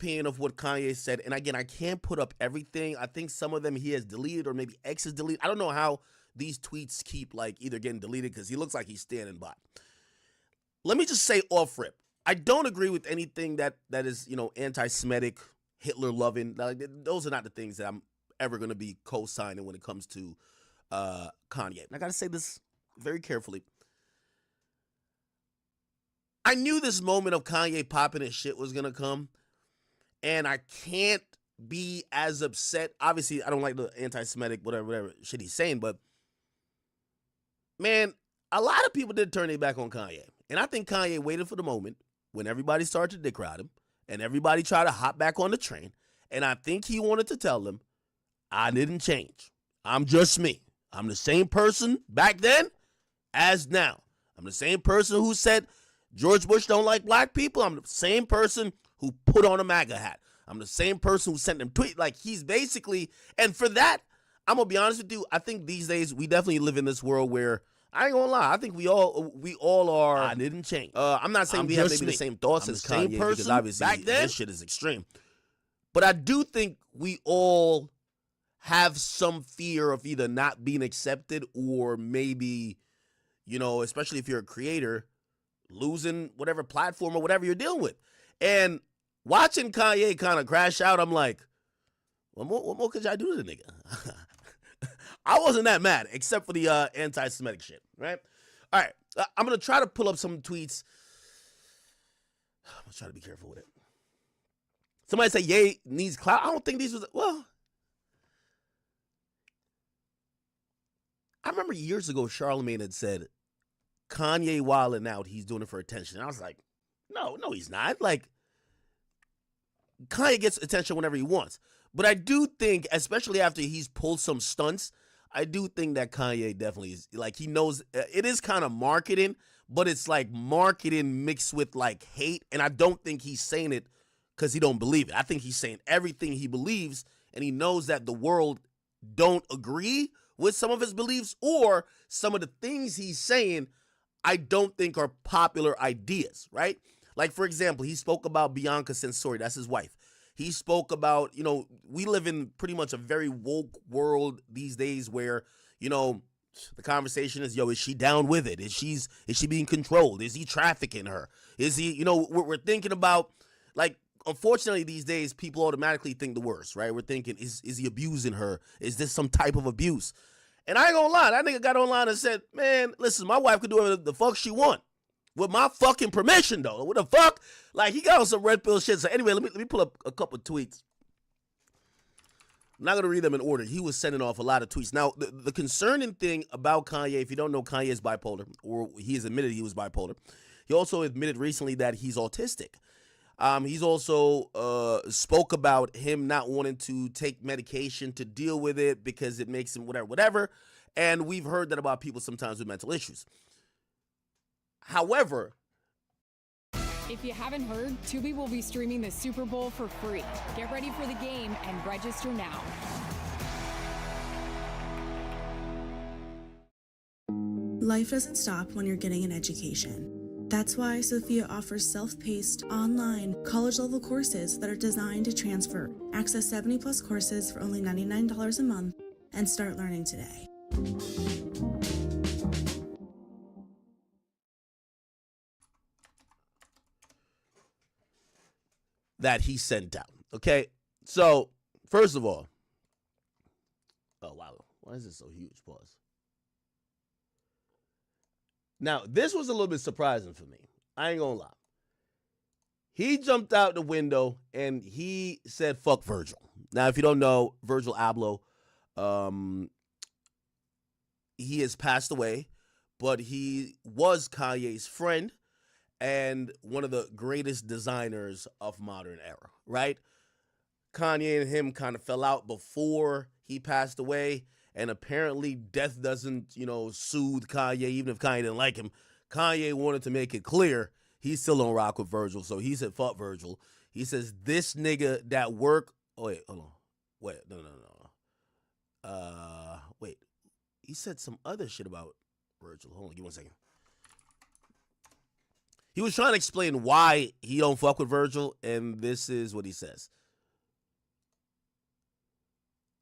opinion of what Kanye said, and again, I can't put up everything. I think some of them he has deleted or maybe X has deleted. I don't know how these tweets keep like either getting deleted because he looks like he's standing by. Let me just say off rip, I don't agree with anything that is, you know, anti-Semitic, Hitler loving. Like, those are not the things that I'm ever going to be co-signing when it comes to Kanye. And I got to say this very carefully. I knew this moment of Kanye popping his shit was going to come, and I can't be as upset. Obviously, I don't like the anti-Semitic, whatever shit he's saying, but man, a lot of people did turn their back on Kanye. And I think Kanye waited for the moment when everybody started to dick ride him and everybody tried to hop back on the train. And I think he wanted to tell them, I didn't change. I'm just me. I'm the same person back then as now. I'm the same person who said George Bush don't like black people. I'm the same person who put on a MAGA hat. I'm the same person who sent them tweets. Like, he's basically, and for that, I'm going to be honest with you, I think these days we definitely live in this world where, I ain't gonna lie, I think we all are. I didn't change. I'm not saying we have maybe the same thoughts as Kanye, because obviously back then, this shit is extreme. But I do think we all have some fear of either not being accepted or maybe, you know, especially if you're a creator, losing whatever platform or whatever you're dealing with. And watching Kanye kind of crash out, I'm like, what more could y'all do to the nigga? I wasn't that mad, except for the anti-Semitic shit, right? All right, I'm going to try to pull up some tweets. I'm going to try to be careful with it. Somebody say, Ye needs clout. I don't think these was, well, I remember years ago, Charlamagne had said, Kanye wilding out, he's doing it for attention. And I was like, no, he's not. Like, Kanye gets attention whenever he wants. But I do think, especially after he's pulled some stunts, I do think that Kanye definitely is, like, he knows, it is kind of marketing, but it's like marketing mixed with like hate. And I don't think he's saying it because he don't believe it. I think he's saying everything he believes, and he knows that the world don't agree with some of his beliefs, or some of the things he's saying I don't think are popular ideas, right? Like, for example, he spoke about Bianca Censori, that's his wife. He spoke about, you know, we live in pretty much a very woke world these days where, you know, the conversation is, yo, is she down with it? Is she being controlled? Is he trafficking her? Is he, you know, we're thinking about, like, unfortunately these days people automatically think the worst, right? We're thinking, is he abusing her? Is this some type of abuse? And I ain't gonna lie, that nigga got online and said, man, listen, my wife could do whatever the fuck she want. With my fucking permission, though. What the fuck? Like, he got on some red pill shit. So anyway, let me pull up a couple of tweets. I'm not going to read them in order. He was sending off a lot of tweets. Now, the concerning thing about Kanye, if you don't know, Kanye is bipolar, or he has admitted he was bipolar. He also admitted recently that he's autistic. He's also spoke about him not wanting to take medication to deal with it because it makes him whatever. And we've heard that about people sometimes with mental issues. However, if you haven't heard, Tubi will be streaming the Super Bowl for free. Get ready for the game and register now. Life doesn't stop when you're getting an education. That's why Sophia offers self-paced, online, college-level courses that are designed to transfer. Access 70-plus courses for only $99 a month and start learning today. that he sent out. Okay, so first of all, oh wow, why is this so huge? Pause. Now, this was a little bit surprising for me. I ain't gonna lie. He jumped out the window and he said, fuck Virgil. Now, if you don't know, Virgil Abloh, he has passed away, but he was Kanye's friend and one of the greatest designers of modern era, right? Kanye and him kind of fell out before he passed away, and apparently death doesn't, soothe Kanye, even if Kanye didn't like him. Kanye wanted to make it clear he's still on rock with Virgil, so he said, fuck Virgil. He says, this nigga that work, oh, wait, hold on. Wait, no. Wait, he said some other shit about Virgil. Hold on, give me 1 second. He was trying to explain why he don't fuck with Virgil, and this is what he says.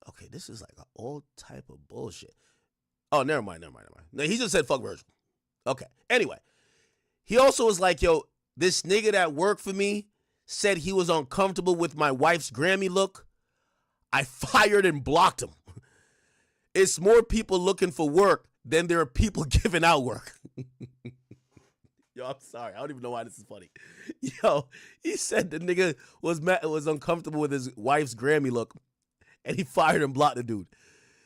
Okay, this is like all type of bullshit. Oh, never mind. No, he just said fuck Virgil. Okay. Anyway, he also was like, yo, this nigga that worked for me said he was uncomfortable with my wife's Grammy look. I fired and blocked him. It's more people looking for work than there are people giving out work. Yo, I'm sorry. I don't even know why this is funny. Yo, he said the nigga was uncomfortable with his wife's Grammy look, and he fired and blocked the dude.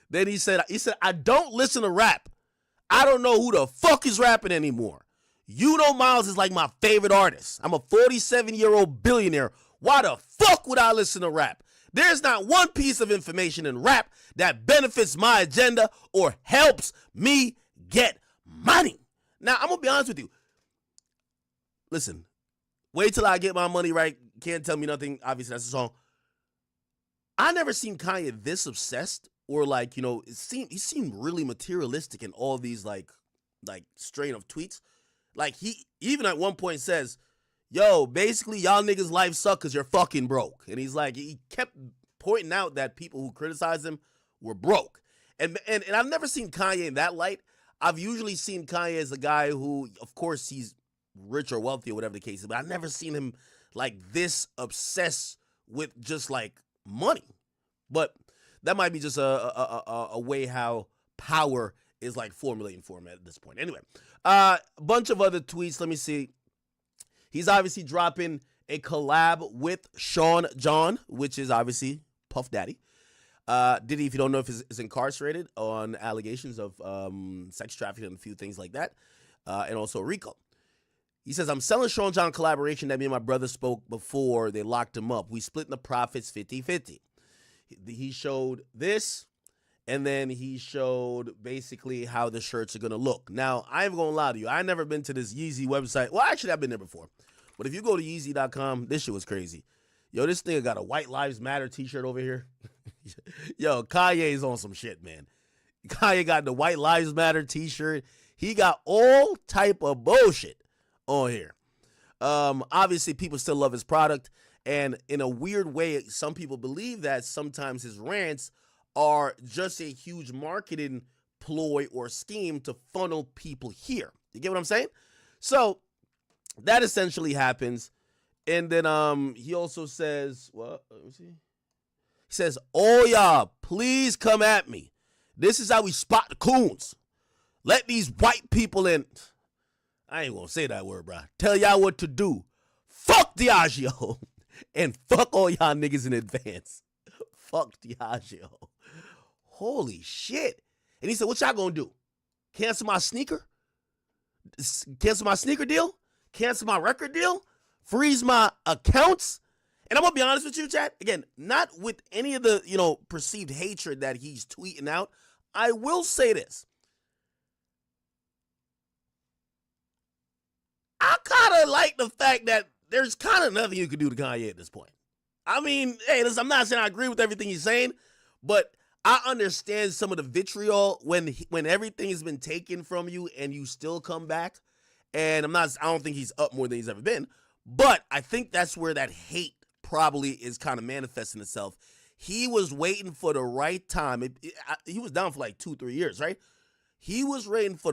Then he said, I don't listen to rap. I don't know who the fuck is rapping anymore. You know Miles is like my favorite artist. I'm a 47-year-old billionaire. Why the fuck would I listen to rap? There's not one piece of information in rap that benefits my agenda or helps me get money. Now, I'm going to be honest with you. Listen, wait till I get my money right. Can't tell me nothing. Obviously, that's a song. I never seen Kanye this obsessed or like, you know, he seemed really materialistic in all these like strain of tweets. Like he even at one point says, yo, basically y'all niggas' life suck because you're fucking broke. And he's like, he kept pointing out that people who criticize him were broke. And I've never seen Kanye in that light. I've usually seen Kanye as a guy who, of course, he's rich or wealthy or whatever the case is, but I've never seen him like this obsessed with just like money. But that might be just a way how power is like formulating for him at this point. Anyway, a bunch of other tweets. Let me see. He's obviously dropping a collab with Sean John, which is obviously Puff Daddy. Diddy, if you don't know, is incarcerated on allegations of sex trafficking and a few things like that, and also RICO. He says, I'm selling Sean John collaboration that me and my brother spoke before they locked him up. We split the profits 50-50. He showed this, and then he showed basically how the shirts are going to look. Now, I ain't going to lie to you. I never been to this Yeezy website. Well, actually, I've been there before. But if you go to Yeezy.com, this shit was crazy. Yo, this nigga got a White Lives Matter t-shirt over here. Yo, Kanye's on some shit, man. Kanye got the White Lives Matter t-shirt. He got all type of bullshit on here. Obviously, people still love his product. And in a weird way, some people believe that sometimes his rants are just a huge marketing ploy or scheme to funnel people here. You get what I'm saying? So that essentially happens. And then he also says, what? Let me see. He says, oh, y'all, please come at me. This is how we spot the coons. Let these white people in. I ain't gonna say that word, bro. Tell y'all what to do. Fuck Diageo. And fuck all y'all niggas in advance. Fuck Diageo. Holy shit. And he said, what y'all gonna do? Cancel my sneaker? Cancel my sneaker deal? Cancel my record deal? Freeze my accounts? And I'm gonna be honest with you, chat. Again, not with any of the, you know, perceived hatred that he's tweeting out. I will say this. I kind of like the fact that there's kind of nothing you can do to Kanye at this point. I mean, hey, listen, I'm not saying I agree with everything he's saying, but I understand some of the vitriol when everything has been taken from you and you still come back. And I don't think he's up more than he's ever been, but I think that's where that hate probably is kind of manifesting itself. He was waiting for the right time. He was down for like 2-3 years, right? He was waiting for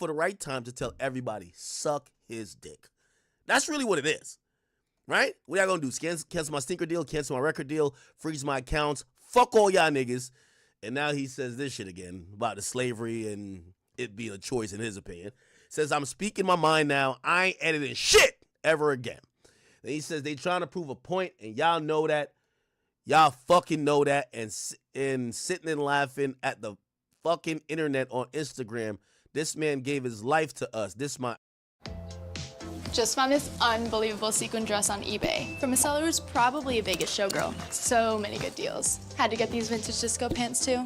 the right time to tell everybody, suck his dick. That's really what it is, right? What y'all gonna do? Cancel my sneaker deal, cancel my record deal, freeze my accounts, fuck all y'all niggas. And now he says this shit again about the slavery and it being a choice in his opinion. Says, I'm speaking my mind now. I ain't editing shit ever again. Then he says they trying to prove a point, and y'all know that. Y'all fucking know that. And sitting and laughing at the fucking internet on Instagram. This man gave his life to us. Just found this unbelievable sequin dress on eBay from a seller who's probably a Vegas showgirl. So many good deals. Had to get these vintage disco pants too.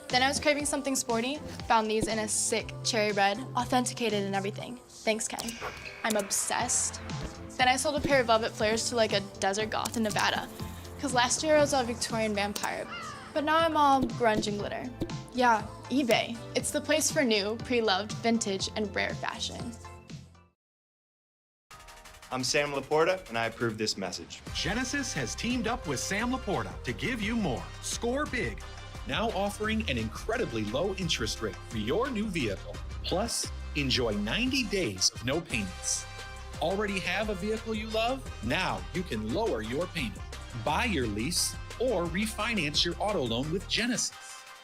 Then I was craving something sporty, found these in a sick cherry red, authenticated and everything. Thanks, Ken. I'm obsessed. Then I sold a pair of velvet flares to like a desert goth in Nevada. Cause last year I was a Victorian vampire, but now I'm all grunge and glitter. Yeah, eBay. It's the place for new, pre-loved, vintage, and rare fashion. I'm Sam Laporta, and I approve this message. Genesis has teamed up with Sam Laporta to give you more. Score big. Now offering an incredibly low interest rate for your new vehicle. Plus, enjoy 90 days of no payments. Already have a vehicle you love? Now you can lower your payment. Buy your lease or refinance your auto loan with Genesis.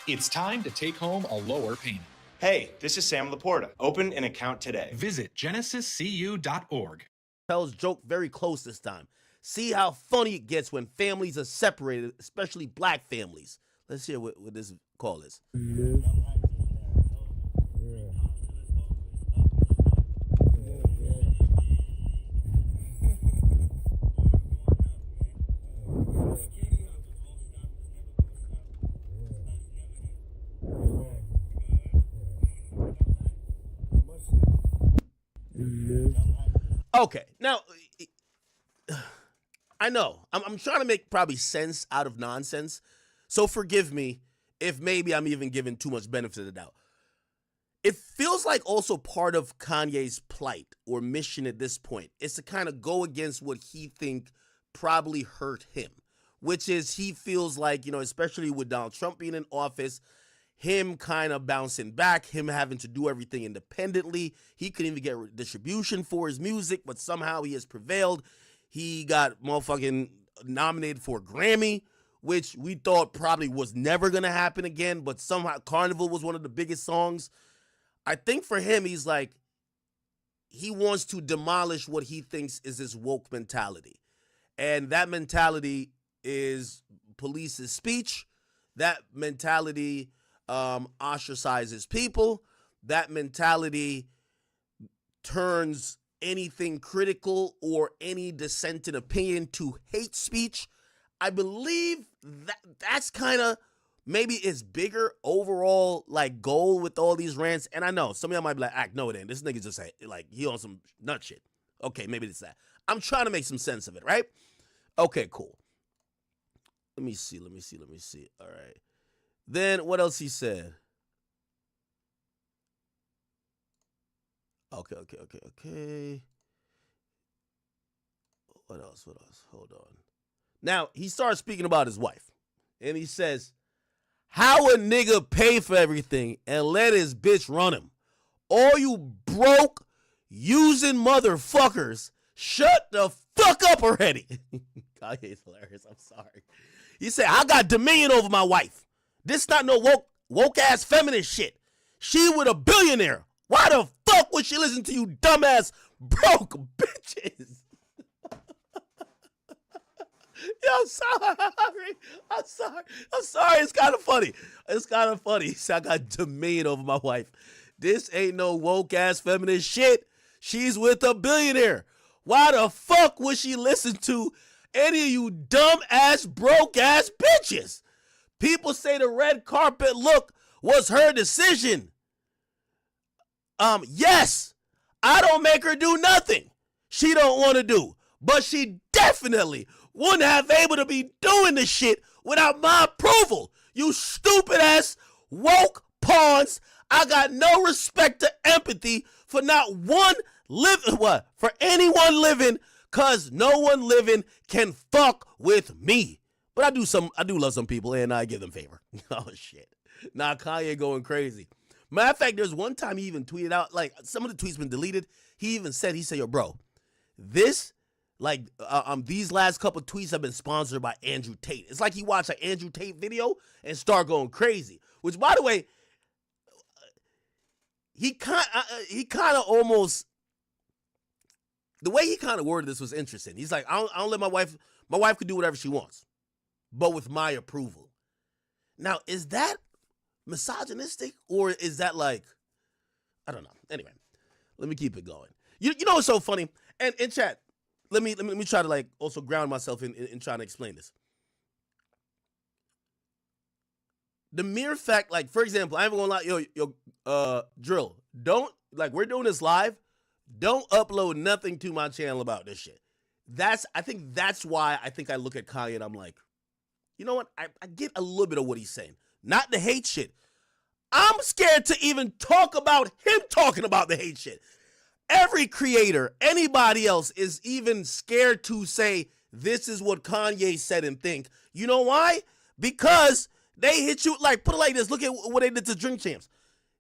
It's time to take home a lower payment. Hey, this is Sam Laporta. Open an account today. Visit genesiscu.org. Tells joke very close this time. See how funny it gets when families are separated, especially black families. Let's hear what this call is. Okay, now I know I'm trying to make probably sense out of nonsense, so forgive me if maybe I'm even giving too much benefit of the doubt. It feels like also part of Kanye's plight or mission at this point is to kind of go against what he think probably hurt him, which is he feels like, especially with Donald Trump being in office, him kind of bouncing back, him having to do everything independently. He couldn't even get distribution for his music, but somehow he has prevailed. He got motherfucking nominated for a Grammy, which we thought probably was never going to happen again, but somehow Carnival was one of the biggest songs. I think for him, he's like, he wants to demolish what he thinks is this woke mentality. And that mentality is police's speech. That mentality ostracizes people. That mentality turns anything critical or any dissenting opinion to hate speech. I believe that's kind of maybe his bigger overall like goal with all these rants. And I know some of y'all might be like, no, it ain't. This nigga just like he on some nut shit. Okay, maybe it's that. I'm trying to make some sense of it, right? Okay, cool. Let me see. All right. Then what else he said? Okay. What else? Hold on. Now, he starts speaking about his wife. And he says, how a nigga pay for everything and let his bitch run him? All you broke, using motherfuckers, shut the fuck up already. Kanye's hilarious. I'm sorry. He said, I got dominion over my wife. This not no woke ass feminist shit. She with a billionaire. Why the fuck would she listen to you dumbass broke bitches? Yo, I'm sorry. It's kind of funny. He said, I got dominion over my wife. This ain't no woke ass feminist shit. She's with a billionaire. Why the fuck would she listen to any of you dumb ass broke ass bitches? People say the red carpet look was her decision. Yes, I don't make her do nothing she don't want to do, but she definitely wouldn't have able to be doing this shit without my approval. You stupid ass woke pawns. I got no respect or empathy for not one living, for anyone living, cause no one living can fuck with me. But I do love some people and I give them favor. Oh shit. Nah, Kanye going crazy. Matter of fact, there's one time he even tweeted out, like some of the tweets been deleted. He said, yo, bro, this, like, these last couple tweets have been sponsored by Andrew Tate. It's like he watched an Andrew Tate video and start going crazy. Which, by the way, he kind of almost, the way he kind of worded this was interesting. He's like, I don't let my wife could do whatever she wants, but with my approval. Now, is that misogynistic or is that like, I don't know. Anyway, let me keep it going. You know what's so funny? And in chat, let me try to like also ground myself in trying to explain this. The mere fact, like, for example, I ain't gonna lie, Drill, don't, like, we're doing this live, don't upload nothing to my channel about this shit. I think that's why I think I look at Kanye and I'm like, you know what? I get a little bit of what he's saying. Not the hate shit. I'm scared to even talk about him talking about the hate shit. every creator, anybody else is even scared to say this is what Kanye said and think. You know why? Because they hit you, like, put it like this. Look at what they did to Drink Champs.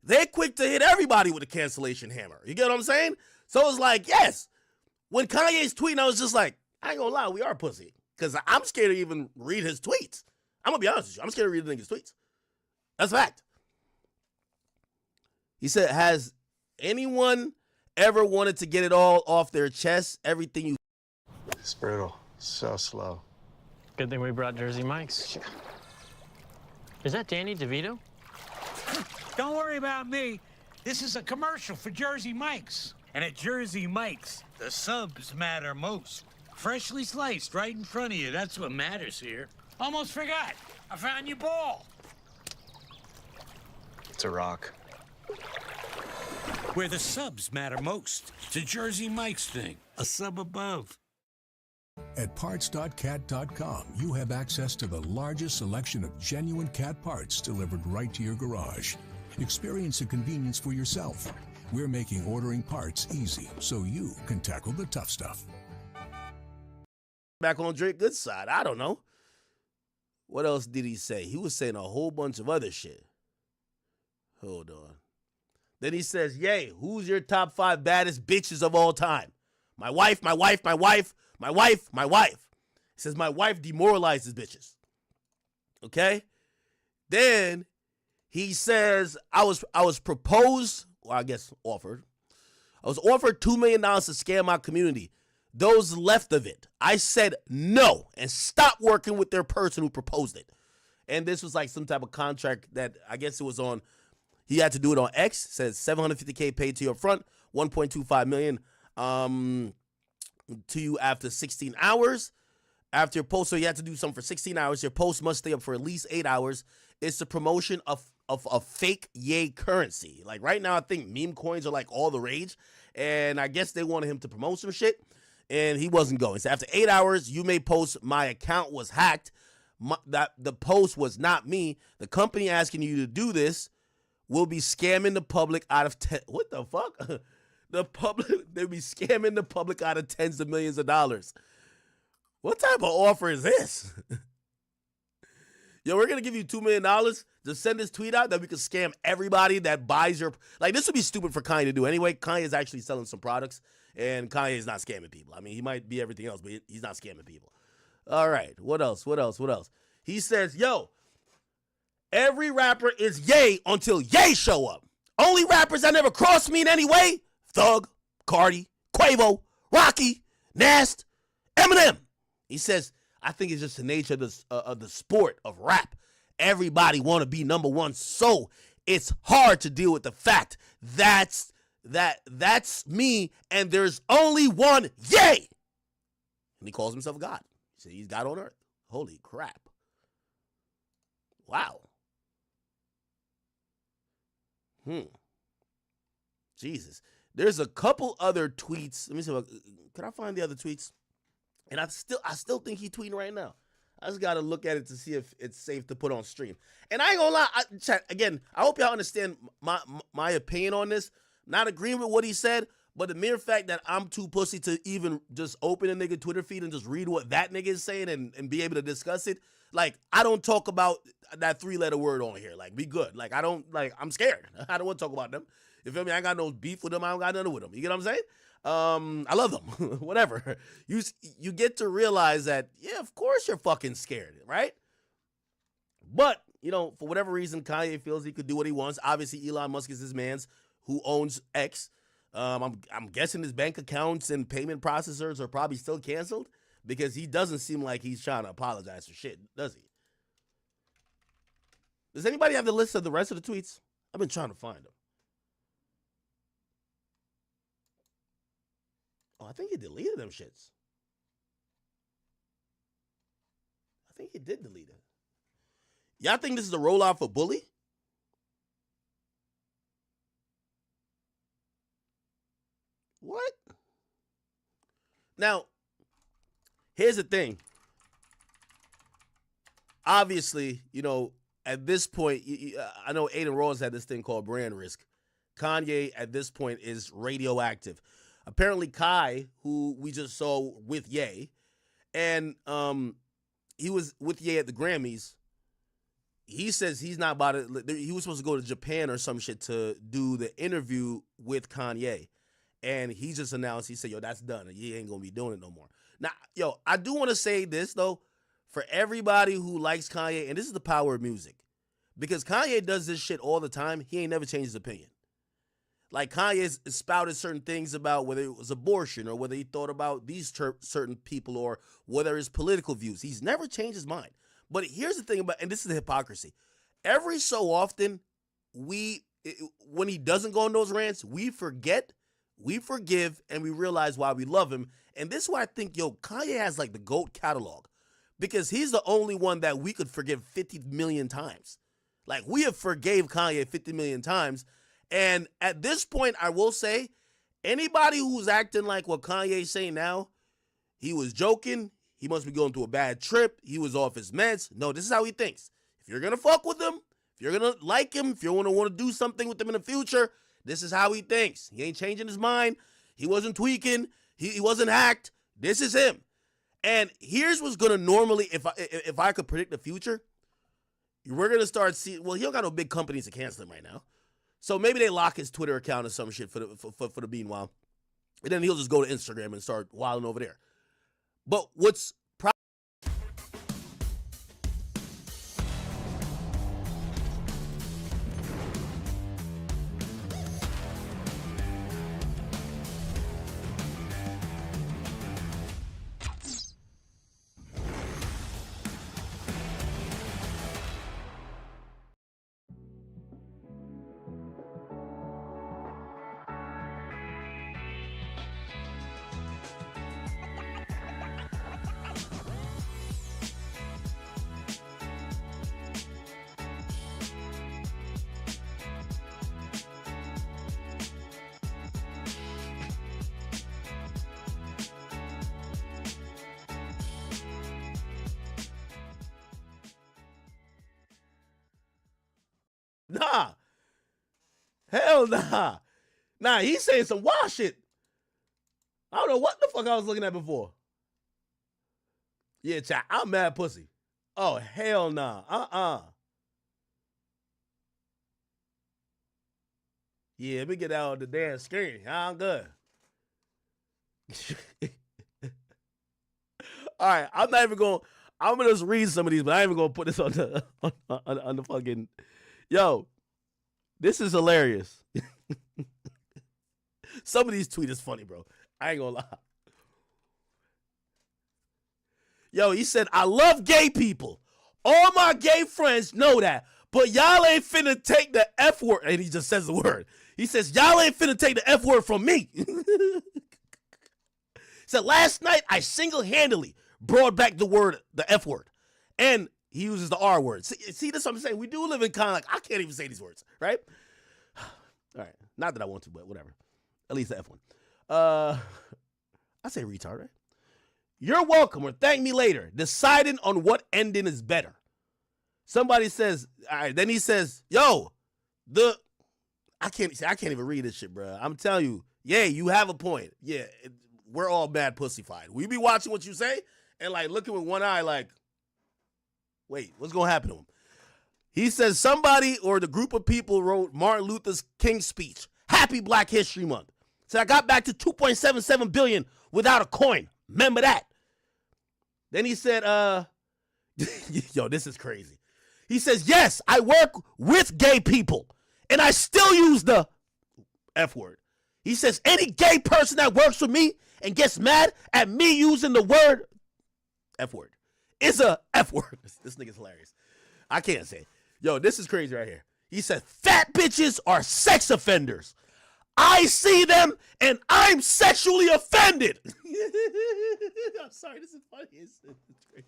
They're quick to hit everybody with a cancellation hammer. You get what I'm saying? So it's like, yes. When Kanye's tweeting, I was just like, I ain't gonna lie, we are pussy. Because I'm scared to even read his tweets. I'm gonna be honest with you. I'm scared to read the nigga's tweets. That's a fact. He said, has anyone ever wanted to get it all off their chest? Everything you... It's brutal. So slow. Good thing we brought Jersey Mike's. Is that Danny DeVito? Don't worry about me. This is a commercial for Jersey Mike's. And at Jersey Mike's, the subs matter most. Freshly sliced right in front of you. That's what matters here. Almost forgot. I found your ball. It's a rock. Where the subs matter most. It's a Jersey Mike's thing. A sub above. At Parts.cat.com, you have access to the largest selection of genuine cat parts delivered right to your garage. Experience the convenience for yourself. We're making ordering parts easy so you can tackle the tough stuff. Back on Drake Good side, I don't know. What else did he say? He was saying a whole bunch of other shit. Hold on. Then he says, yay, who's your top 5 baddest bitches of all time? My wife, my wife, my wife, my wife, my wife. He says, my wife demoralizes bitches. Okay? Then he says, I was proposed, well, I guess offered. I was offered $2 million to scam my community. Those left of it, I said no and stopped working with their person who proposed it. And this was like some type of contract that I guess it was on, he had to do it on X. It says $750K paid to you up front, $1.25 million to you after 16 hours. After your post, so you have to do something for 16 hours. Your post must stay up for at least 8 hours. It's the promotion of a fake yay currency. Like right now, I think meme coins are like all the rage. And I guess they wanted him to promote some shit. And he wasn't going. So after 8 hours, you may post, my account was hacked. The post was not me. The company asking you to do this will be scamming the public out of what the fuck? The public, they'll be scamming the public out of tens of millions of dollars. What type of offer is this? Yo, we're going to give you $2 million to send this tweet out that we can scam everybody that buys your... Like, this would be stupid for Kanye to do anyway. Kanye is actually selling some products, and Kanye is not scamming people. I mean, he might be everything else, but he's not scamming people. All right, what else? He says, yo, every rapper is yay until yay show up. Only rappers that never crossed me in any way, Thug, Cardi, Quavo, Rocky, Nast, Eminem. He says, I think it's just the nature of the sport of rap. Everybody want to be number one, so it's hard to deal with the fact that's me, and there's only one yay. And he calls himself God. He said he's God on earth. Holy crap. Wow. Jesus. There's a couple other tweets. Let me see. Can I find the other tweets? And I still think he's tweeting right now. I just got to look at it to see if it's safe to put on stream. And I ain't gonna lie. Chat, again, I hope y'all understand my opinion on this. Not agreeing with what he said, but the mere fact that I'm too pussy to even just open a nigga Twitter feed and just read what that nigga is saying and be able to discuss it. Like, I don't talk about that 3-letter word on here. Like, be good. Like, I'm scared. I don't want to talk about them. You feel me? I ain't got no beef with them. I don't got nothing with them. You get what I'm saying? I love them. Whatever. You get to realize that, yeah, of course you're fucking scared, right? But, you know, for whatever reason, Kanye feels he could do what he wants. Obviously, Elon Musk is his man's who owns X. I'm guessing his bank accounts and payment processors are probably still canceled because he doesn't seem like he's trying to apologize for shit, does he? Does anybody have the list of the rest of the tweets? I've been trying to find them. Oh, I think he deleted them shits. I think he did delete it. Y'all think this is a rollout for Bully? What? Now, here's the thing. Obviously, you know, at this point, I know Aiden Ross had this thing called brand risk. Kanye, at this point, is radioactive. Apparently Kai, who we just saw with Ye, and he was with Ye at the Grammys. He says he's not about it. He was supposed to go to Japan or some shit to do the interview with Kanye. And he just announced, he said, yo, that's done. He ain't going to be doing it no more. Now, yo, I do want to say this, though, for everybody who likes Kanye, and this is the power of music. Because Kanye does this shit all the time. He ain't never changed his opinion. Like, Kanye's spouted certain things about whether it was abortion or whether he thought about these certain people or whether his political views. He's never changed his mind. But here's the thing about, and this is the hypocrisy. Every so often, when he doesn't go on those rants, we forget, we forgive, and we realize why we love him. And this is why I think, yo, Kanye has like the GOAT catalog. Because he's the only one that we could forgive 50 million times. Like, we have forgave Kanye 50 million times. And at this point, I will say, anybody who's acting like what Kanye's saying now, he was joking, he must be going through a bad trip, he was off his meds. No, this is how he thinks. If you're going to fuck with him, if you're going to like him, if you're going to want to do something with him in the future, this is how he thinks. He ain't changing his mind. He wasn't tweaking. He wasn't hacked. This is him. And here's what's going to normally, if I could predict the future, we're going to start seeing, well, he don't got no big companies to cancel him right now. So maybe they lock his Twitter account or some shit for the meanwhile. And then he'll just go to Instagram and start wilding over there. But what's Nah. Hell nah. Nah, he's saying some wild shit. I don't know what the fuck I was looking at before. Yeah, chat, I'm mad pussy. Oh, hell nah. Yeah, let me get out of the damn screen. I'm good. All right, I'm gonna just read some of these, but I ain't even gonna put this on the fucking. Yo, this is hilarious. Some of these tweets is funny, bro. I ain't gonna lie. Yo, he said, I love gay people. All my gay friends know that. But y'all ain't finna take the F word. And he just says the word. He says, y'all ain't finna take the F word from me. Said, last night I single-handedly brought back the F word. And he uses the R word. See, this is what I'm saying. We do live in kind of like, I can't even say these words, right? All right. Not that I want to, but whatever. At least the F one. I say retard, right? You're welcome or thank me later. Deciding on what ending is better. Somebody says, all right, then he says, yo, I can't even read this shit, bro. I'm telling you, yeah, you have a point. Yeah, we're all bad pussyfied. We be watching what you say and like looking with one eye like, wait, what's going to happen to him? He says somebody or the group of people wrote Martin Luther King's speech. Happy Black History Month. So I got back to 2.77 billion without a coin. Remember that. Then he said, yo, this is crazy. He says, yes, I work with gay people and I still use the F word. He says, any gay person that works with me and gets mad at me using the word F word is a F word. This nigga's hilarious. I can't say it. Yo, this is crazy right here. He said, fat bitches are sex offenders. I see them and I'm sexually offended. I'm sorry, this is funny. It's crazy.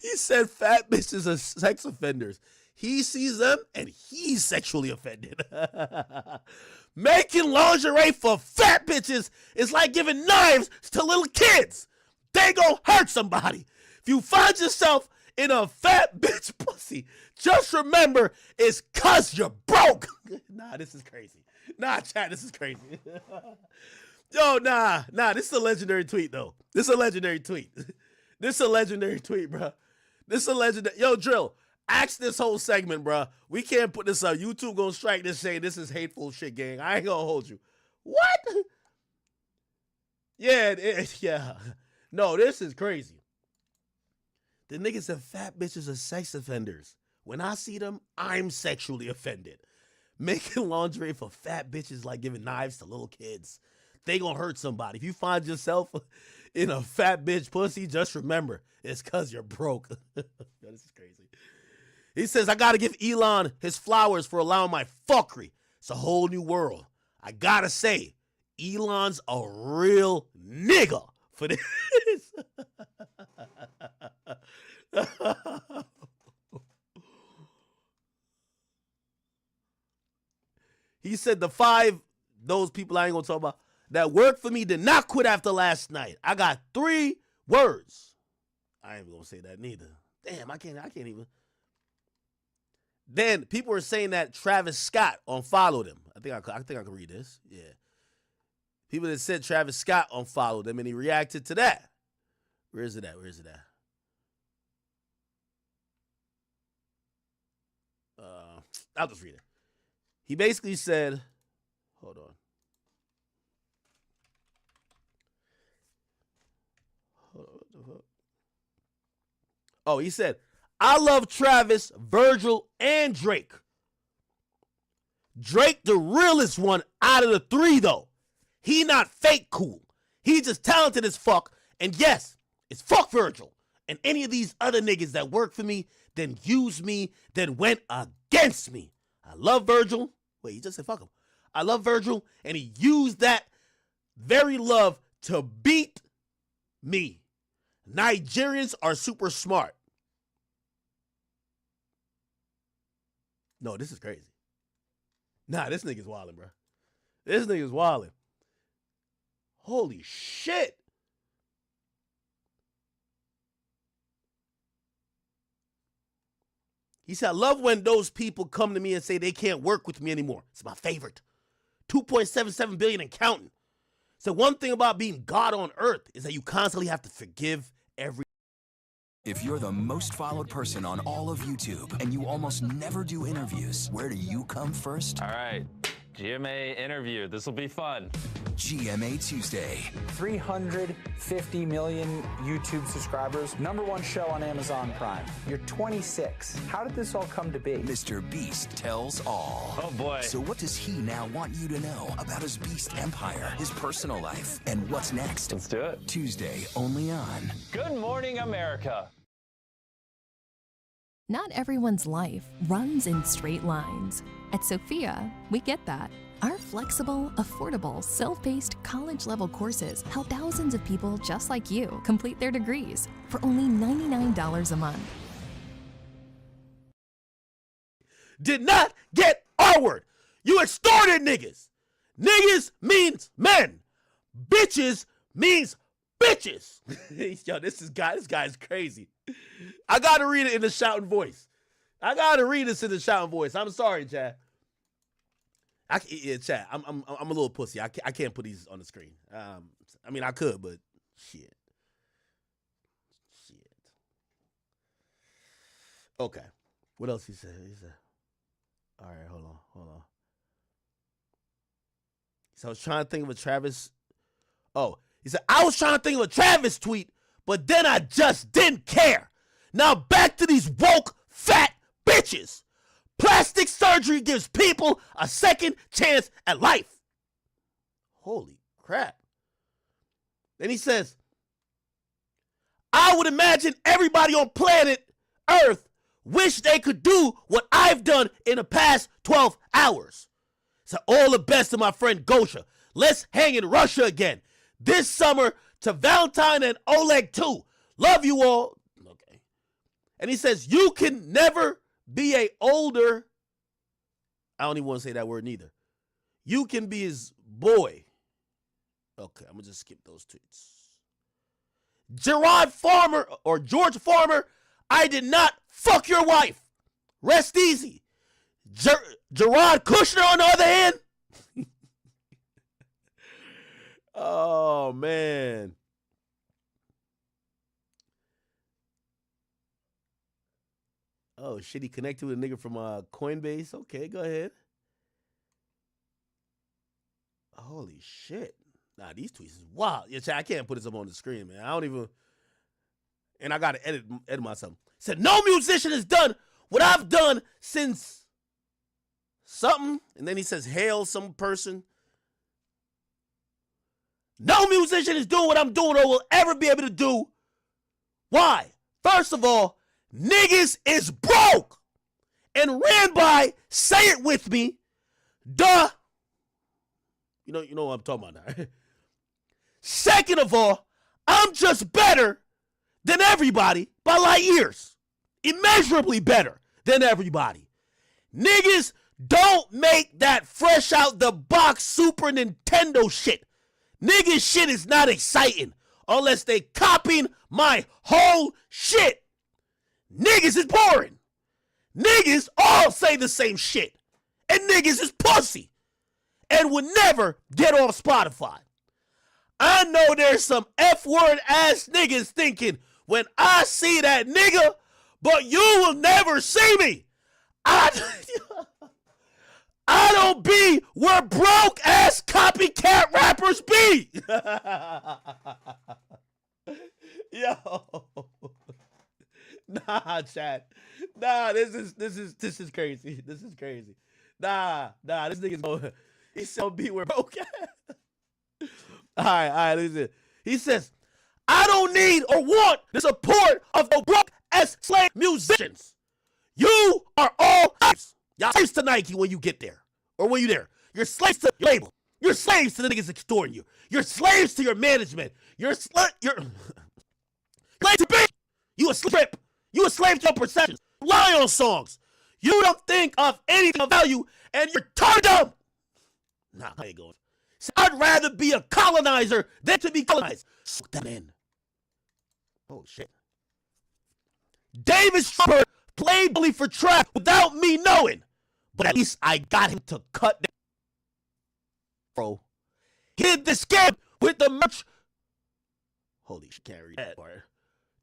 He said fat bitches are sex offenders. He sees them and he's sexually offended. Making lingerie for fat bitches is like giving knives to little kids. They gonna hurt somebody. If you find yourself in a fat bitch pussy, just remember it's cause you're broke. Nah, this is crazy. Nah, chat, this is crazy. Yo, nah, this is a legendary tweet, though. This is a legendary tweet. This is a legendary tweet, bro. This is a legendary. Yo, Drill, ask this whole segment, bro. We can't put this up. YouTube gonna strike this saying this is hateful shit, gang. I ain't gonna hold you. What? Yeah, yeah. No, this is crazy. The niggas said fat bitches are sex offenders. When I see them, I'm sexually offended. Making lingerie for fat bitches like giving knives to little kids. They gonna hurt somebody. If you find yourself in a fat bitch pussy, just remember, it's cause you're broke. Yo, this is crazy. He says, I gotta give Elon his flowers for allowing my fuckery. It's a whole new world. I gotta say, Elon's a real nigga for this. He said those people I ain't gonna talk about, that worked for me did not quit after last night. I got 3 words. I ain't even gonna say that neither. Damn, I can't even. Then people were saying that Travis Scott unfollowed him. I think I can read this. Yeah. People that said Travis Scott unfollowed him and he reacted to that. Where is it at? I'll just read it. He basically said, hold on. Oh, he said, I love Travis, Virgil, and Drake. Drake the realest one out of the 3, though. He not fake cool. He just talented as fuck. And yes, it's fuck Virgil. And any of these other niggas that work for me, then use me, then went against me. I love Virgil. Wait, he just said fuck him. I love Virgil, and he used that very love to beat me. Nigerians are super smart. No, this is crazy. Nah, this nigga's wildin', bro. This nigga's wildin'. Holy shit. He said, I love when those people come to me and say they can't work with me anymore. It's my favorite. 2.77 billion and counting. So one thing about being God on earth is that you constantly have to forgive every. If you're the most followed person on all of YouTube and you almost never do interviews, where do you come first? All right, GMA interview. This will be fun. GMA Tuesday. 350 million YouTube subscribers. #1 show on Amazon Prime. You're 26. How did this all come to be? Mr. Beast tells all. Oh, boy. So what does he now want you to know about his Beast empire, his personal life, and what's next? Let's do it. Tuesday, only on Good Morning America. Not everyone's life runs in straight lines. At Sophia, we get that. Our flexible, affordable, self-paced college-level courses help thousands of people just like you complete their degrees for only $99 a month. Did not get our word. You extorted niggas. Niggas means men. Bitches means bitches. Yo, this guy's crazy. I gotta read it in the shouting voice. I'm sorry, Chad. Chad. I'm a little pussy. I can't put these on the screen. I mean, I could, but shit. Okay. What else he said? All right, hold on. So I was trying to think of a Travis. Oh, he said, I was trying to think of a Travis tweet, but then I just didn't care. Now back to these woke fat bitches. Plastic surgery gives people a second chance at life. Holy crap. Then he says, I would imagine everybody on planet Earth wish they could do what I've done in the past 12 hours. So all the best to my friend Gosha. Let's hang in Russia again. This summer to Valentine and Oleg too. Love you all. Okay. And he says, you can never be a older, I don't even want to say that word neither. You can be his boy. Okay, I'm going to just skip those tweets. George Farmer, I did not fuck your wife. Rest easy. Gerard Kushner, on the other hand, Oh man. Oh shit, he connected with a nigga from Coinbase. Okay, go ahead. Holy shit. Nah, these tweets is wild. Yeah, chat, I can't put this up on the screen, man. I don't even. And I gotta edit myself. Said no musician has done what I've done since something. And then he says, hail some person. No musician is doing what I'm doing or will ever be able to do. Why? First of all, niggas is broke. And ran by, say it with me, duh. You know what I'm talking about now. Second of all, I'm just better than everybody by light years. Immeasurably better than everybody. Niggas don't make that fresh out the box Super Nintendo shit. Niggas shit is not exciting unless they copying my whole shit. Niggas is boring. Niggas all say the same shit. And niggas is pussy. And would never get off Spotify. I know there's some F-word ass niggas thinking when I see that nigga, but you will never see me. I don't be where broke ass copycat rappers be. Yo. Nah, chat. Nah, this is crazy. This is crazy. Nah, this nigga's going. He's gonna be where broke ass. All right, listen. He says, I don't need or want the support of the broke ass slave musicians. You are all slaves. Y'all slaves to Nike when you get there. Or when you there. You're slaves to your label. You're slaves to the niggas extorting you. You're slaves to your management. You're slave to bitch. You a slip. You a slave to your perceptions. Lie on songs. You don't think of anything of value and you're turned dumb. Nah, I ain't going. So I'd rather be a colonizer than to be colonized. Suck that in. Oh shit. David Stratford played bully for trap without me knowing. But at least I got him to cut down. Bro. He did the scam with the merch. Holy shit, can't read that part.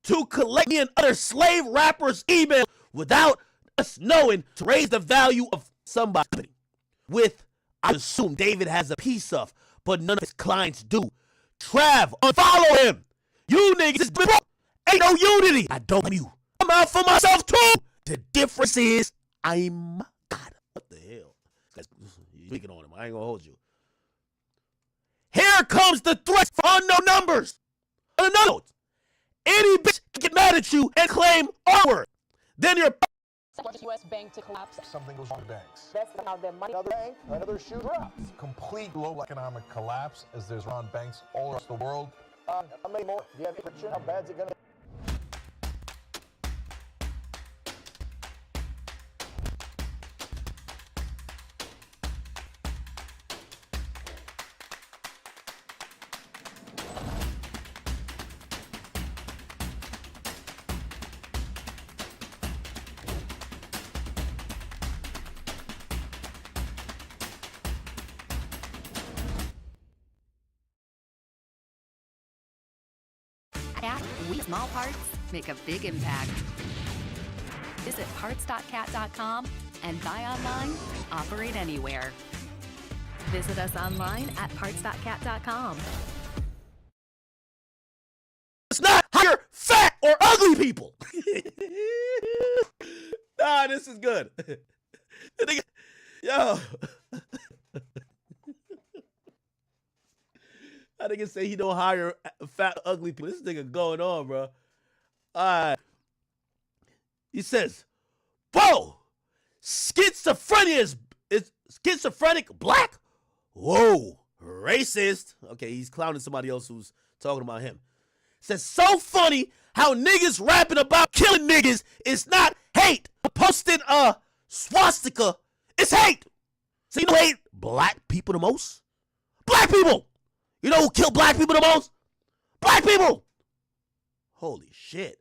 To collect me and other slave rappers' email without us knowing to raise the value of somebody. With, I assume David has a piece of, but none of his clients do. Trav, unfollow him. You niggas is broke. Ain't no unity. I don't blame you. I'm out for myself too. The difference is I'm God. What the hell? You're speaking on him. I ain't gonna hold you. Here comes the threats for unknown numbers. On another note, any bitch can get mad at you and claim our word. Then you're U.S. bank to collapse. Something goes wrong with banks. That's how their money. Another bank, another shoe drops. Complete global economic collapse as there's around banks all across the world. How many more? Do you have any prediction? How bad's it gonna be? We small parts make a big impact. Visit parts.cat.com and buy online, operate anywhere. Visit us online at parts.cat.com. It's not hire fat or ugly people. Nah, this is good. Yo. I nigga say he don't hire fat, ugly people. This nigga going on, bro. He says, whoa, schizophrenia is schizophrenic black? Whoa, racist. Okay, he's clowning somebody else who's talking about him. Says, so funny how niggas rapping about killing niggas is not hate. Posting a swastika is hate. So you know who hate black people the most? Black people. You know who killed black people the most? Black people! Holy shit.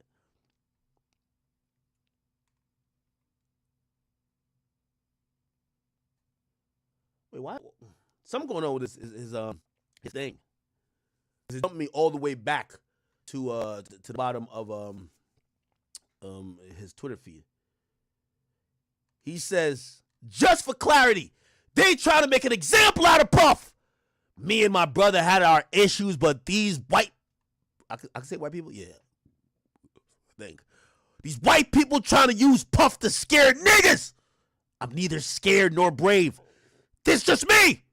Wait, why? Something going on with his thing. It jumped me all the way back to the bottom of his Twitter feed. He says, just for clarity, they try to make an example out of Puff. Me and my brother had our issues, but these white, I can say white people? Yeah. I think. These white people trying to use Puff to scare niggas. I'm neither scared nor brave. This just me.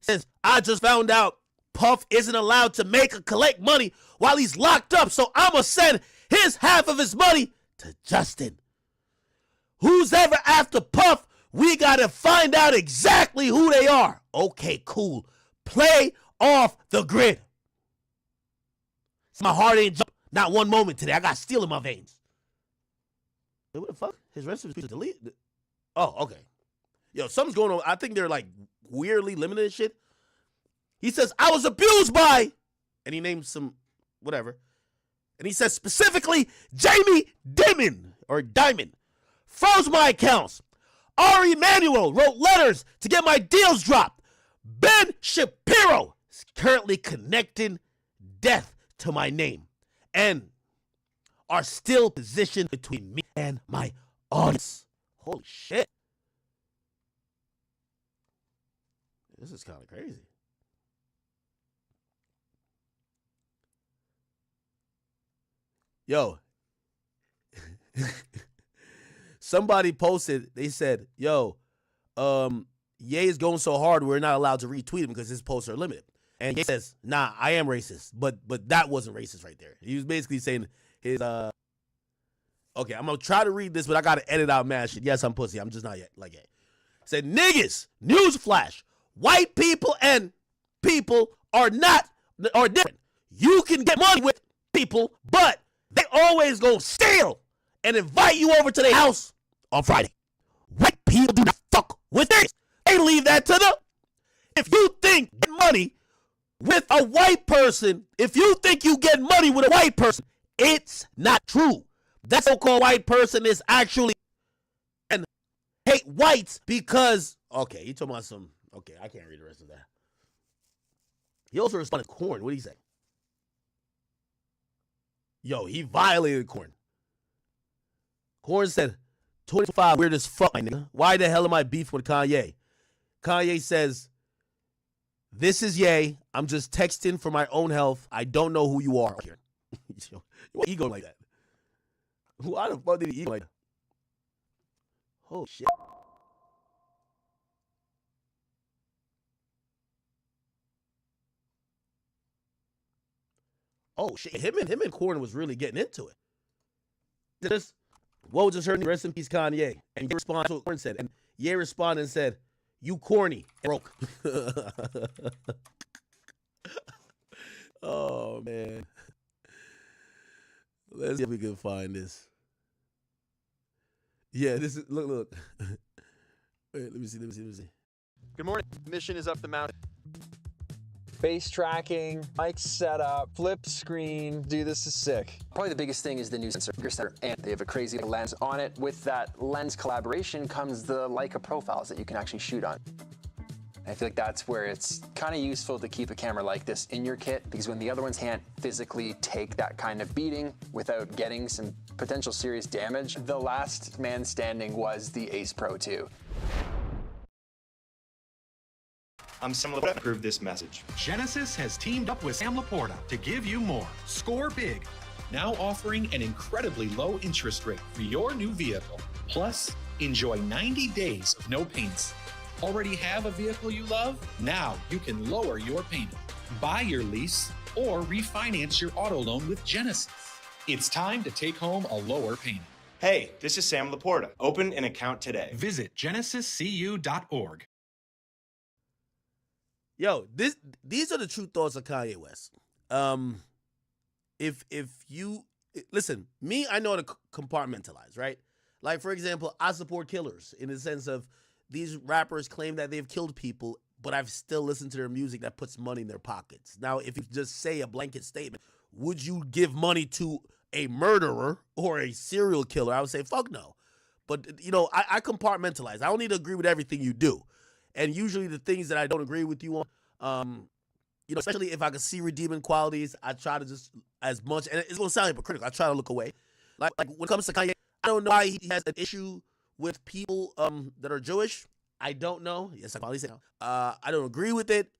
Says, I just found out Puff isn't allowed to make or collect money while he's locked up, so I'ma send his half of his money to Justin. Who's ever after Puff, we gotta find out exactly who they are. Okay, cool. Play off the grid. My heart ain't jump not one moment today. I got steel in my veins. What the fuck? His rest of his deleted. Oh, okay. Yo, something's going on. I think they're like weirdly limited and shit. He says, I was abused by, and he names some whatever. And he says specifically, Jamie Dimon froze my accounts. Ari Emanuel wrote letters to get my deals dropped. Ben Shapiro is currently connecting death to my name and are still positioned between me and my audience. Holy shit. This is kind of crazy. Yo. Somebody posted, they said, yo, Ye is going so hard we're not allowed to retweet him because his posts are limited. And Ye says, nah, I am racist. But that wasn't racist right there. He was basically saying his okay, I'm gonna try to read this, but I gotta edit out mad shit. Yes, I'm pussy. I'm just not yet like it. Said niggas, newsflash, white people and people are different. You can get money with people, but they always go steal and invite you over to their house on Friday. White people do not fuck with this. They leave that to the. If you think get money with a white person, if you think you get money with a white person, it's not true. That so-called white person is actually and hate whites because okay, he talking about some. Okay, I can't read the rest of that. He also responded to Corn. What did he say? Yo, he violated Corn. Corn said, 25 weird as fuck, my nigga. Why the hell am I beef with Kanye? Kanye says, this is Ye. I'm just texting for my own health. I don't know who you are. Why ego like that? Why the fuck did he ego like that? Oh, shit. Oh, shit. Him and Corn was really getting into it. Just, whoa, just heard me. Rest in peace, Kanye. And Ye responded to what Corn said. And Ye responded and said, you corny. Broke. Oh, man. Let's see if we can find this. Yeah, this is, look. Wait, let me see. Good morning. Mission is up the mountain. Face tracking, mic setup, flip screen. Dude, this is sick. Probably the biggest thing is the new sensor, and they have a crazy lens on it. With that lens collaboration comes the Leica profiles that you can actually shoot on. I feel like that's where it's kind of useful to keep a camera like this in your kit, because when the other ones can't physically take that kind of beating without getting some potential serious damage, the last man standing was the Ace Pro 2. I'm Sam Laporta. Approve this message. Genesis has teamed up with Sam Laporta to give you more. Score big. Now offering an incredibly low interest rate for your new vehicle. Plus, enjoy 90 days of no payments. Already have a vehicle you love? Now you can lower your payment. Buy your lease or refinance your auto loan with Genesis. It's time to take home a lower payment. Hey, this is Sam Laporta. Open an account today. Visit genesiscu.org. Yo, these are the true thoughts of Kanye West. If you listen, me, I know how to compartmentalize, right? Like, for example, I support killers in the sense of these rappers claim that they've killed people, but I've still listened to their music that puts money in their pockets. Now, if you just say a blanket statement, would you give money to a murderer or a serial killer? I would say, fuck no. But, you know, I compartmentalize. I don't need to agree with everything you do. And usually the things that I don't agree with you on, you know, especially if I can see redeeming qualities, I try to just as much, and it's gonna sound hypocritical. I try to look away. Like when it comes to Kanye, I don't know why he has an issue with people that are Jewish. I don't know. Yes, I probably say no. I don't agree with it.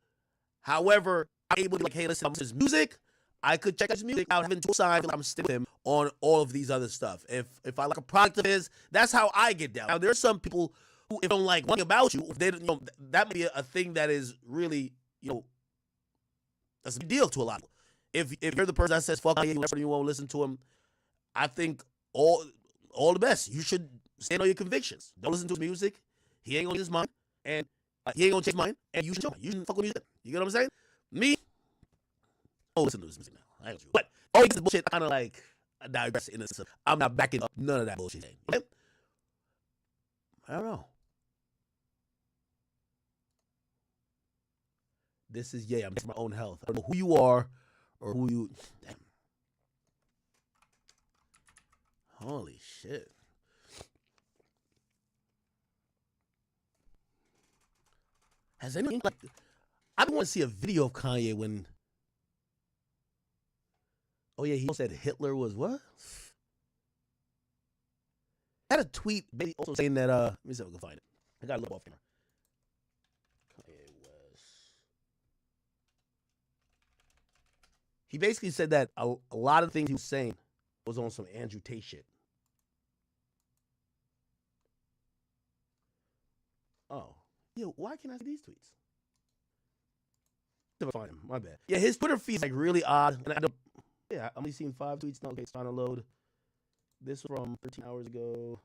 However, I'm able to be like, hey, listen, his music. I could check his music out, having two sides, I'm still with him on all of these other stuff. If I like a product of his, that's how I get down. Now, there's some people who, if they don't like one thing about you, if they don't, you know, that may be a thing that is really, you know, that's a big deal to a lot of people. If you're the person that says fuck Kanye, you won't listen to him, I think all the best. You should stand on your convictions. Don't listen to his music. He ain't gonna change his mind, and he ain't gonna change mine. And you should join. You shouldn't fuck with music. You get what I'm saying? Me, oh, listen to this music now. I ain't with you. But all this bullshit, I kind of like digress in the sense of I'm not backing up none of that bullshit. Okay? I don't know. This is I'm just my own health. I don't know who you are or who you. Damn. Holy shit. Has anyone like? I want to see a video of Kanye when. Oh yeah, he said Hitler was what? I had a tweet also saying that. Let me see if I can find it. I got to look off camera. Kanye West. He basically said that a lot of things he was saying was on some Andrew Tate shit. Oh. Yo, why can't I see these tweets? Never find him. My bad. Yeah, his Twitter feed is like really odd. And I don't. Yeah, I'm only seeing 5 tweets now. Okay, it's trying to load. This was from 13 hours ago.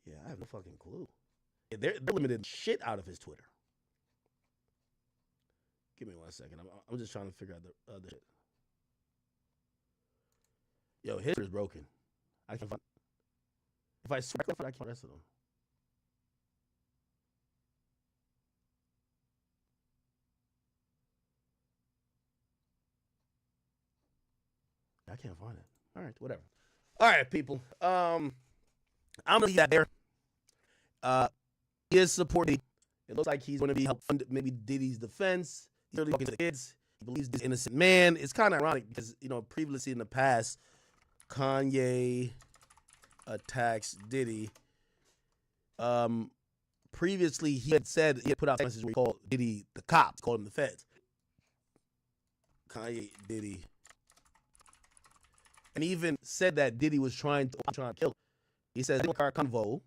Yeah, I have no fucking clue. Yeah, they're limited shit out of his Twitter. Give me 1 second. I'm just trying to figure out the other shit. Yo, his is broken. I can't find. If I swipe, I can't rest of them. I can't find it. All right, whatever. All right, people. I'm gonna leave that there. He is supporting. It looks like he's gonna be helping maybe Diddy's defense. He's really talking to the kids. He believes this innocent man. It's kind of ironic because previously in the past, Kanye attacks Diddy. Previously he had said he had put out a message where he called Diddy the cops, called him the feds. Kanye Diddy. And he even said that Diddy was trying to kill him. He says, car convo,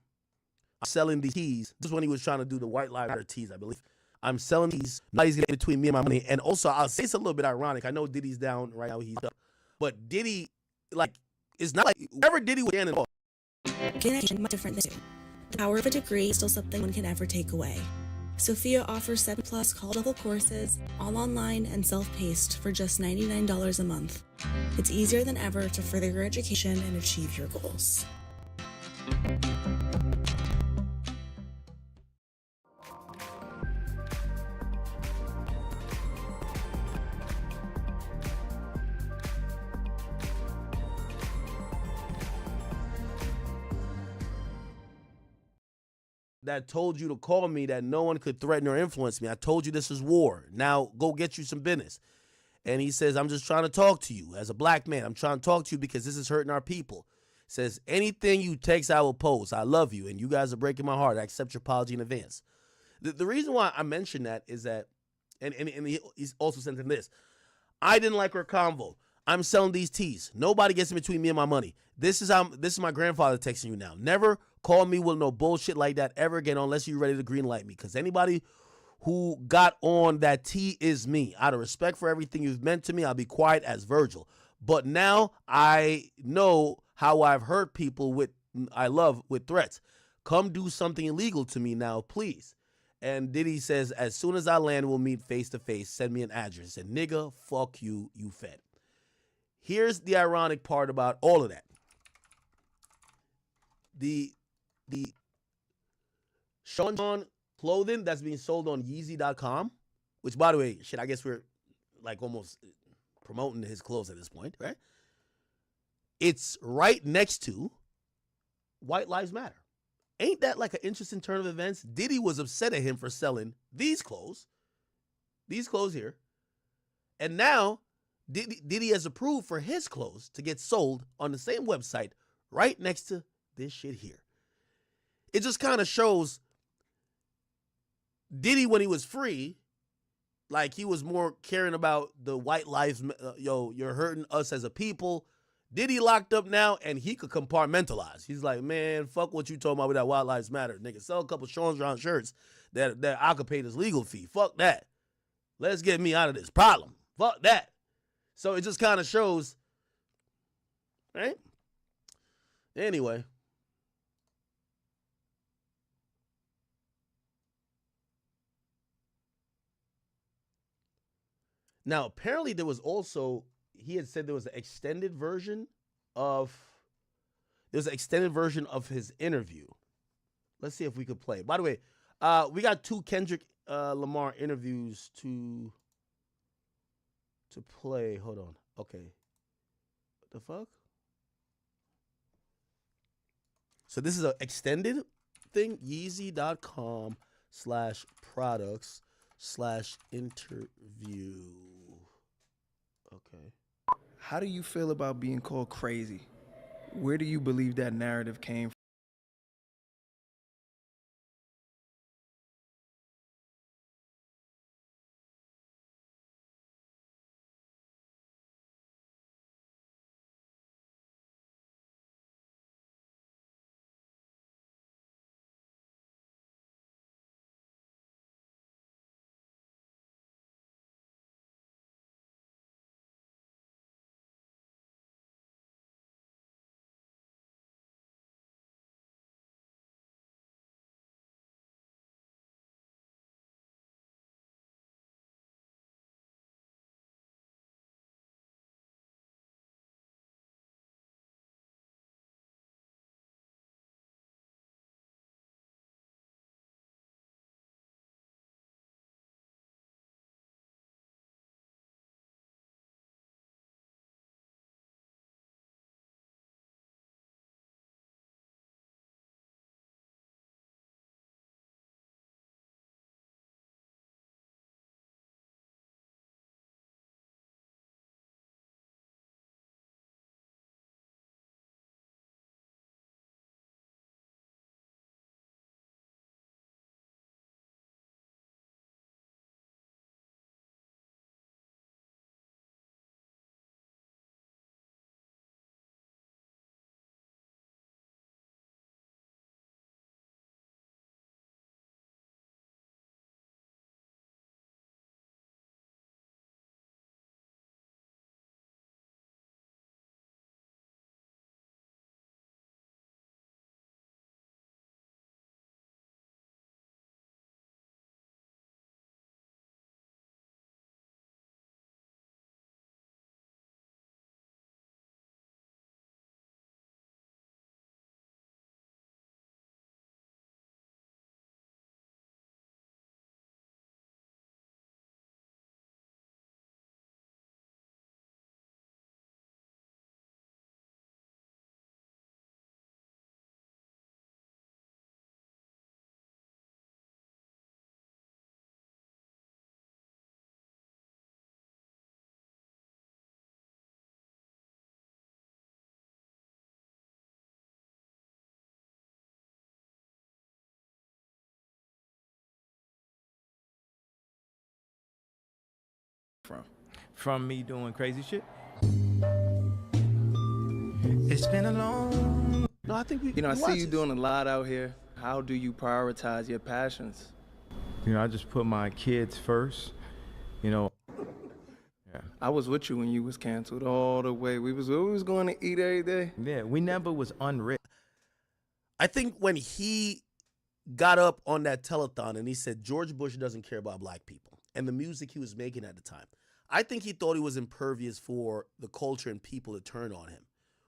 I'm selling these teas. This is when he was trying to do the White Lives Matter teas, I believe. I'm selling these. Nobody's getting between me and my money. And also, I'll say it's a little bit ironic. I know Diddy's down right now. He's up. But Diddy, it's not like wherever Diddy was standing off. Connection much different than the power of a degree is still something one can never take away. Sophia offers 7+ college-level courses, all online and self-paced for just $99 a month. It's easier than ever to further your education and achieve your goals. That told you to call me, that no one could threaten or influence me. I told you this is war. Now go get you some business. And he says, I'm just trying to talk to you as a black man. I'm trying to talk to you because this is hurting our people. Says, anything you text, I will post. I love you. And you guys are breaking my heart. I accept your apology in advance. The reason why I mentioned that is that, and he's also sent in this. I didn't like her convo. I'm selling these teas. Nobody gets in between me and my money. This is my grandfather texting you now. Never call me with no bullshit like that ever again unless you're ready to green light me. Because anybody who got on that tea is me. Out of respect for everything you've meant to me, I'll be quiet as Virgil. But now I know how I've hurt people I love with threats. Come do something illegal to me now, please. And Diddy says, as soon as I land, we'll meet face to face. Send me an address. And nigga, fuck you, you fed. Here's the ironic part about all of that. The Sean John clothing that's being sold on Yeezy.com, which, by the way, shit, I guess we're like almost promoting his clothes at this point, right? It's right next to White Lives Matter. Ain't that like an interesting turn of events? Diddy was upset at him for selling these clothes here. And now Diddy has approved for his clothes to get sold on the same website right next to this shit here. It just kind of shows Diddy, when he was free, like he was more caring about the white lives. You're hurting us as a people. Diddy locked up now, and he could compartmentalize. He's like, man, fuck what you told me about that White Lives Matter. Nigga, sell a couple Sean John shirts that I could pay this legal fee. Fuck that. Let's get me out of this problem. Fuck that. So it just kind of shows, right? Anyway. Now, apparently there was also, he had said there was an extended version of his interview. Let's see if we could play. By the way, we got 2 Kendrick Lamar interviews to play. Hold on. Okay. What the fuck? So this is an extended thing. Yeezy.com/products/interview. Okay. How do you feel about being called crazy? Where do you believe that narrative came from? From me doing crazy shit. It's been a long. No, I think I see you doing a lot out here. How do you prioritize your passions? I just put my kids first. Yeah. I was with you when you was canceled all the way. We was going to eat every day. Yeah, we never was unrich. I think when he got up on that telethon and he said George Bush doesn't care about black people and the music he was making at the time, I think he thought he was impervious for the culture and people to turn on him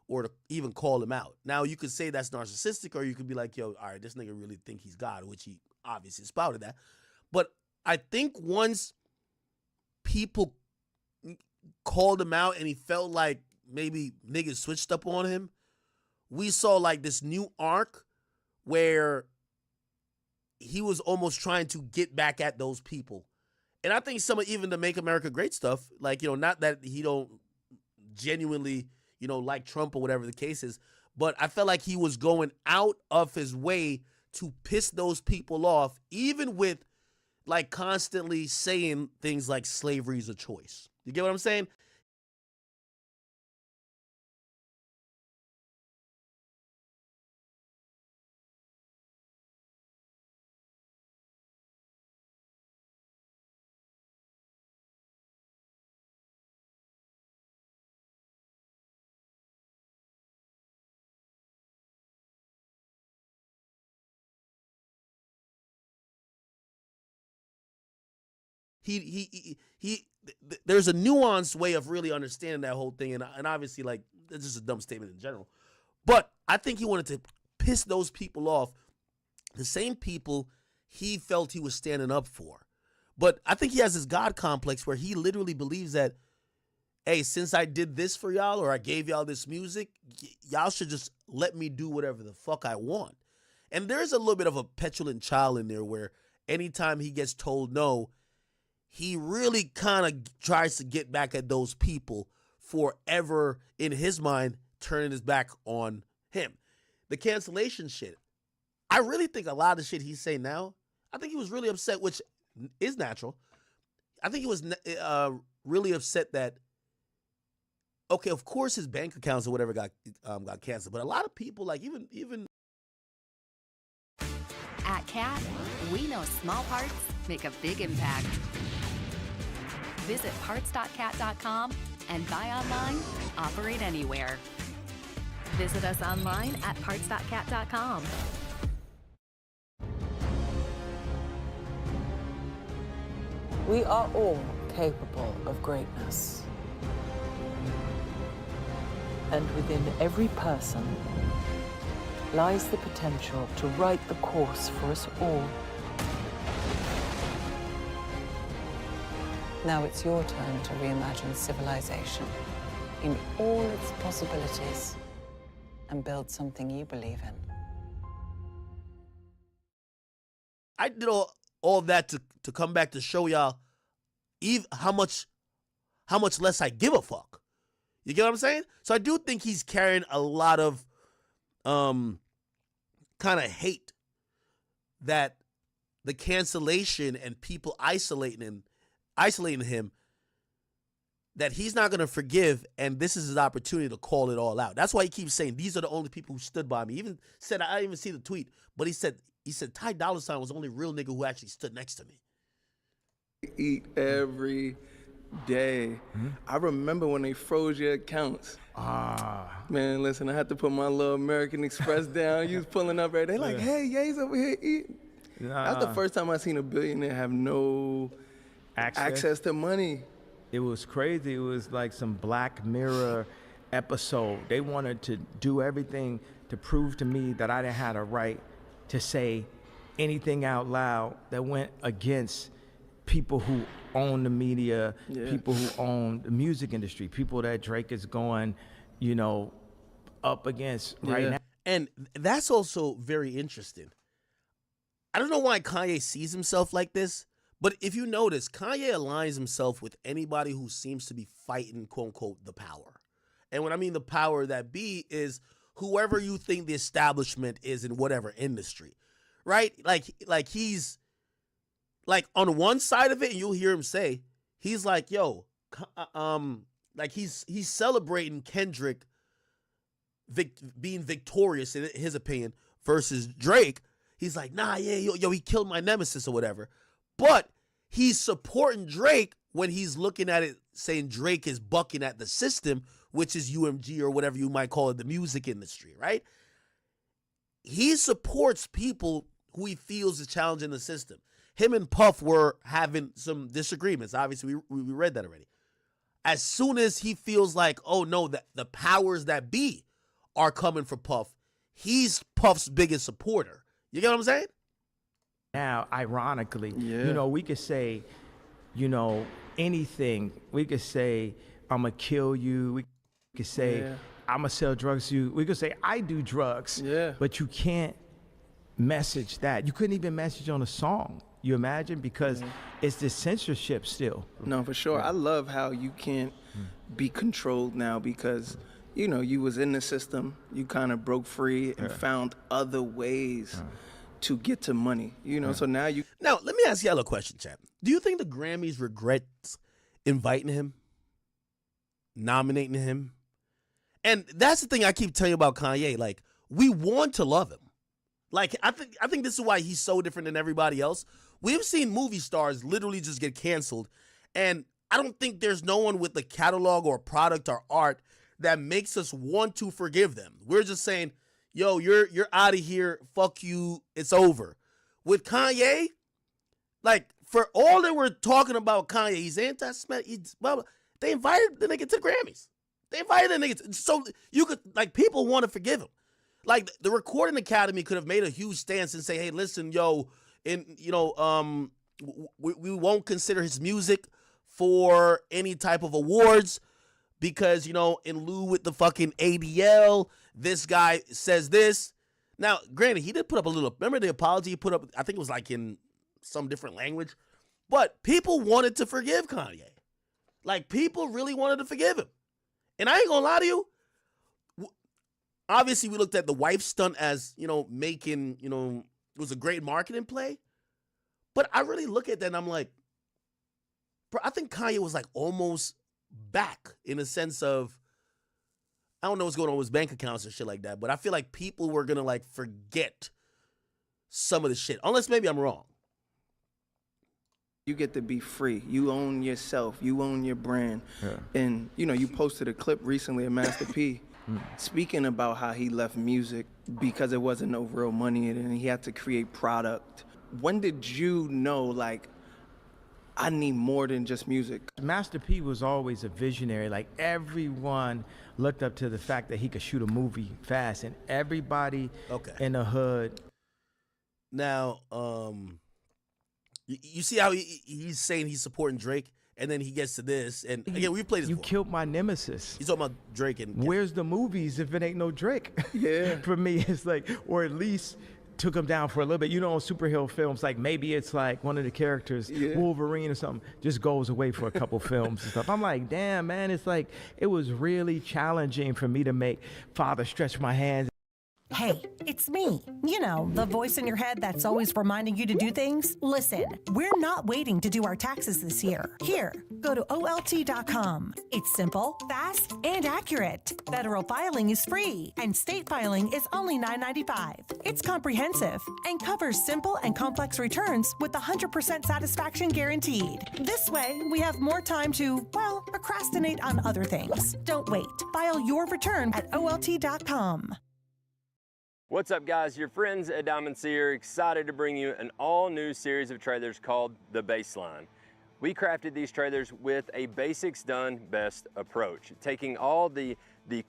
or to even call him out. Now, you could say that's narcissistic, or you could be like, yo, all right, this nigga really think he's God, which he obviously spouted that. But I think once people called him out and he felt like maybe niggas switched up on him, we saw like this new arc where he was almost trying to get back at those people. And I think some of even the Make America Great stuff, like, not that he don't genuinely, like Trump or whatever the case is, but I felt like he was going out of his way to piss those people off, even with like constantly saying things like slavery is a choice. You get what I'm saying? There's a nuanced way of really understanding that whole thing, and obviously, like, it's just a dumb statement in general. But I think he wanted to piss those people off, the same people he felt he was standing up for. But I think he has this God complex where he literally believes that, hey, since I did this for y'all, or I gave y'all this music, y'all should just let me do whatever the fuck I want. And there's a little bit of a petulant child in there where anytime he gets told no, he really kind of tries to get back at those people forever, in his mind, turning his back on him. The cancellation shit, I really think a lot of the shit he's saying now, I think he was really upset, which is natural. I think he was really upset that, okay, of course his bank accounts or whatever got canceled, but a lot of people, like even At CAT, we know small parts make a big impact. Visit parts.cat.com and buy online, operate anywhere. Visit us online at parts.cat.com. We are all capable of greatness. And within every person lies the potential to write the course for us all. Now it's your turn to reimagine civilization in all its possibilities and build something you believe in. I did all that to come back to show y'all how much less I give a fuck. You get what I'm saying? So I do think he's carrying a lot of kind of hate that the cancellation and people isolating him, that he's not going to forgive, and this is his opportunity to call it all out. That's why he keeps saying, these are the only people who stood by me. He even said, I didn't even see the tweet, but he said Ty Dolla $ign was the only real nigga who actually stood next to me. Eat every day. I remember when they froze your accounts. Man, listen, I had to put my little American Express down. You was pulling up every day like, hey, Ye's over here eating. That's the first time I seen a billionaire have no access to money. It was crazy. It was like some Black Mirror episode. They wanted to do everything to prove to me that I didn't have a right to say anything out loud that went against people who own the media, people who own the music industry, people that Drake is going, up against right now. And that's also very interesting. I don't know why Kanye sees himself like this, but if you notice, Kanye aligns himself with anybody who seems to be fighting, quote unquote, the power. And when I mean the power that be is whoever you think the establishment is in whatever industry, right? Like he's like on one side of it, and you'll hear him say, he's like, yo, like he's celebrating Kendrick being victorious in his opinion versus Drake. He's like, nah, yeah, yo, he killed my nemesis or whatever. But he's supporting Drake when he's looking at it, saying Drake is bucking at the system, which is UMG or whatever you might call it, the music industry, right? He supports people who he feels is challenging the system. Him and Puff were having some disagreements. Obviously, we read that already. As soon as he feels like, oh no, the powers that be are coming for Puff, he's Puff's biggest supporter. You get what I'm saying? Now, ironically, we could say, anything. We could say, I'm going to kill you. We could say, I'm going to sell drugs to you. We could say, I do drugs. But you can't message that. You couldn't even message on a song. You imagine? Because it's the censorship still. No, for sure. I love how you can't be controlled now because, you know, you was in the system, you kind of broke free and found other ways to get to money, you know, so now you... Now, let me ask y'all a question, chap. Do you think the Grammys regrets inviting him, nominating him? And that's the thing I keep telling you about Kanye. Like, we want to love him. Like, I think this is why he's so different than everybody else. We've seen movie stars literally just get canceled, and I don't think there's no one with a catalog or product or art that makes us want to forgive them. We're just saying, yo, you're out of here, fuck you, it's over. With Kanye, like, for all that we're talking about Kanye, he's anti-Semitic, he's blah, blah, they invited the nigga to the Grammys. They invited the nigga so you could, like, people want to forgive him. Like, the Recording Academy could have made a huge stance and say, hey, listen, yo, we won't consider his music for any type of awards because, you know, in lieu with the fucking ADL, this guy says this. Now, granted, he did put up a little, remember the apology he put up, I think it was like in some different language, but people wanted to forgive Kanye. Like, people really wanted to forgive him. And I ain't gonna lie to you, obviously we looked at the wife stunt as, you know, making, you know, it was a great marketing play. But I really look at that and I'm like, bro, I think Kanye was like almost back in a sense of, I don't know what's going on with his bank accounts and shit like that, but I feel like people were gonna like forget some of the shit, unless maybe I'm wrong. You get to be free. You own yourself. You own your brand. Yeah. And, you know, you posted a clip recently of Master P speaking about how he left music because there wasn't no real money in it and he had to create product. When did you know, like, I need more than just music? Master P was always a visionary. Like, everyone looked up to the fact that he could shoot a movie fast, and everybody in the hood. Now, you see how he's saying he's supporting Drake, and then he gets to this, and again, we played this You before. killed my nemesis. He's talking about Drake and... Where's the movies if it ain't no Drake? Yeah. For me, it's like, or at least took him down for a little bit. You know, in superhero films, like maybe it's like one of the characters, Wolverine or something, just goes away for a couple films and stuff. I'm like, damn, man, it's like, it was really challenging for me to make Father Stretch My Hands. Hey, it's me. You know, the voice in your head that's always reminding you to do things. Listen, we're not waiting to do our taxes this year. Here, go to OLT.com. It's simple, fast, and accurate. Federal filing is free, and state filing is only $9.95. It's comprehensive and covers simple and complex returns with 100% satisfaction guaranteed. This way, we have more time to, well, procrastinate on other things. Don't wait. File your return at OLT.com. What's up, guys? Your friends at Diamond C are excited to bring you an all-new series of trailers called The Baseline. We crafted these trailers with a basics done best approach, taking all the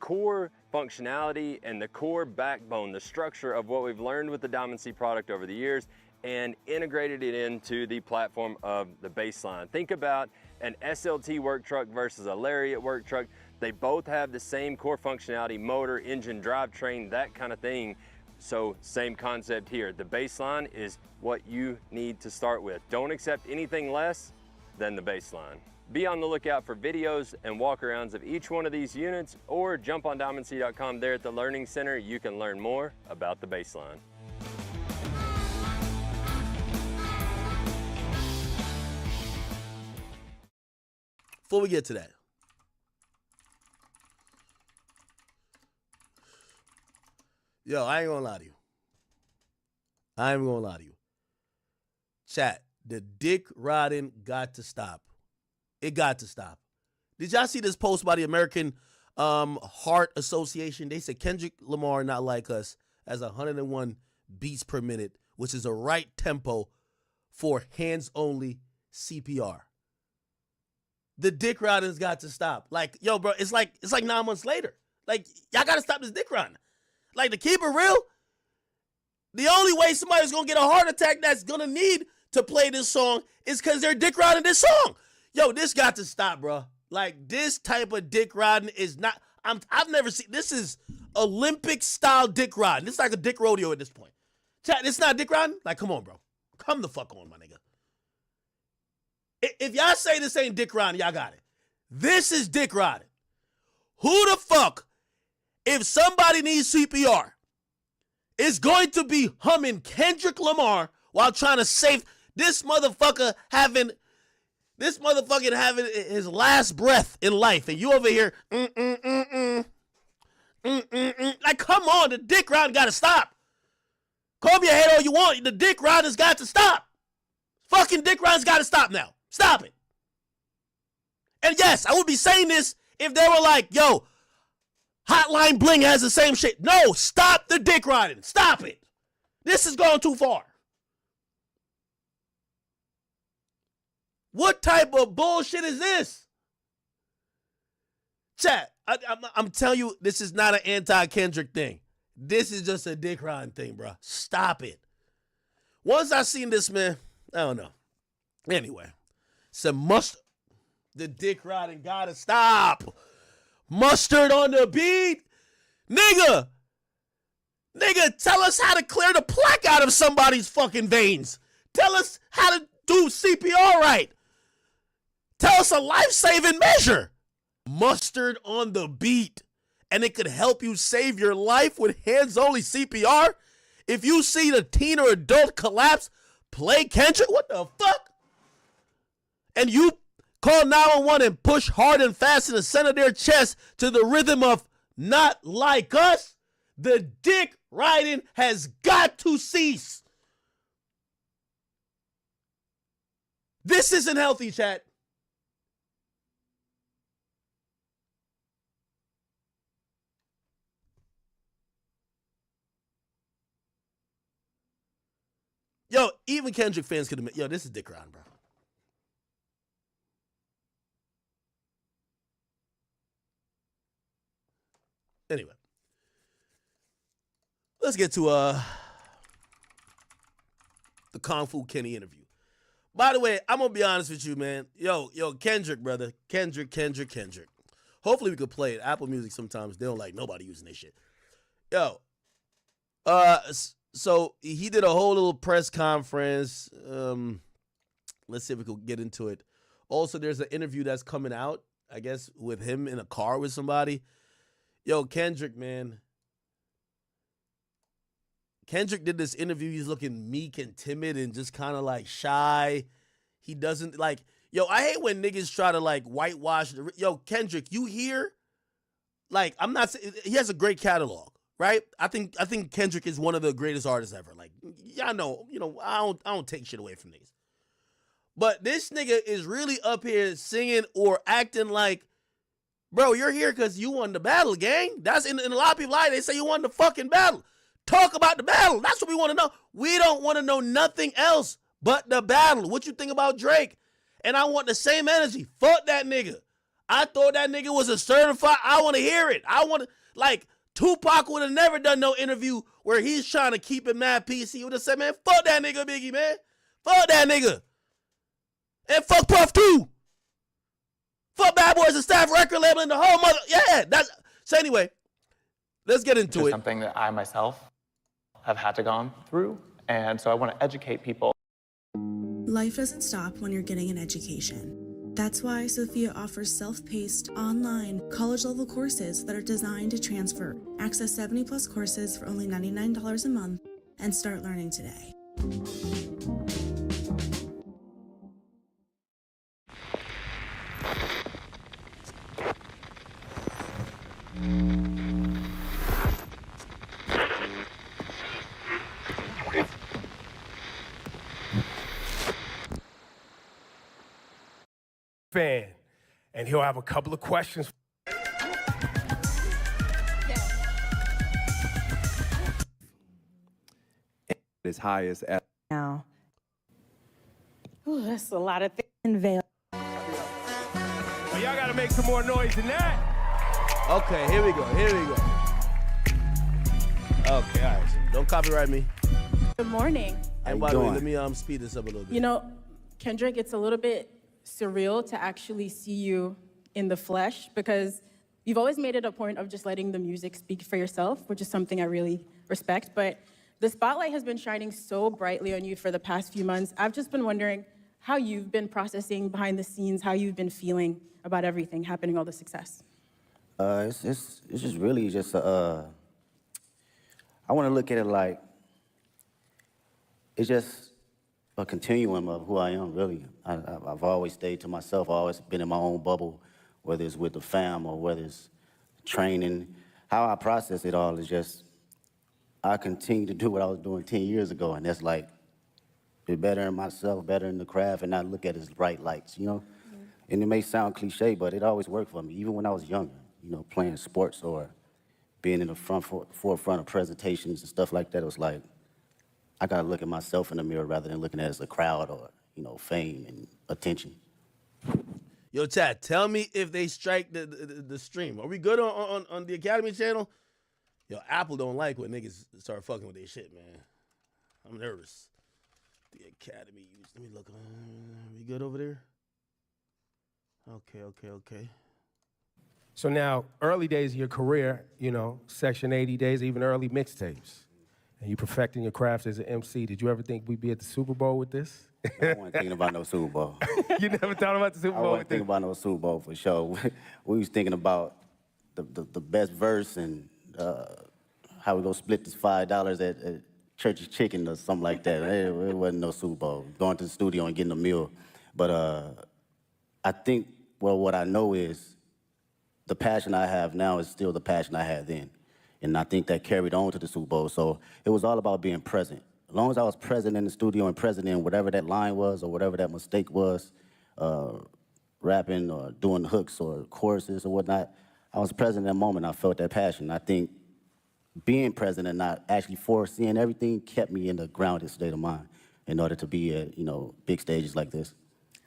core functionality and the core backbone, the structure of what we've learned with the Diamond C product over the years, and integrated it into the platform of the Baseline. Think about an SLT work truck versus a Lariat work truck. They both have the same core functionality, motor, engine, drivetrain, that kind of thing. So same concept here. The Baseline is what you need to start with. Don't accept anything less than the Baseline. Be on the lookout for videos and walkarounds of each one of these units, or jump on DiamondC.com. There at the Learning Center, you can learn more about the Baseline. Before we get to that, yo, I ain't gonna lie to you. I ain't gonna lie to you. Chat, the dick riding got to stop. It got to stop. Did y'all see this post by the American Heart Association? They said Kendrick Lamar not like us as 101 beats per minute, which is a right tempo for hands-only CPR. The dick riding's got to stop. Like, yo, bro, it's like 9 months later. Like, y'all gotta stop this dick riding. Like, to keep it real, the only way somebody's gonna get a heart attack that's gonna need to play this song is because they're dick riding this song. Yo, this got to stop, bro. Like, this type of dick riding is not, I've never seen, this is Olympic style dick riding. This is like a dick rodeo at this point. Chat, it's not dick riding? Like, come on, bro. Come the fuck on, my nigga. If y'all say this ain't dick riding, y'all got it. This is dick riding. Who the fuck, if somebody needs CPR, is going to be humming Kendrick Lamar while trying to save this motherfucker having his last breath in life, and you over here, like, come on, the dick riding gotta stop. Comb your head all you want, the dick riding's got to stop. Fucking dick riding's gotta stop now. Stop it. And yes, I would be saying this if they were like, yo, Hotline Bling has the same shit. No, stop the dick riding. Stop it. This is going too far. What type of bullshit is this? Chat, I'm telling you, this is not an anti-Kendrick thing. This is just a dick riding thing, bro. Stop it. Once I seen this, man, I don't know. Anyway, the dick riding gotta stop. Mustard on the beat. Nigga, tell us how to clear the plaque out of somebody's fucking veins. Tell us how to do CPR right. Tell us a life-saving measure. Mustard on the beat. And it could help you save your life with hands-only CPR. If you see the teen or adult collapse, play Kendrick. What the fuck? And you call 911 and push hard and fast in the center of their chest to the rhythm of Not Like Us. The dick riding has got to cease. This isn't healthy, chat. Yo, even Kendrick fans could admit, yo, this is dick riding, bro. Anyway, let's get to the Kung Fu Kenny interview. By the way, I'm gonna be honest with you, man. Yo, Kendrick, brother. Kendrick. Hopefully we could play it. Apple Music sometimes they don't like nobody using this shit. Yo, so he did a whole little press conference. Let's see if we could get into it. Also, there's an interview that's coming out, I guess, with him in a car with somebody. Yo, Kendrick, man. Kendrick did this interview. He's looking meek and timid and just kind of like shy. He doesn't like, yo, I hate when niggas try to like whitewash. Yo, Kendrick, you here? Like, I'm not saying, he has a great catalog, right? I think Kendrick is one of the greatest artists ever. Like, y'all know, I don't take shit away from niggas. But this nigga is really up here singing or acting like, bro, you're here because you won the battle, gang. That's in a lot of people lie. They say you won the fucking battle. Talk about the battle. That's what we want to know. We don't want to know nothing else but the battle. What you think about Drake? And I want the same energy. Fuck that nigga. I thought that nigga was a certified. I want to hear it. I want to, like, Tupac would have never done no interview where he's trying to keep it mad PC. He would have said, man, fuck that nigga, Biggie, man. Fuck that nigga. And fuck Puff too. Fuck Bad Boys and Staff record label and the whole mother. Yeah, that's. So anyway, let's get into it. Something that I myself have had to go through. And so I want to educate people. Life doesn't stop when you're getting an education. That's why Sophia offers self-paced, online, college-level courses that are designed to transfer. Access 70+ courses for only $99 a month and start learning today. Fan, and he'll have a couple of questions. As high as now. Ooh, that's a lot of things in Vail. Well, y'all gotta make some more noise than that. Okay, here we go. Okay, all right. Don't copyright me. Good morning. And by the way, let me speed this up a little bit. You know, Kendrick, it's a little bit surreal to actually see you in the flesh because you've always made it a point of just letting the music speak for yourself, which is something I really respect. But The spotlight has been shining so brightly on you for the past few months. I've just been wondering how you've been processing behind the scenes, how you've been feeling about everything happening, all the success. It's just really just I want to look at it like it's just a continuum of who I am, really. I've always stayed to myself. I've always been in my own bubble, whether it's with the fam or whether it's training. How I process it all is just I continue to do what I was doing 10 years ago, and that's like be better in myself, better in the craft, and not look at it as bright lights, you know? And it may sound cliche, but it always worked for me, even when I was younger, you know, playing sports or being in the forefront of presentations and stuff like that. It was like, I gotta look at myself in the mirror rather than looking at it as a crowd or, you know, fame and attention. Yo, chat, tell me if they strike the stream. Are we good on the Academy channel? Yo, Apple don't like when niggas start fucking with their shit, man. I'm nervous. The Academy. Let me look. We good over there? Okay. So now, early days of your career, you know, Section 80 days, even early mixtapes, and you perfecting your craft as an MC. Did you ever think we'd be at the Super Bowl with this? I wasn't thinking about no Super Bowl. You never thought about the Super Bowl? I wasn't thinking about no Super Bowl for sure. We was thinking about the best verse and how we gonna split this $5 at Church's Chicken or something like that. It wasn't no Super Bowl. Going to the studio and getting a meal. But I think, well, what I know is the passion I have now is still the passion I had then. And I think that carried on to the Super Bowl. So it was all about being present. As long as I was present in the studio and present in whatever that line was or whatever that mistake was, rapping or doing hooks or choruses or whatnot, I was present in that moment. I felt that passion. I think being present and not actually foreseeing everything kept me in a grounded state of mind in order to be at, you know, big stages like this.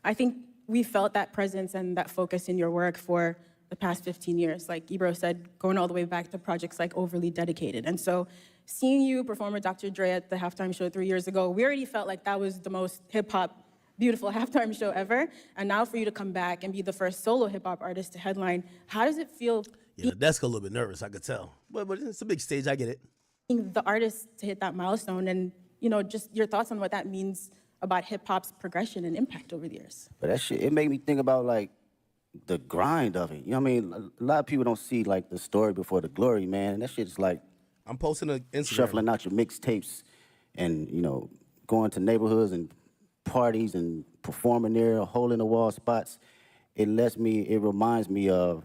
I think we felt that presence and that focus in your work for the past 15 years. Like Ebro said, going all the way back to projects like Overly Dedicated. And so seeing you perform with Dr. Dre at the halftime show 3 years ago, we already felt like that was the most hip-hop, beautiful halftime show ever. And now for you to come back and be the first solo hip-hop artist to headline, how does it feel? Yeah, the desk a little bit nervous, I could tell. But it's a big stage, I get it. The artist to hit that milestone and, you know, just your thoughts on what that means about hip-hop's progression and impact over the years. But that shit, it made me think about, like, the grind of it. You know what I mean? A lot of people don't see, like, the story before the glory, man. And that shit's like... I'm posting an Instagram. Shuffling out your mixtapes and, you know, going to neighborhoods and parties and performing there, hole-in-the-wall spots. It reminds me of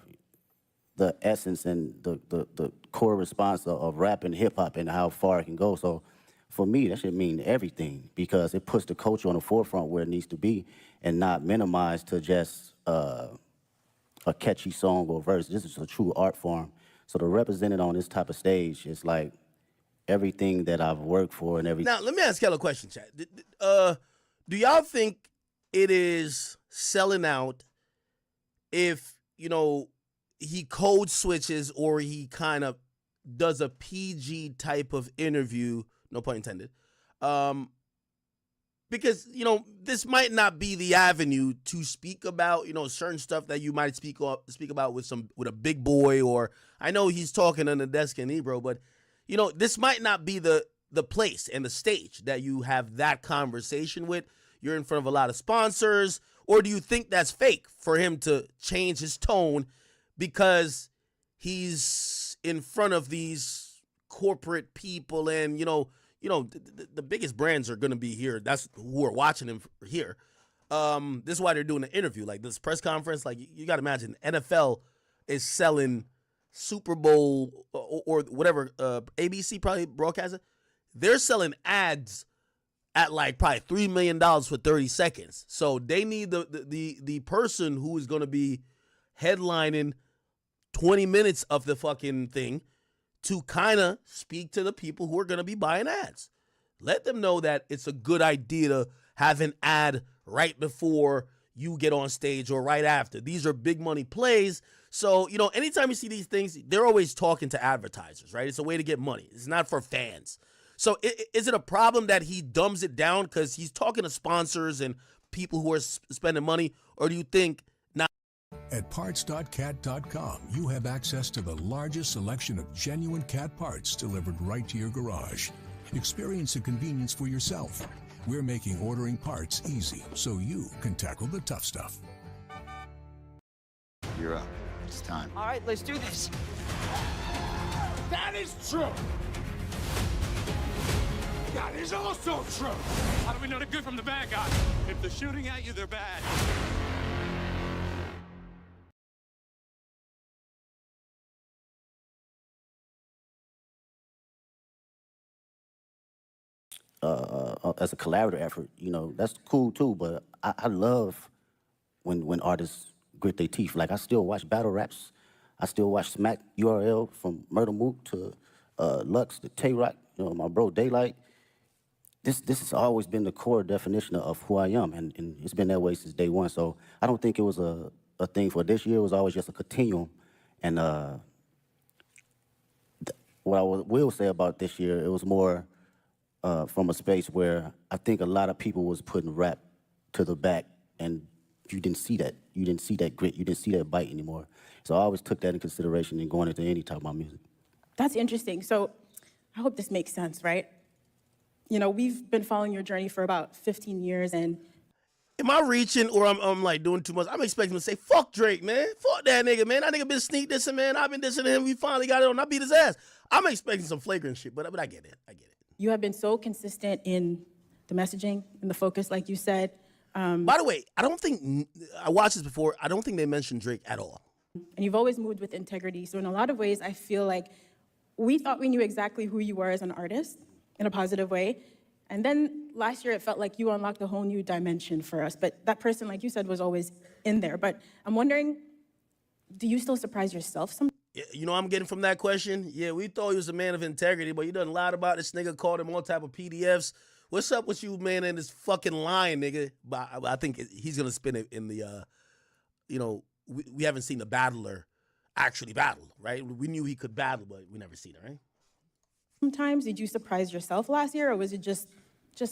the essence and the core response of rap and hip-hop and how far it can go. So for me, that should mean everything because it puts the culture on the forefront where it needs to be and not minimized to just a catchy song or verse. This is a true art form. So to represent it on this type of stage is like everything that I've worked for and everything. Now, let me ask y'all a question, chat. Do y'all think it is selling out if, you know, he code switches or he kind of does a PG type of interview, no pun intended, because, you know, this might not be the avenue to speak about, you know, certain stuff that you might speak about with a big boy, or I know he's talking on the desk in Ebro, but, you know, this might not be the place and the stage that you have that conversation with. You're in front of a lot of sponsors, or do you think that's fake for him to change his tone because he's in front of these corporate people and, you know, the biggest brands are going to be here. That's who are watching him here. This is why they're doing an interview, like this press conference. Like, you got to imagine NFL is selling Super Bowl or whatever, ABC probably broadcast it. They're selling ads at like probably $3 million for 30 seconds. So they need the person who is going to be headlining 20 minutes of the fucking thing to kind of speak to the people who are going to be buying ads. Let them know that it's a good idea to have an ad right before you get on stage or right after. These are big money plays. So, you know, anytime you see these things, they're always talking to advertisers, right? It's a way to get money. It's not for fans. So is it a problem that he dumbs it down because he's talking to sponsors and people who are spending money? Or do you think not? At parts.cat.com, you have access to the largest selection of genuine cat parts delivered right to your garage. Experience the convenience for yourself. We're making ordering parts easy so you can tackle the tough stuff. You're up. It's time. All right, let's do this. That is true. That is also true. How do we know the good from the bad guy? If they're shooting at you, they're bad. As a collaborative effort, you know, that's cool too, but I love when artists grit their teeth. Like, I still watch battle raps. I still watch Smack URL from Murder Mook to Lux to Tay-Rock, you know, my bro Daylight. This has always been the core definition of who I am, and it's been that way since day one. So I don't think it was a thing for this year. It was always just a continuum. And what I will say about this year, it was more from a space where I think a lot of people was putting rap to the back, and you didn't see that. You didn't see that grit. You didn't see that bite anymore. So I always took that in consideration in going into any type of my music. That's interesting. So I hope this makes sense, right? You know, we've been following your journey for about 15 years, and am I reaching or I'm like doing too much? I'm expecting him to say, fuck Drake, man. Fuck that nigga, man. That nigga been sneak dissing, man. I've been dissing him. We finally got it on. I beat his ass. I'm expecting some flagrant shit, but I get it. I get it. You have been so consistent in the messaging and the focus, like you said. By the way, I don't think, I watched this before, I don't think they mentioned Drake at all. And you've always moved with integrity. So in a lot of ways, I feel like we thought we knew exactly who you were as an artist in a positive way. And then last year, it felt like you unlocked a whole new dimension for us. But that person, like you said, was always in there. But I'm wondering, do you still surprise yourself sometimes? You know what I'm getting from that question? Yeah, we thought he was a man of integrity, but you done lied about this nigga, called him all type of PDFs. What's up with you, man, and this fucking lying, nigga? But I think he's going to spin it in the, you know, we haven't seen the battler actually battle, right? We knew he could battle, but we never seen it, right? Sometimes, did you surprise yourself last year, or was it just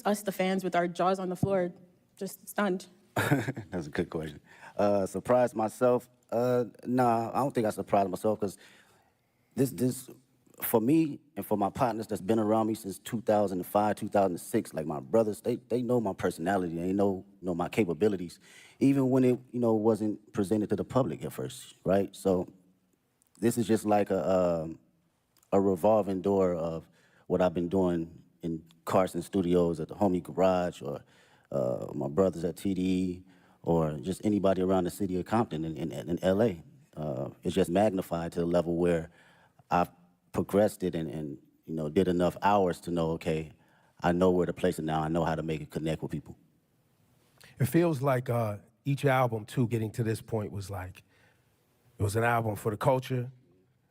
us, the fans, with our jaws on the floor, just stunned? That's a good question. Surprised myself? Nah, I don't think I surprised myself, because this, for me and for my partners that's been around me since 2005, 2006, like my brothers, they know my personality, they know my capabilities, even when it, you know, wasn't presented to the public at first, right? So this is just like a revolving door of what I've been doing in Carson Studios, at the Homie Garage, or my brothers at TDE, or just anybody around the city of Compton in LA. It's just magnified to the level where I've progressed it and you know, did enough hours to know, okay, I know where to place it now. I know how to make it connect with people. It feels like each album, too, getting to this point was like, it was an album for the culture,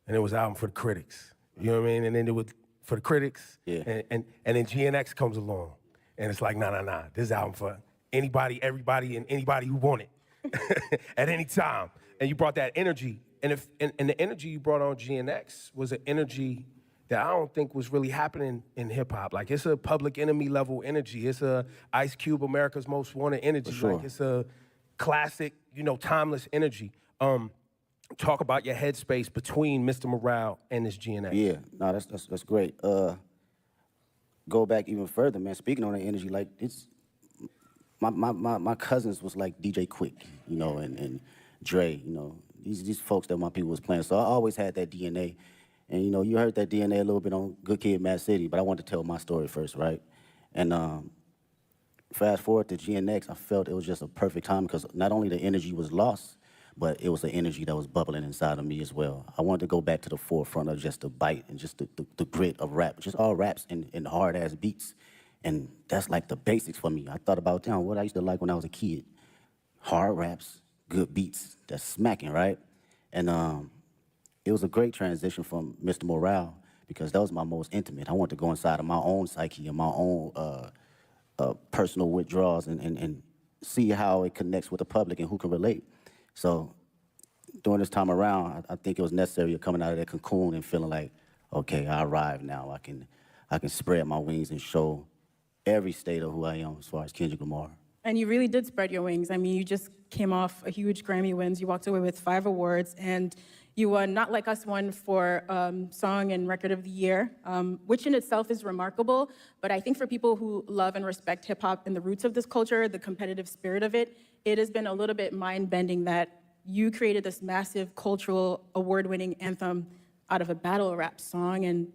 and it was an album for the critics. You know what I mean? And then it was for the critics, yeah. and then GNX comes along, and it's like, nah. This album for anybody, everybody, and anybody who want it at any time. And you brought that energy. And the energy you brought on GNX was an energy that I don't think was really happening in hip-hop. Like, it's a Public Enemy level energy. It's a Ice Cube, America's Most Wanted energy. For sure. Like, it's a classic, you know, timeless energy. Talk about your headspace between Mr. Morale and this GNX. Yeah, no, that's great. Go back even further, man. Speaking on that energy, like, it's my cousins was like DJ Quick, you know, and Dre, you know, these folks that my people was playing. So I always had that DNA. And, you know, you heard that DNA a little bit on Good Kid, Mad City, but I wanted to tell my story first, right? And fast forward to GNX, I felt it was just a perfect time, because not only the energy was lost, but it was the energy that was bubbling inside of me as well. I wanted to go back to the forefront of just the bite and just the grit of rap, just all raps and hard-ass beats. And that's like the basics for me. I thought about, damn, what I used to like when I was a kid. Hard raps, good beats, that's smacking, right? And it was a great transition from Mr. Morale, because that was my most intimate. I wanted to go inside of my own psyche and my own personal withdrawals and see how it connects with the public and who can relate. So during this time around, I think it was necessary coming out of that cocoon and feeling like, okay, I arrived now. I can spread my wings and show every state of who I am as far as Kendrick Lamar. And you really did spread your wings. I mean, you just came off a huge Grammy wins. You walked away with 5 awards, and You won Not Like Us won for Song and Record of the Year, which in itself is remarkable. But I think for people who love and respect hip hop and the roots of this culture, the competitive spirit of it, it has been a little bit mind-bending that you created this massive cultural award-winning anthem out of a battle rap song. And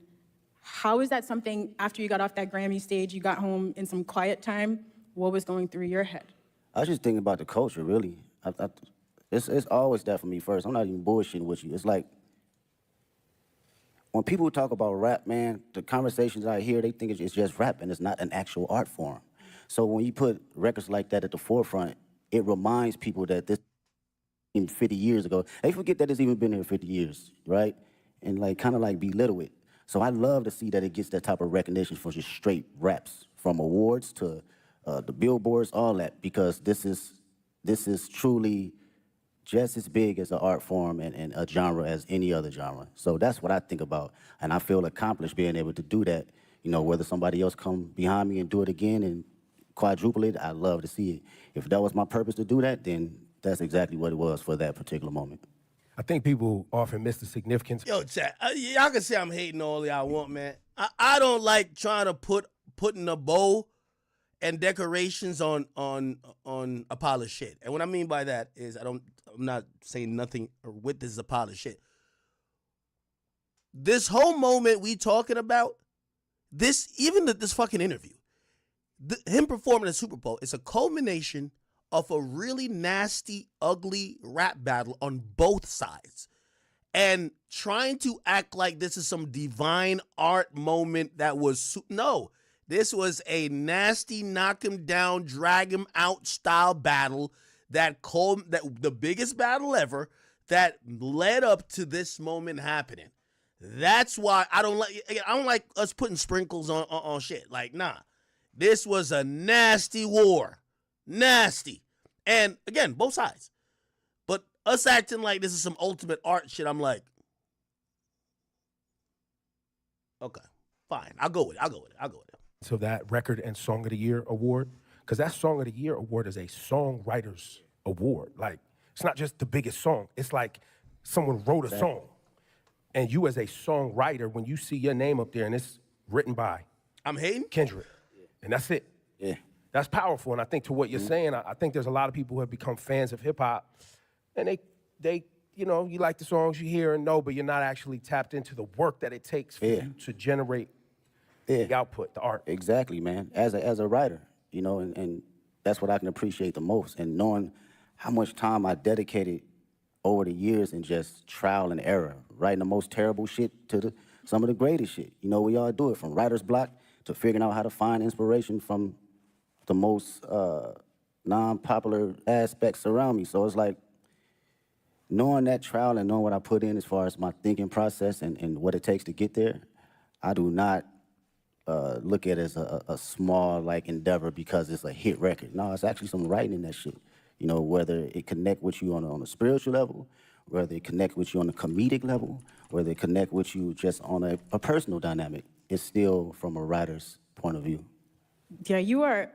how is that something, after you got off that Grammy stage, you got home in some quiet time, what was going through your head? I was just thinking about the culture, really. It's always that for me first. I'm not even bullshitting with you. It's like, when people talk about rap, man, the conversations I hear, they think it's just rap and it's not an actual art form. So when you put records like that at the forefront, it reminds people that this 50 years ago, they forget that it's even been here 50 years, right? And like, kind of like belittle it. So I love to see that it gets that type of recognition for just straight raps, from awards to the billboards, all that, because this is truly just as big as an art form and a genre as any other genre. So that's what I think about, and I feel accomplished being able to do that. You know, whether somebody else come behind me and do it again and quadruple it, I love to see it. If that was my purpose to do that, then that's exactly what it was for that particular moment. I think people often miss the significance. Yo, chat, y'all can say I'm hating all y'all want, man. I don't like trying to putting a bow and decorations on a pile of shit. And what I mean by that is I'm not saying nothing with this is a pile of shit. This whole moment we talking about, this fucking interview, him performing at Super Bowl, is a culmination of a really nasty, ugly rap battle on both sides. And trying to act like this is some divine art moment that was, no. This was a nasty, knock him down, drag him out style battle that the biggest battle ever that led up to this moment happening. That's why I don't like us putting sprinkles on shit. Like, nah. This was a nasty war. Nasty. And again, both sides. But us acting like this is some ultimate art shit, I'm like, okay, fine. I'll go with it. So that Record and Song of the Year award, because that Song of the Year award is a songwriter's award. Like, it's not just the biggest song. It's like someone wrote a song. And you as a songwriter, when you see your name up there and it's written by I'm hating Kendrick, and that's it. Yeah. That's powerful. And I think to what you're saying, I think there's a lot of people who have become fans of hip hop, and they you know, you like the songs you hear and know, but you're not actually tapped into the work that it takes for you to generate the output, the art. Exactly, man. As a writer, you know, and that's what I can appreciate the most. And knowing how much time I dedicated over the years in just trial and error, writing the most terrible shit to some of the greatest shit. You know, we all do it, from writer's block to figuring out how to find inspiration from the most non-popular aspects around me. So it's like, knowing that trial and knowing what I put in as far as my thinking process and what it takes to get there, I do not look at it as a small, like, endeavor because it's a hit record. No, it's actually some writing in that shit. You know, whether it connect with you on a spiritual level, whether it connect with you on a comedic level, whether it connect with you just on a personal dynamic, it's still from a writer's point of view. Yeah, you are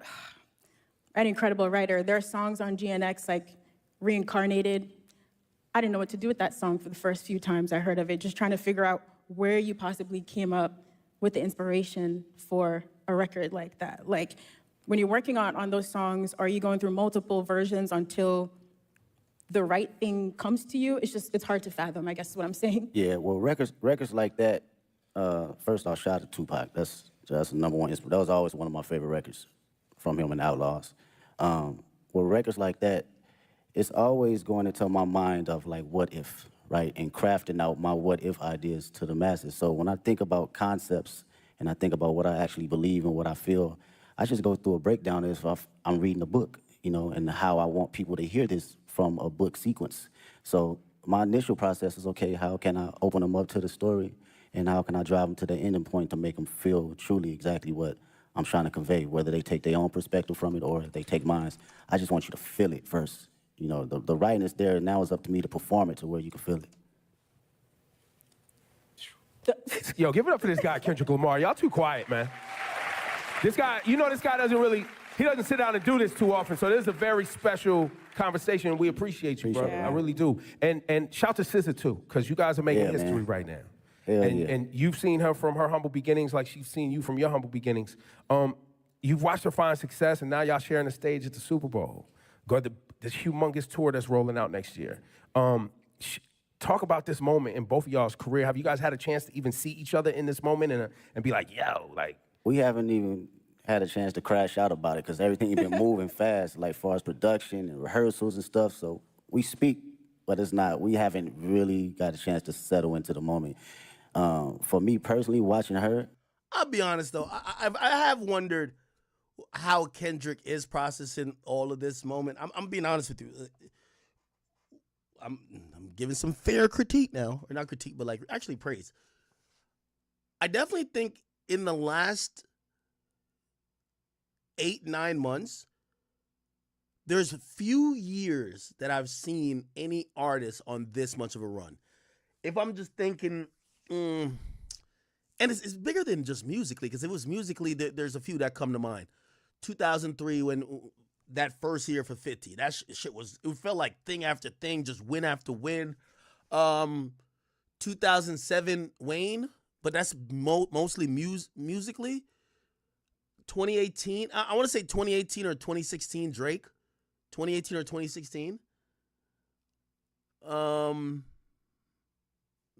an incredible writer. There are songs on GNX like Reincarnated. I didn't know what to do with that song for the first few times I heard of it, just trying to figure out where you possibly came up with the inspiration for a record like that. Like, when you're working on those songs, are you going through multiple versions until the right thing comes to you? It's hard to fathom, I guess is what I'm saying. Yeah, well, records like that, first off, shout out to Tupac. That's the number one. That was always one of my favorite records from him and Outlaws. Well, records like that, it's always going into my mind of, like, what if, right? And crafting out my what if ideas to the masses. So when I think about concepts and I think about what I actually believe and what I feel, I just go through a breakdown as if I'm reading a book, you know, and how I want people to hear this from a book sequence. So my initial process is, okay, how can I open them up to the story, and how can I drive them to the ending point to make them feel truly exactly what I'm trying to convey, whether they take their own perspective from it or they take mine. I just want you to feel it first. You know, the writing is there, and now it's up to me to perform it to where you can feel it. Yo, give it up for this guy, Kendrick Lamar. Y'all too quiet, man. This guy, you know, this guy doesn't sit down and do this too often, so this is a very special conversation. We appreciate you, bro. Appreciate it. I really do. And shout to SZA too, because you guys are making Yeah, history man. right now. Hell and, yeah. and you've seen her from her humble beginnings like she's seen you from your humble beginnings. You've watched her find success, and now y'all sharing the stage at the Super Bowl. Got this humongous tour that's rolling out next year. Talk about this moment in both of y'all's career. Have you guys had a chance to even see each other in this moment and be like, yo, like? We haven't even had a chance to crash out about it because everything been moving fast, like far as production and rehearsals and stuff. So we speak, but it's not. We haven't really got a chance to settle into the moment. For me personally, watching her. I'll be honest though, I have wondered how Kendrick is processing all of this moment. I'm being honest with you. I'm giving some fair critique now, or not critique, but like actually praise. I definitely think in the last 8-9 months, there's few years that I've seen any artist on this much of a run. If I'm just thinking, and it's bigger than just musically, because it was musically, there's a few that come to mind. 2003, when that first year for 50, that shit was, it felt like thing after thing, just win after win. 2007, Wayne, but that's mostly musically. 2018, I want to say 2018 or 2016, Drake. 2018 or 2016.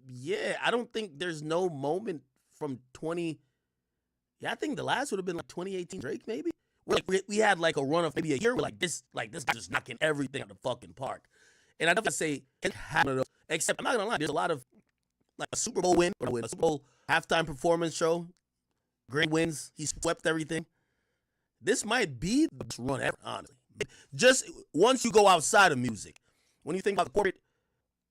Yeah, I don't think there's no moment from 20. Yeah, I think the last would have been like 2018 Drake, maybe. Like we had like a run of maybe a year where like this guy's just knocking everything out of the fucking park. And I definitely say it's one of those. Except I'm not gonna lie, there's a lot of like a Super Bowl win, a Super Bowl halftime performance show. Great wins. He swept everything. This might be the best run ever, honestly. Just once you go outside of music, when you think about the corporate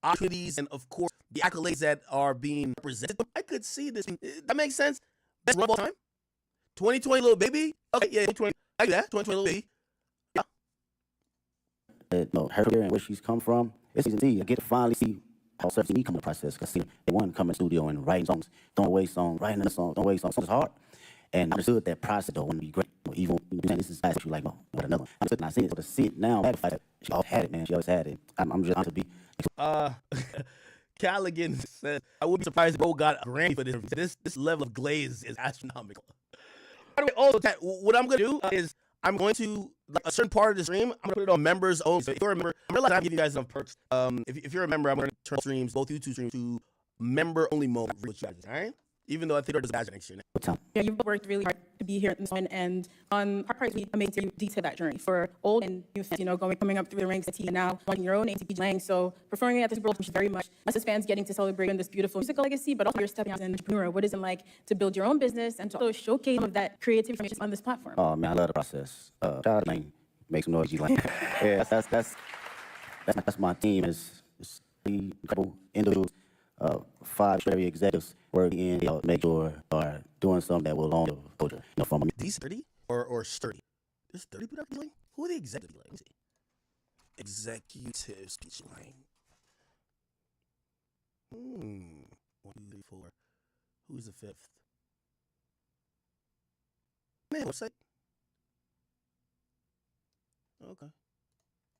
opportunities and of course the accolades that are being presented, I could see this. That makes sense. Best run of all time. 2020 Little Baby. Okay, yeah, 2020. I do that. 2020 Little Baby. Yeah. No, her career and where she's come from, it's easy. I get to finally see how serving me come in the process. Because they want to come in the studio and writing songs, throwing away songs, writing another song, throwing away songs. It's hard. And I understood that process though wouldn't be great. Even this is actually like, no, what another one. I understood and I seen it, but to see it now, she always had it, man. She always had it. I'm just honored to be. Callaghan said, I wouldn't be surprised if Bro got a Grammy for this. This level of glaze is astronomical. By the way, also, what I'm going to do is I'm going to, like, a certain part of the stream, I'm going to put it on members only. So if you're a member, I realize I'm giving you guys enough perks. If you're a member, I'm going to turn streams, both YouTube streams, to member-only mode. All right? Even though I think there's a badge next year. Yeah, you've worked really hard to be here at this point, and on our part, we made you detail that journey for old and new fans, coming up through the ranks at T and now wanting your own name to be Lang. So performing at this Super Bowl is very much us as fans getting to celebrate in this beautiful musical legacy, but also you're stepping out as an entrepreneur. What is it like to build your own business and to also showcase some of that creativity on this platform? Oh man, I love the process. Shout out to Lang, make some noise, Lang. Yeah, that's my team. It's a couple individuals. 5 very executives working in, make sure are doing something that will long culture. From these 30 or sturdy. There's 30 people that like. Who are the executives like? Executive speech line. 1, 2, 3, 4. Who's the 5th? Man, website. Okay.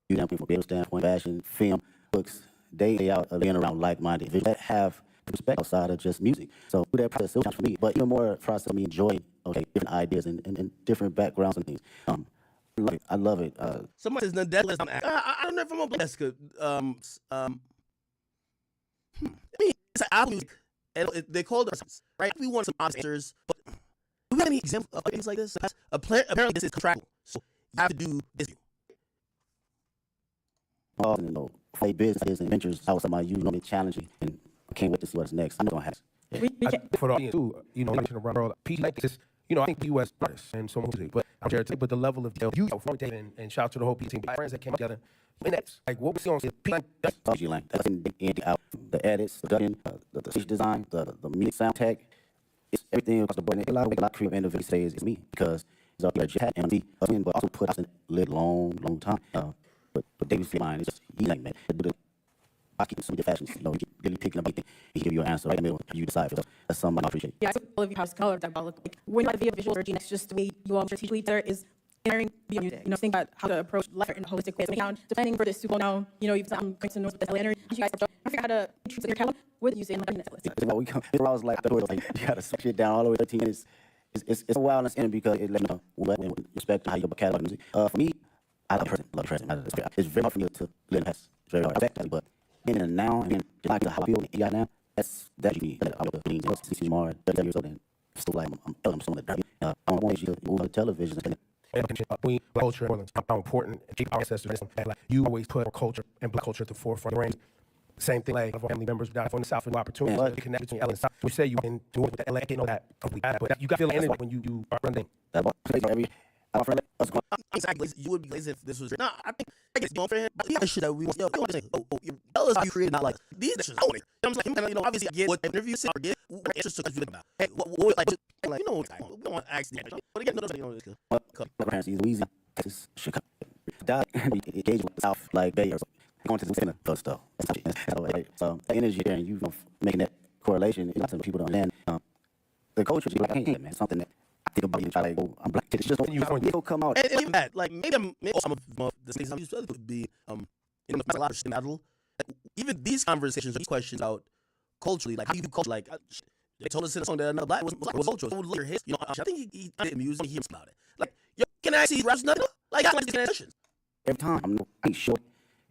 You know, from a business standpoint, fashion, film, books. They out being around like-minded individuals that have respect outside of just music. So through that process, it was for me, but even more process of me enjoying different ideas and different backgrounds and things. I love it. Somebody says Nadella. I don't know if I'm a Bleska. I mean, it's an Apple Music. And they called us right. We want some answers, but do we have any examples of things like this? Apparently, this is contractual, so you have to do this. Play business and ventures outside my challenging, and I can't wait to see what's next. I'm gonna have it. For the audience too, around the world, PG like this, I think the U.S. artists and so much music, but I'm sure but the level of you and shout out to the whole PG team, friends that came together. Like what we see on out the edits, the dubbing, the stage design, the music sound tech, it's everything across the board. A lot of creative individuals say is me because it's up there, MD, but also put us in live long time. But David Fleetline is just, he's like, man, I keep some of the fashions, you really picking up anything, he give you an answer right in the middle, you decide for yourself. That's something I appreciate. Yeah, I all of your house color that look like. When you have via visual or Gene, it's just the way you all strategically there is inspiring beyond music. Think about how to approach life in a holistic way. So now, to planning for this Super Bowl now, even though I'm going to know with the energy, you guys I figure out how to introduce your talent with using like a necklace. I was like, you gotta switch it down all the way 13 minutes. It's a wildness in it because it lets you know what respect how you catalog music. For me, I love present. It's very hard for me to live in the past. It's very hard, but in the now, and like how I feel you got now, that's me. I'm 60 more, 30 years old, and still like I'm someone that I don't want you to move on television. We culture, how important our ancestors. Like you always put our culture and black culture at the forefront of your brains. Same thing, like our family members died from the South for opportunities to connect between LA and South. We say you can do it with the LA, I can't know that completely bad, but you got to feel energy when you are running. Exactly. You would be lazy if this was. Nah, I think I guess going for him. But the shit that we want. Tell us how you created not like these shit. I'm saying, obviously I get what interviews say or get what interest to you about. Hey, what like we don't want to ask that. But again, no, this is Louisiana, Texas, Chicago. That engagement with the South, like Bay or something. Going to the center of stuff. So the energy there and you making that correlation, lots of people don't understand. The culture is like, I can't, man, something that I think about you try like, oh, I'm black. It's just you'll come out. And even that, like maybe some of the things I'm used to would be, a lot of battle. Even these conversations, these questions out culturally, like how you culture, like they told us in a song that another black was cultural. So look at his, I think he did music, he about it. Like, yo, can I see raps nothing? Like, I like these questions. Every time I ain't short.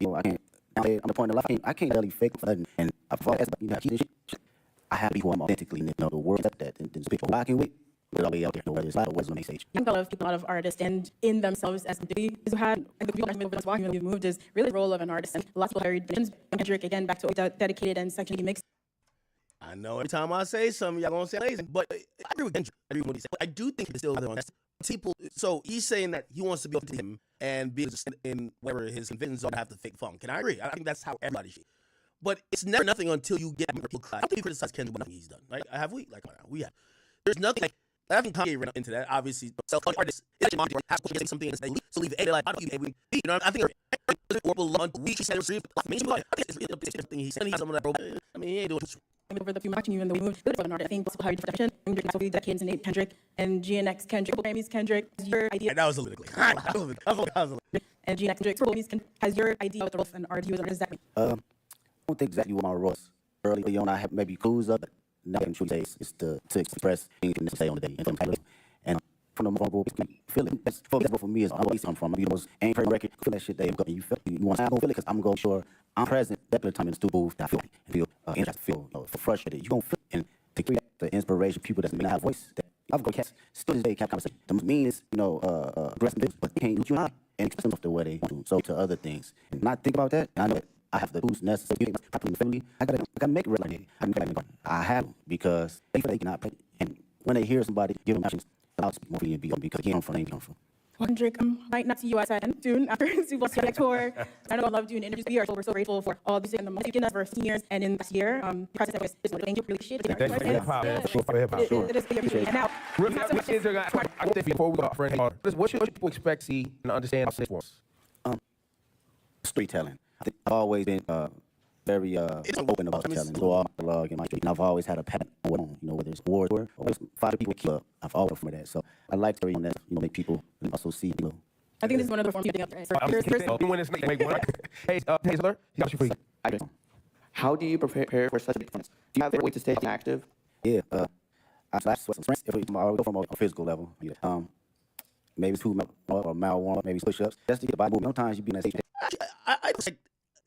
I can't. I'm at the point in life I can't really fake for nothing. And I've always I have to be who I'm authentically. The world that and people rocking with. They're all the way out there. Whether it's live or whether it's on the stage. I think a lot of artists and in themselves as duty is who had the people that walking when we moved is really the role of an artist. And lots of people carried Kendrick again back to dedicated and sexually mixed. I know every time I say something, y'all gonna say amazing, but I agree with Kendrick. I agree with what he said. I do think it's still on people. So he's saying that he wants to be able to him and be in whatever his convictions are to have to fake funk. And I agree. I think that's how everybody should. But it's never nothing until you get people cry. I don't think we criticize Kendrick for nothing he's done, right? Have we? Like, we have. There's nothing like. I haven't Kanye ran into that. Obviously, artists have to say something and say so leave it like I don't even. I think we should say I think it's thing he's saying. Some of that bro. I mean, he ain't doing. Over the few watching you in the moved for an artist. I think people have different definition. Kendrick will be dedicated to Nate Kendrick and GNX Kendrick. Grammys Kendrick has your idea. That was a little quick. And GNX Kendrick has your idea of an artist. Exactly. I don't think exactly what my role was. Early on, I have maybe clues up, but now I can truly say it's to express anything to say on the day. And from the vulnerable, feeling that's for me is always come from. You know, anchor record, feel that shit there. You feel you want to feel it because I'm going sure I'm present that time in the studio booth. I feel frustrated. You gonna feel and to create the inspiration, people that may not have voice. That I've got cats still this day can't conversation. The meanest, aggressive, but they can't you out and express them the way they want to. So to other things, and not think about that. I know that I have the tools necessary to properly in the family. I gotta make it real like that. I have them because they feel they cannot play. And when they hear somebody give them options, I'll speak more for you and be on because they can't from they come from. Kendrick, might not see you outside soon after Super Bowl tour. I know I love doing interviews. We're so grateful for all this and the most you've given us for 15 years. And in this year, the process that was thank you, really appreciate it. Thank you for hip-hop. Sure. It is and now, I think before we go off, what should people expect to see and understand our forms? Storytelling. I think I've always been very open about telling. So all my blog and my street, and I've always had a pattern on, whether it's awards or always 5 people keep up. I've always from that. So I like to on that, make people also see, I think this is one of the forms you think up. Hey, Taylor, he got you free. How do you prepare for such a big performance? Do you have a way to stay active? Yeah, I sweat some strength. If I'll go from a physical level, maybe it's 2 or mile warm, maybe push-ups, just to get the body moving. Sometimes you be in that stage. I like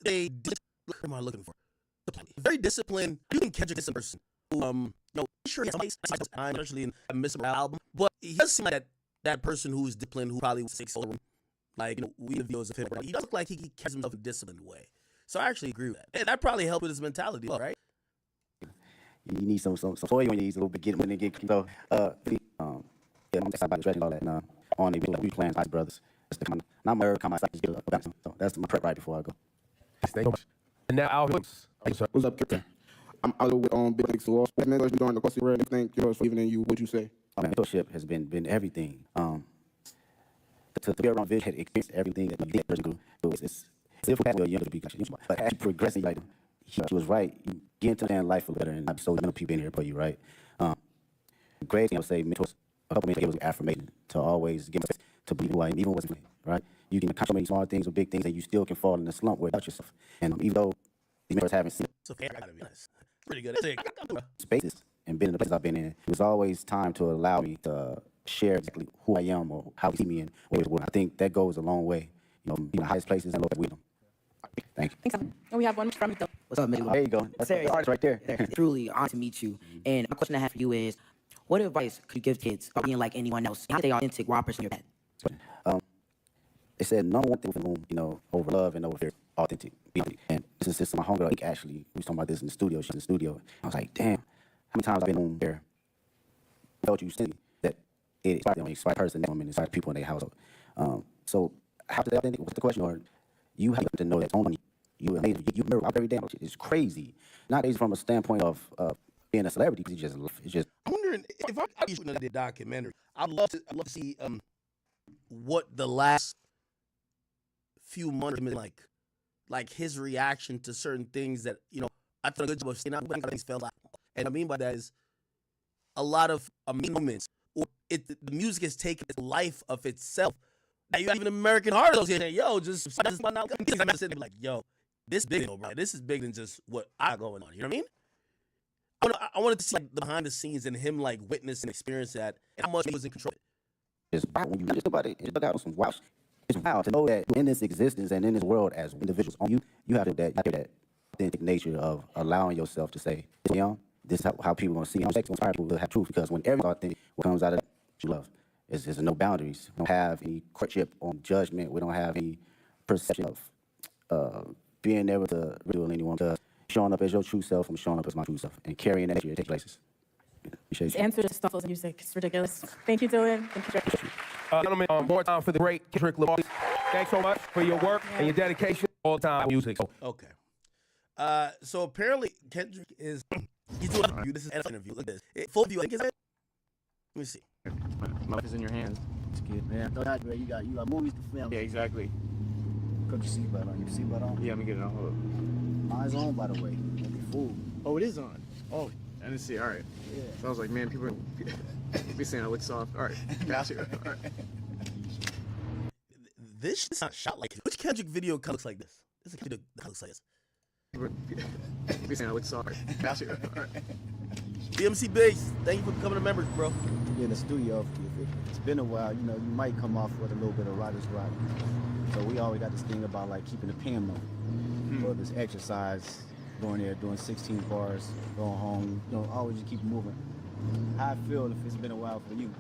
they. What am I looking for? Very disciplined. You can catch a disciplined person. Sure, he has some time, especially in a Mr. album, but he does seem like that person who's disciplined, who probably takes solo room. Like, we have videos of him. He does look like he carries himself in a disciplined way. So I actually agree with that. And that probably helped with his mentality, right? You need some soil when you need a little bit get when they get so I'm excited about the stretching all that and on the we playing Ice Brothers. That's the kind of not my come outside just get up. So that's my prep right before I go. Thank you so much. And now Al Hicks. What's up, Captain? I'm out with Big League Wall. What mentorship during the course of your career? Anything, for even in you, what you say? Mentorship has been everything. To be around Vish had experienced everything that the person do. It's difficult when you're younger to be but as you progressing, like he was right. You get to understand life a little better, and I'm so many people in here for you, right? Great thing I would say, mentors. A couple mentors gave us affirmation to always give us to believe who I am, even what's right. You can accomplish so many small things or big things, and you still can fall in a slump without yourself. And even though these mentors haven't seen So I gotta be honest. Pretty good. spaces and been in the places I've been in, it was always time to allow me to share exactly who I am or how you see me in ways. I think that goes a long way. The highest places and lowest wisdom. Thank you. Thanks. And we have one from Bill. What's up, man? There you go. That's the artist right there. Truly honored to meet you. And my question I have for you is, what advice could you give kids about being like anyone else? How they authentic while pursuing your path? They said number one thing with room, over love and over fear, authentic. And this is just my homegirl, actually, we was talking about this in the studio. She's in the studio. I was like, damn, how many times I've been on there, felt you see that it inspired them, inspired person, them, and inspired people in their household. So how to stay authentic? What's the question? Or you have to know that only you amazing. You mirror every damn shit. It's crazy. Not crazy from a standpoint of being a celebrity, because it's just. I'm wondering if I shoot another documentary. I'd love to see what the last few months have been like his reaction to certain things that I thought a good job of saying. But things fell out, and I mean by that is a lot of moments, or the music has taken its life of itself. Now you have even American Heart Association, yo, just one out. I'm sitting there like, yo, this big, bro. This is bigger than just what I got going on. You know what I mean? I wanted to see the behind the scenes and him witness and experience that, and how much he was in control. It's wild when you just about it. It's about some wild. It's wild to know that in this existence and in this world as individuals, you have that authentic nature of allowing yourself to say, this is how people gonna see you. Inspire people to have truth, because when everything's authentic, what comes out of that, you love. There's no boundaries. We don't have any courtship on judgment. We don't have any perception of being able to ridicule anyone. Because showing up as your true self, I'm showing up as my true self, and carrying that to take places. His answer to stuff was music. It's ridiculous. Thank you, Dylan. Thank you, Gentlemen, more time for the great Kendrick Lamar. Thanks so much for your work and your dedication all the time music. Okay. So apparently Kendrick he's doing an interview. This is an interview. Look at this. Full view. I think it's it. Let me see. My life is in your hands. It's good, man. Throw that way. You got movies to film. Yeah, exactly. Put your seatbelt on. Your seatbelt on? Yeah, I'm gonna get it on. Hold up. Mine's on, by the way. Don't be fooled. Oh, it is on. Oh, I didn't see. All right. Yeah. So I was like, man, people be saying I look soft. All right. Got you. All right. This shit's not shot like this. Which Kendrick video looks like this? This is a video that looks like this. People be saying I look soft. Got you. All right. BMC Base, thank you for becoming a member, bro. Yeah, in the studio. It's been a while. You might come off with a little bit of writer's block. So we always got this thing about keeping the pen low. Or this exercise, going there, doing 16 bars, going home. Always just keep moving. How I feel if it's been a while for you.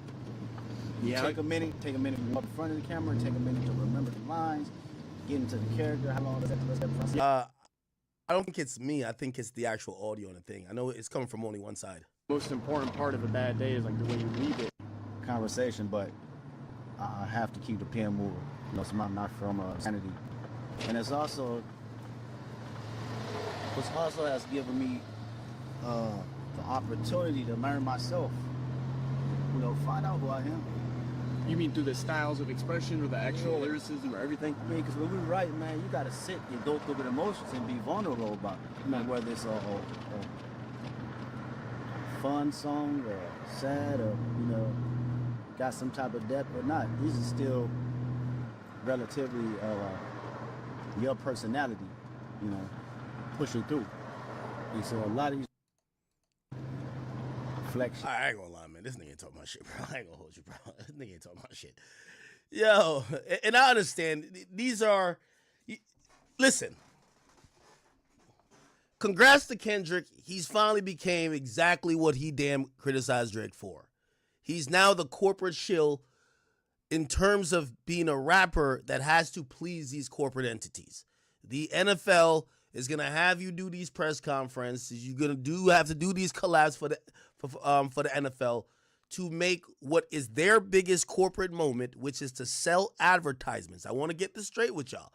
Yeah. Take a minute to walk in front of the camera, take a minute to remember the lines, get into the character. How long does that process? I don't think it's me. I think it's the actual audio and the thing. I know it's coming from only one side. Most important part of a bad day is the way you leave it. Conversation, but I have to keep the pen moving. It's not from sanity. And it's also has given me the opportunity to learn myself. Find out who I am. You mean through the styles of expression or the actual lyricism or everything? I mean, because when we write, man, you got to sit and go through the emotions and be vulnerable about it. Whether it's a fun song or sad or, got some type of depth or not. These are still relatively your personality, pushing through. And so a lot of these flexion. I ain't gonna lie, man. This nigga ain't talking about shit, bro. I ain't gonna hold you, bro. This nigga ain't talking about shit. Yo, and I understand. These are... Listen. Congrats to Kendrick. He's finally became exactly what he damn criticized Drake for. He's now the corporate shill in terms of being a rapper that has to please these corporate entities. The NFL is going to have you do these press conferences. You're going to have to do these collabs for the NFL to make what is their biggest corporate moment, which is to sell advertisements. I want to get this straight with y'all.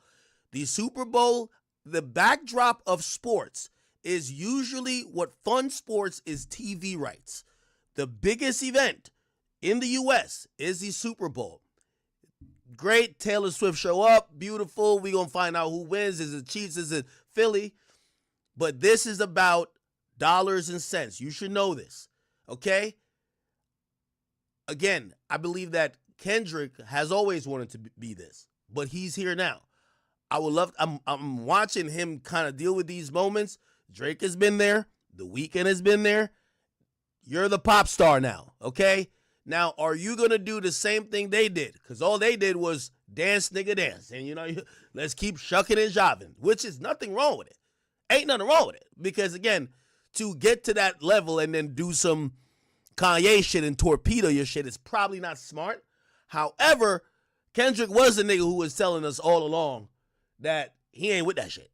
The Super Bowl, the backdrop of sports is usually what fun sports is TV rights. The biggest event in the U.S. is the Super Bowl. Great, Taylor Swift show up, beautiful. We're going to find out who wins. Is it Chiefs? Is it Philly? But this is about dollars and cents. You should know this, okay? Again, I believe that Kendrick has always wanted to be this, but he's here now. I would love. I'm watching him kind of deal with these moments. Drake has been there. The Weeknd has been there. You're the pop star now, okay? Now, are you gonna do the same thing they did? Because all they did was dance, nigga, dance, and let's keep shucking and jiving, which is nothing wrong with it. Ain't nothing wrong with it, because again, to get to that level and then do some Kanye shit and torpedo your shit is probably not smart. However, Kendrick was the nigga who was telling us all along that he ain't with that shit.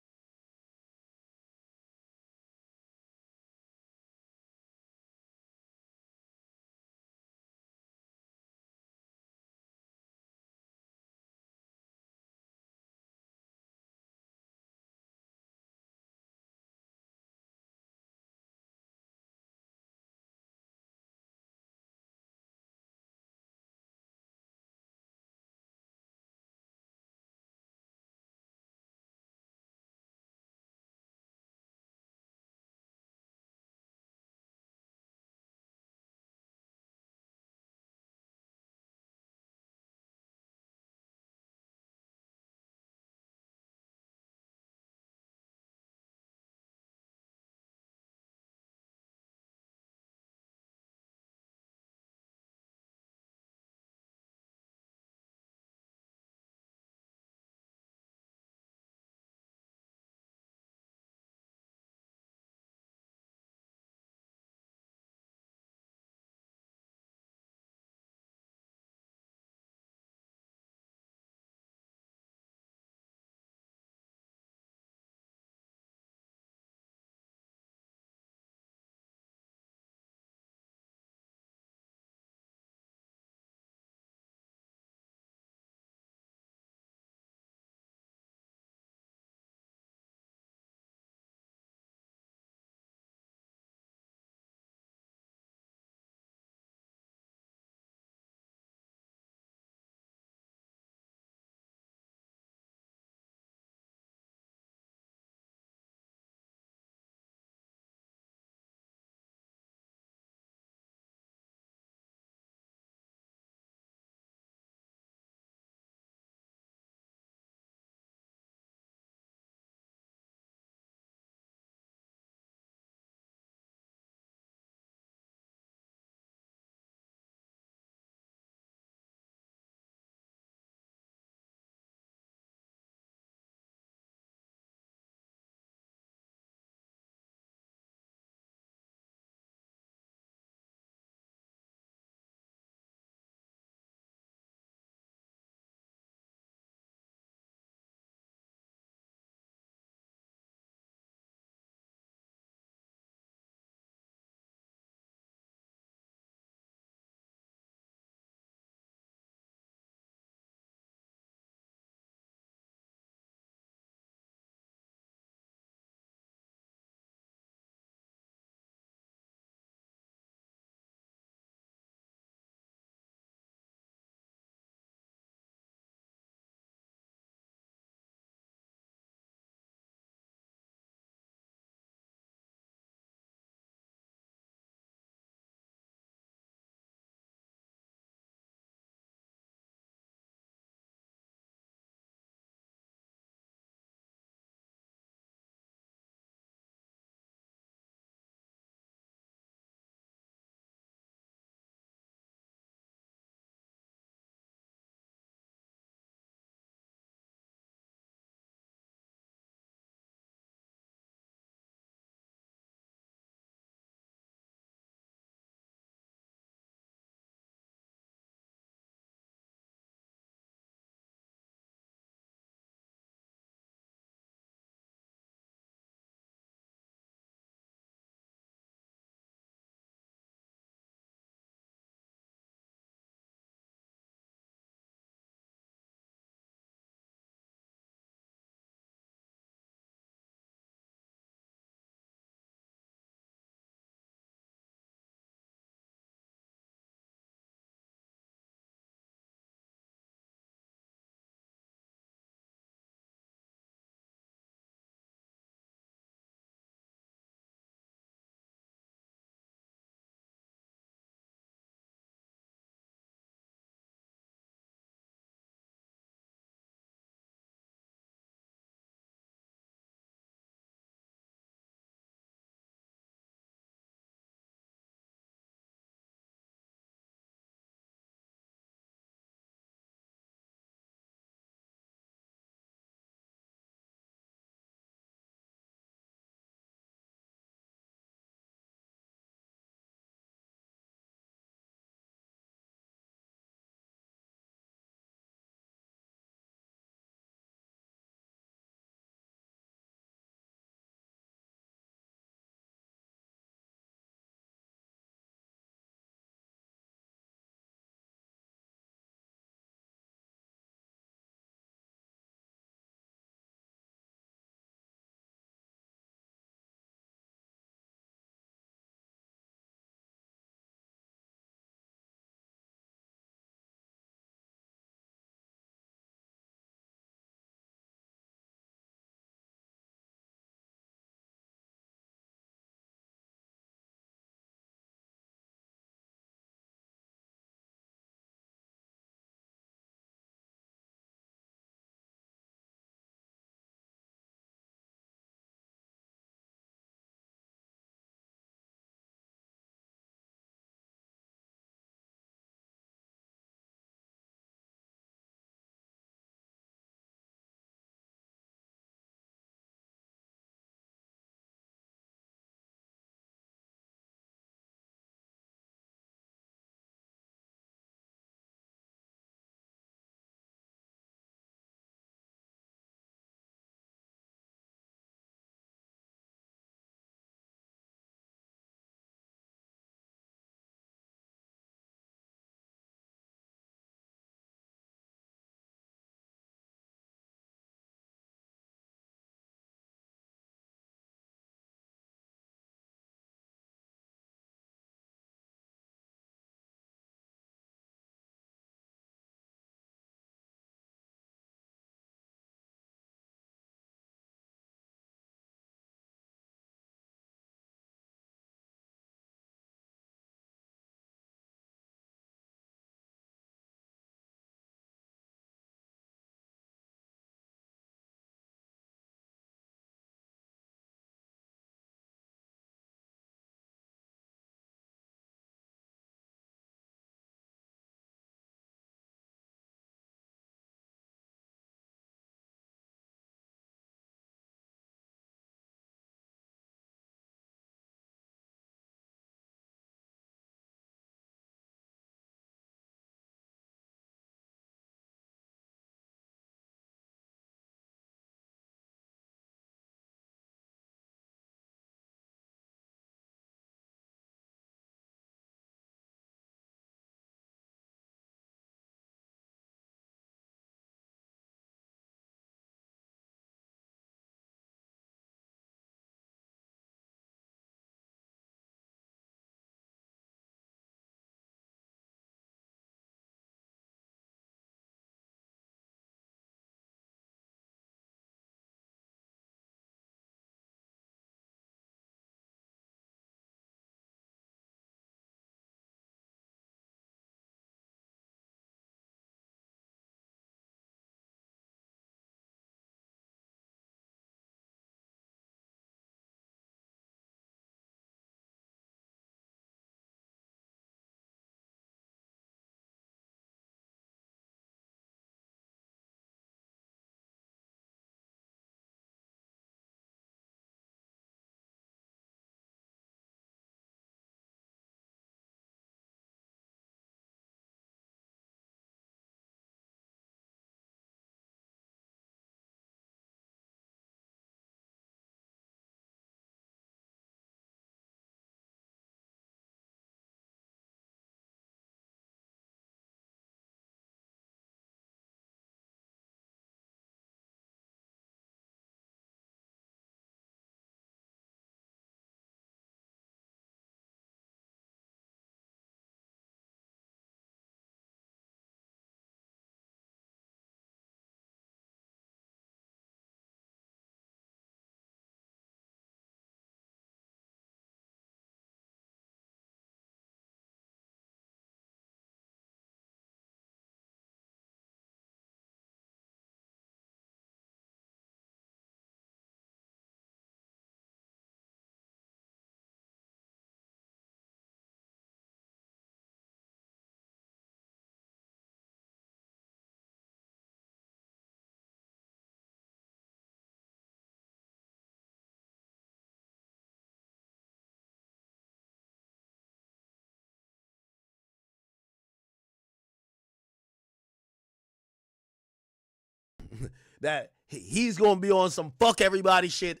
that he's gonna be on some fuck everybody shit,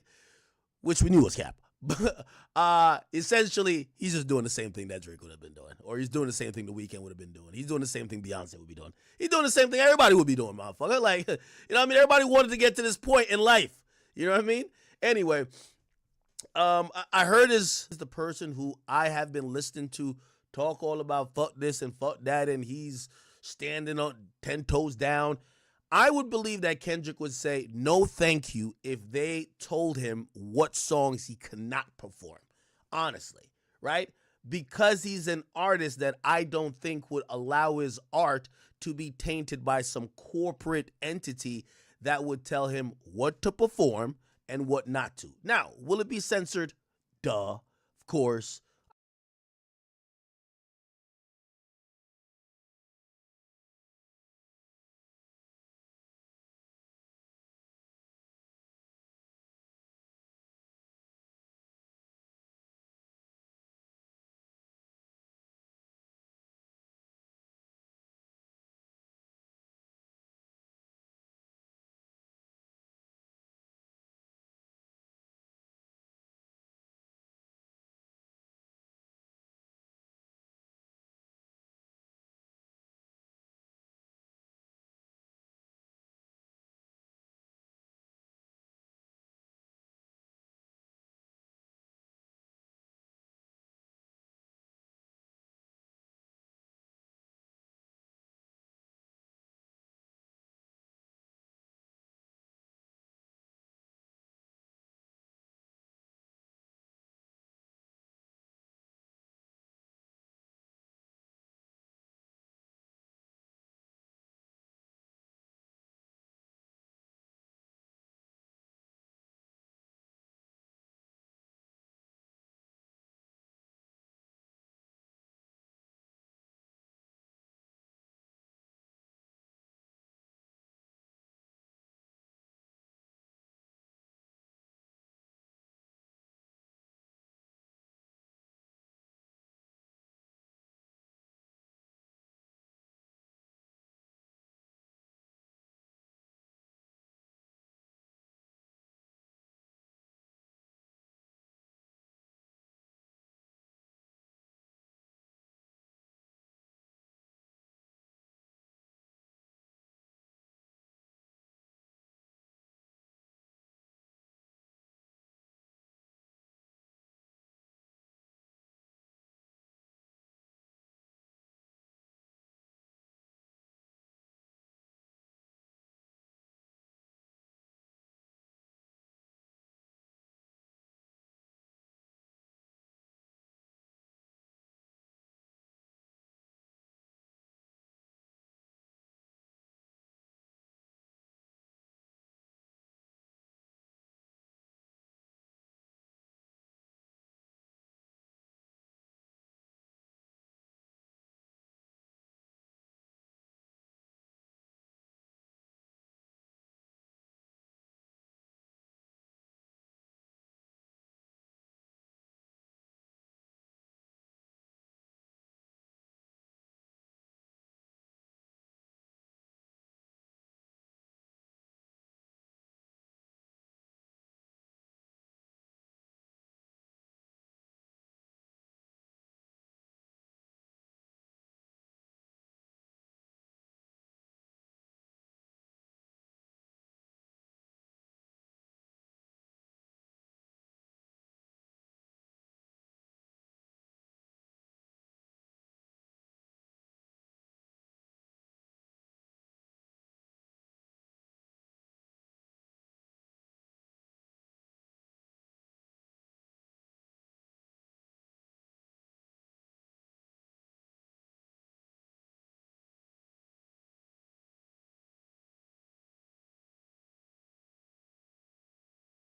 which we knew was cap. Essentially, he's just doing the same thing that Drake would have been doing, or he's doing the same thing The Weeknd would have been doing. He's doing the same thing Beyonce would be doing. He's doing the same thing everybody would be doing, motherfucker. Like, you know what I mean? Everybody wanted to get to this point in life. You know what I mean? Anyway, I heard is the person who I have been listening to talk all about fuck this and fuck that, and he's standing on 10 toes down. I would believe that Kendrick would say no thank you if they told him what songs he cannot perform. Honestly, right? Because he's an artist that I don't think would allow his art to be tainted by some corporate entity that would tell him what to perform and what not to. Now, will it be censored? Duh, of course.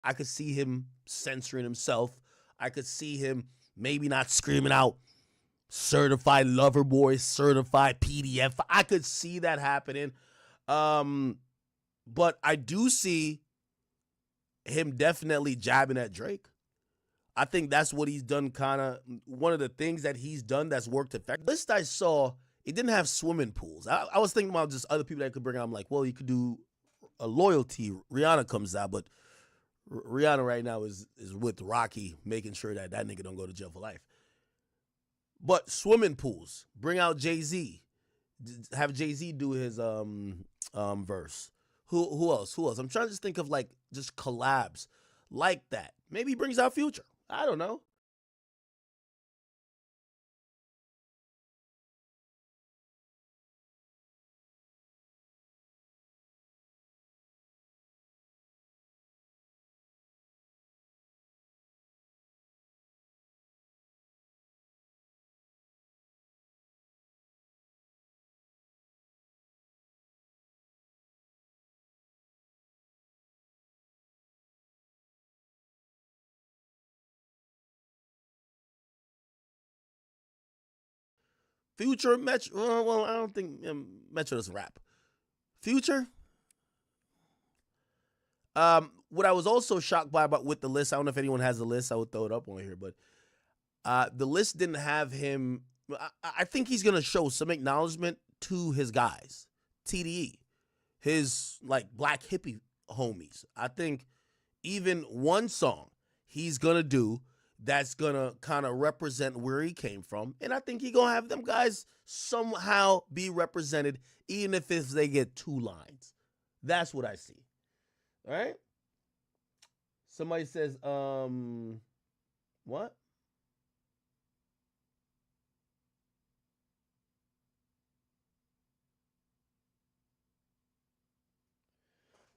I could see him censoring himself. I could see him maybe not screaming out certified lover boy, certified PDF. I could see that happening. But I do see him definitely jabbing at Drake. I think that's what he's done, kind of one of the things that he's done that's worked effectively. The list I saw, it didn't have swimming pools. I was thinking about just other people that could bring out. I'm like, well, you could do loyalty, Rihanna comes out, but Rihanna right now is with Rocky, making sure that nigga don't go to jail for life. But swimming pools, bring out Jay-Z, have Jay-Z do his verse. Who else? I'm trying to just think of like just collabs like that. Maybe he brings out Future. I don't know. Future, Metro. Well, I don't think Metro doesn't rap. Future. What I was also shocked by about with the list, I don't know if anyone has the list. I would throw it up on here, but the list didn't have him. I think he's gonna show some acknowledgement to his guys, TDE, his like black hippie homies. I think even one song he's gonna do that's gonna kind of represent where he came from, and I think he gonna have them guys somehow be represented, even if they get 2 lines. That's what I see. All right. Somebody says, what?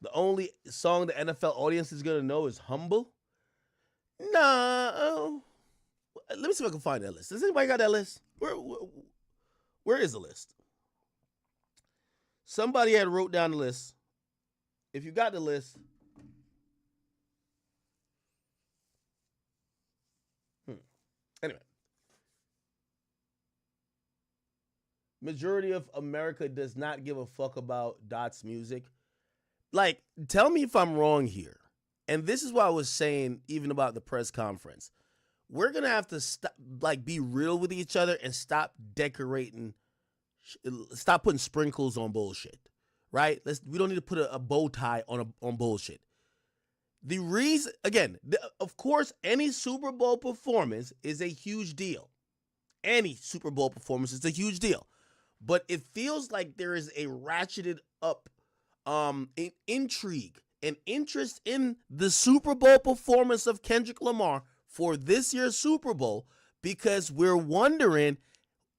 The only song the NFL audience is gonna know is "Humble." No. Let me see if I can find that list. Does anybody got that list? Where is the list? Somebody had wrote down the list. If you got the list, anyway, majority of America does not give a fuck about Dot's music. Like, tell me if I'm wrong here. And this is what I was saying even about the press conference. We're going to have to stop, like, be real with each other and stop decorating, stop putting sprinkles on bullshit, right? We don't need to put a bow tie on bullshit. The reason, again, of course, any Super Bowl performance is a huge deal. Any Super Bowl performance is a huge deal. But it feels like there is a ratcheted up intrigue and interest in the Super Bowl performance of Kendrick Lamar for this year's Super Bowl, because we're wondering,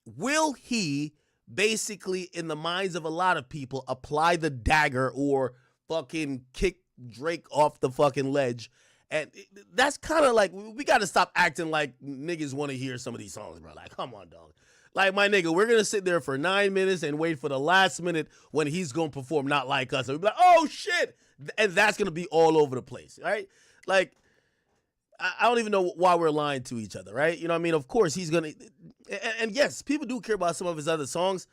will he basically, in the minds of a lot of people, apply the dagger or fucking kick Drake off the fucking ledge? And that's kind of like, we got to stop acting like niggas want to hear some of these songs, bro. Like, come on, dog. Like, my nigga, we're going to sit there for 9 minutes and wait for the last minute when he's going to perform Not Like Us. And we'll be like, oh, shit. And that's going to be all over the place, right? Like, I don't even know why we're lying to each other, right? You know what I mean? Of course, he's going to. And yes, people do care about some of his other songs.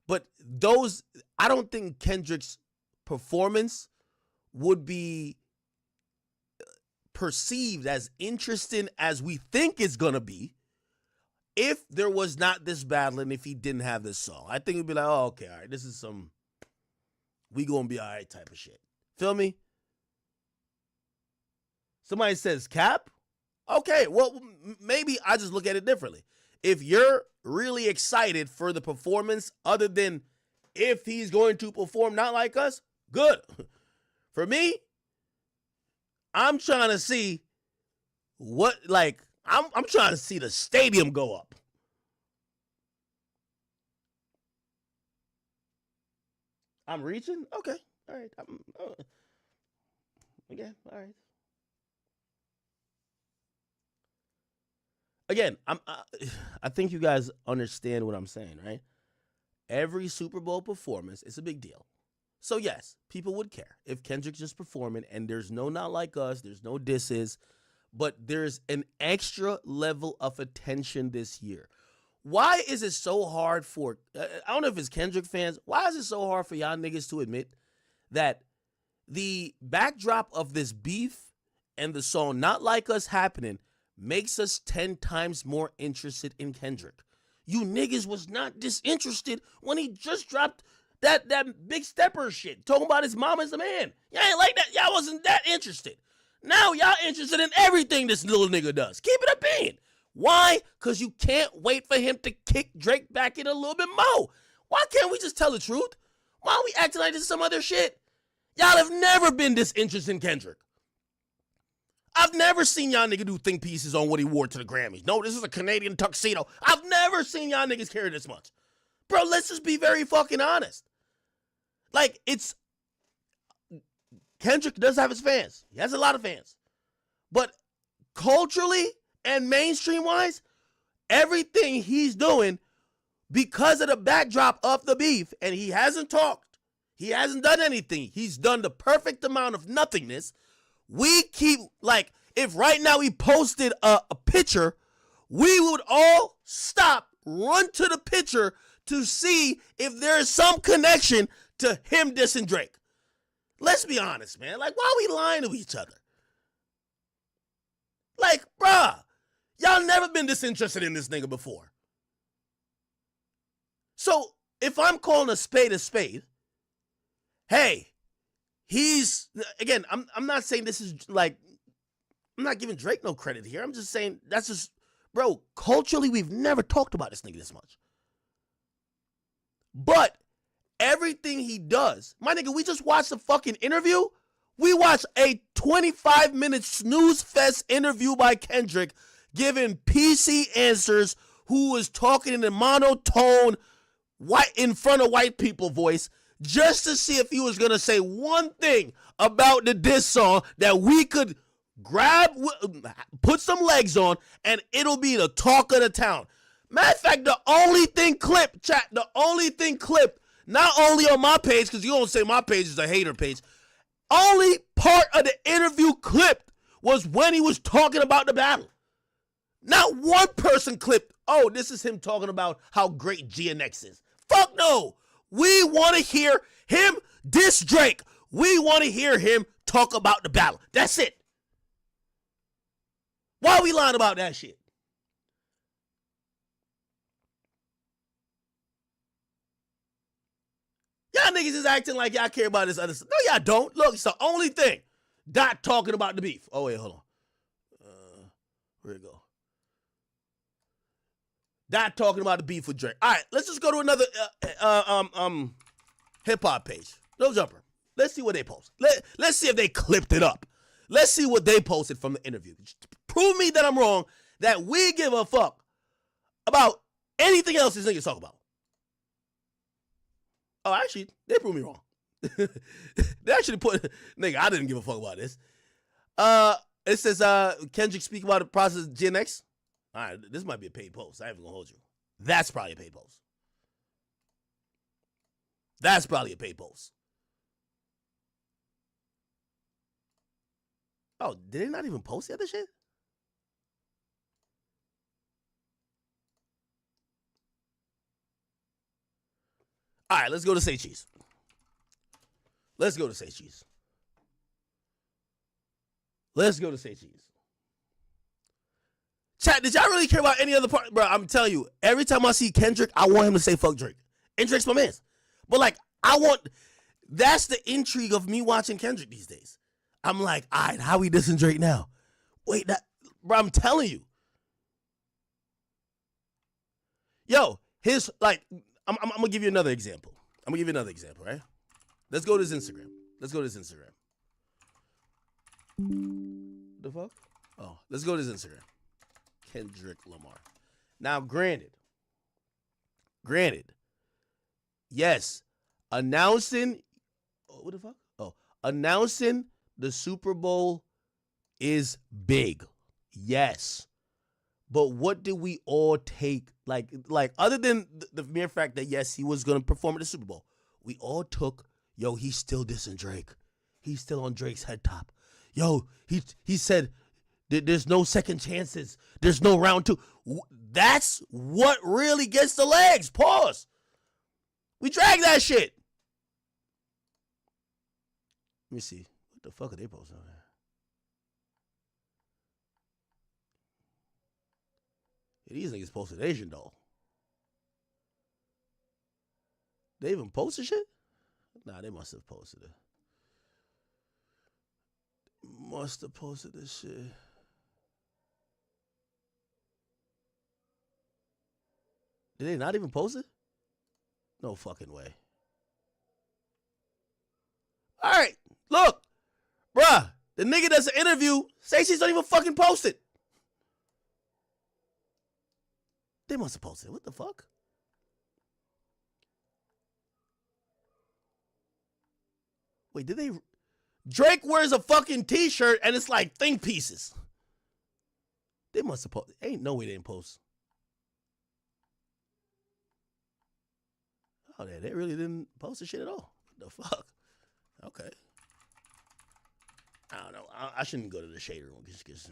But those, I don't think Kendrick's performance would be perceived as interesting as we think it's going to be if there was not this battle and if he didn't have this song. I think it'd be like, oh, okay, all right, this is some we gonna be all right type of shit. Feel me? Somebody says Cap? Okay, well, maybe I just look at it differently. If you're really excited for the performance, other than if he's going to perform Not Like Us, good. For me, I'm trying to see what, like, I'm trying to see the stadium go up. I'm reaching? Okay. All right. Again, all right. Again, I think you guys understand what I'm saying, right? Every Super Bowl performance is a big deal. So yes, people would care if Kendrick's just performing and there's no Not Like Us, there's no disses, but there's an extra level of attention this year. Why is it so hard for, I don't know if it's Kendrick fans, why is it so hard for y'all niggas to admit that the backdrop of this beef and the song Not Like Us happening makes us 10 times more interested in Kendrick? You niggas was not disinterested when he just dropped That big stepper shit, talking about his mom as a man. Y'all ain't like that. Y'all wasn't that interested. Now y'all interested in everything this little nigga does. Keep it a bean. Why? Because you can't wait for him to kick Drake back in a little bit more. Why can't we just tell the truth? Why are we acting like this is some other shit? Y'all have never been this interested in Kendrick. I've never seen y'all nigga do think pieces on what he wore to the Grammys. No, this is a Canadian tuxedo. I've never seen y'all niggas care this much. Bro, let's just be very fucking honest. Like, Kendrick does have his fans. He has a lot of fans. But culturally and mainstream-wise, everything he's doing, because of the backdrop of the beef, and he hasn't talked, he hasn't done anything, he's done the perfect amount of nothingness. We keep, like, if right now he posted a picture, we would all stop, run to the picture to see if there is some connection to him dissing Drake. Let's be honest, man. Like, why are we lying to each other? Like, bruh, y'all never been disinterested in this nigga before. So, if I'm calling a spade, hey, he's, again, I'm not saying this is like, I'm not giving Drake no credit here. I'm just saying that's just, bro, culturally, we've never talked about this nigga this much. But everything he does, my nigga, we just watched a fucking interview. We watched a 25-minute snooze fest interview by Kendrick giving PC answers, who was talking in a monotone, white in front of white people voice, just to see if he was gonna say one thing about the diss song that we could grab, put some legs on, and it'll be the talk of the town. Matter of fact, the only thing clipped, chat, not only on my page, because you don't say my page is a hater page, only part of the interview clipped was when he was talking about the battle. Not one person clipped, oh, this is him talking about how great GNX is. Fuck no. We want to hear him diss Drake. We want to hear him talk about the battle. That's it. Why are we lying about that shit? Y'all niggas is acting like y'all care about this other stuff. No, y'all don't. Look, it's the only thing. Dot talking about the beef. Oh, wait, hold on. Where'd it go? Dot talking about the beef with Drake. All right, let's just go to another hip-hop page. No Jumper. Let's see what they post. Let's see if they clipped it up. Let's see what they posted from the interview. Prove me that I'm wrong, that we give a fuck about anything else these niggas talk about. Oh, actually, they proved me wrong. They actually put, nigga, I didn't give a fuck about this. It says, Kendrick speak about the process of Gen X. All right, this might be a paid post. I ain't even gonna hold you. That's probably a paid post. That's probably a paid post. Oh, did they not even post the other shit? All right, let's go to Say Cheese. Let's go to Say Cheese. Let's go to Say Cheese. Chat, did y'all really care about any other part? Bro, I'm telling you, every time I see Kendrick, I want him to say fuck Drake. And Drake's my man. But like, that's the intrigue of me watching Kendrick these days. I'm like, all right, how we dissing Drake now? Wait, bro, I'm telling you. Yo, I'm going to give you another example. Right? Let's go to his Instagram. The fuck? Oh, let's go to his Instagram. Kendrick Lamar. Now, granted, yes, announcing the Super Bowl is big. Yes. But what did we all take, like other than the mere fact that, yes, he was going to perform at the Super Bowl, we all took, yo, he's still dissing Drake. He's still on Drake's head top. Yo, he said there's no second chances. There's no round two. That's what really gets the legs. Pause. We drag that shit. Let me see. What the fuck are they posting on there? These niggas posted Asian doll. They even posted shit? Nah, they must have posted it. Must have posted this shit. Did they not even post it? No fucking way. All right, look, bruh, the nigga that's an interview, Stacey's don't even fucking post it. They must have posted it. What the fuck? Wait, did they? Drake wears a fucking t-shirt and it's like think pieces. They must have posted. Ain't no way they didn't post. Oh, they really didn't post the shit at all. What the fuck? Okay. I don't know. I shouldn't go to the Shade Room because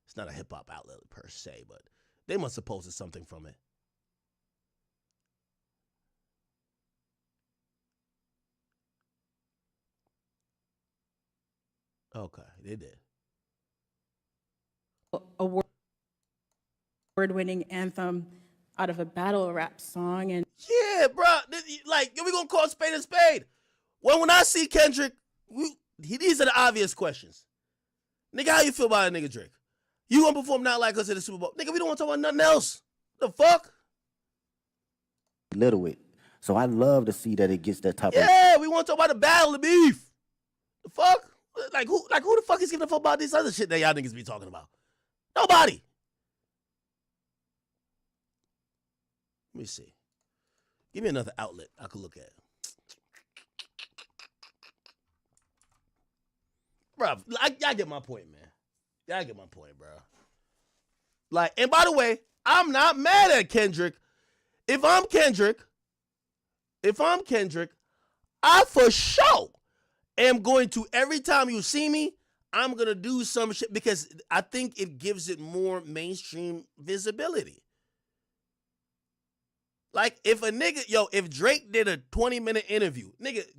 it's not a hip-hop outlet per se, but they must have posted something from it. Okay, they did. Award-winning anthem out of a battle rap song, and yeah, bro, like we gonna call spade a spade. When I see Kendrick, these are the obvious questions. Nigga, how you feel about a nigga Drake? You gonna perform Not Like Us at the Super Bowl? Nigga, we don't want to talk about nothing else. The fuck? Little it. So I love to see that it gets that type of. Yeah, we want to talk about the battle, the beef. The fuck? Like who the fuck is giving a fuck about this other shit that y'all niggas be talking about? Nobody. Let me see. Give me another outlet I could look at. Bro, y'all get my point, man. Y'all get my point, bro. Like, and by the way, I'm not mad at Kendrick. If I'm Kendrick, I for sure am going to, every time you see me, I'm going to do some shit because I think it gives it more mainstream visibility. Like, if a nigga, if Drake did a 20-minute interview,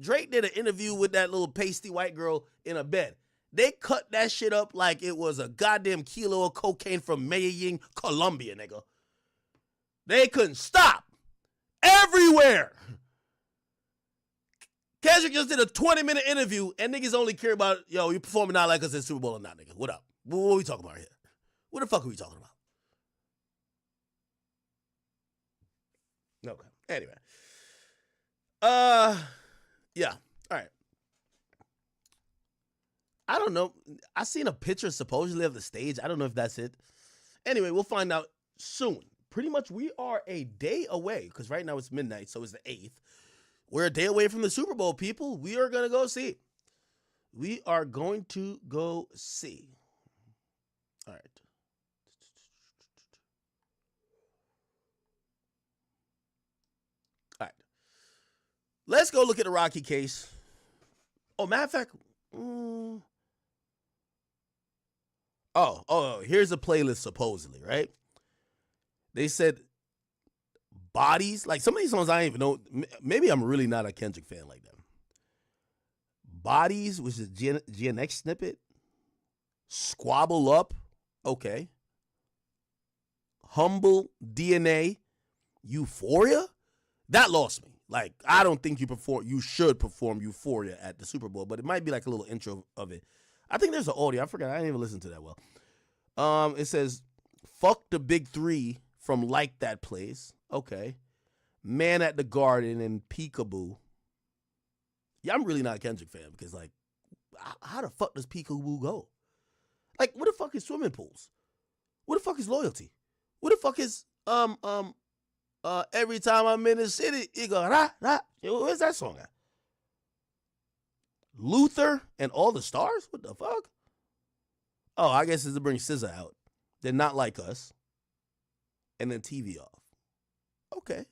Drake did an interview with that little pasty white girl in a bed. They cut that shit up like it was a goddamn kilo of cocaine from Medellin, Colombia, nigga. They couldn't stop. Everywhere. Kendrick just did a 20-minute interview, and niggas only care about, you performing Not Like Us in Super Bowl or not, nigga. What up? What are we talking about here? What the fuck are we talking about? Okay. Anyway. Yeah. All right. I don't know. I seen a picture supposedly of the stage. I don't know if that's it. Anyway, we'll find out soon. Pretty much we are a day away, because right now it's midnight, so it's the 8th. We're a day away from the Super Bowl, people. We are going to go see. We are going to go see. All right. All right. Let's go look at the Rocky case. Oh, matter of fact. Oh, here's a playlist supposedly, right? They said Bodies, like some of these songs I don't even know. Maybe I'm really not a Kendrick fan like that. Bodies, which is GNX snippet. Squabble Up, okay. Humble, DNA, Euphoria. That lost me. Like, I don't think you should perform Euphoria at the Super Bowl, but it might be like a little intro of it. I think there's an audio. I forgot. I didn't even listen to that well. It says, fuck the big three from Like That Place. Okay. Man at the Garden and Peekaboo. Yeah, I'm really not a Kendrick fan because, like, how the fuck does Peekaboo go? Like, what the fuck is swimming pools? What the fuck is loyalty? What the fuck is every time I'm in the city, it go rah rah. Where's that song at? Luther and All the Stars? What the fuck? Oh, I guess it's to bring SZA out. They're Not Like Us. And then TV Off. Okay.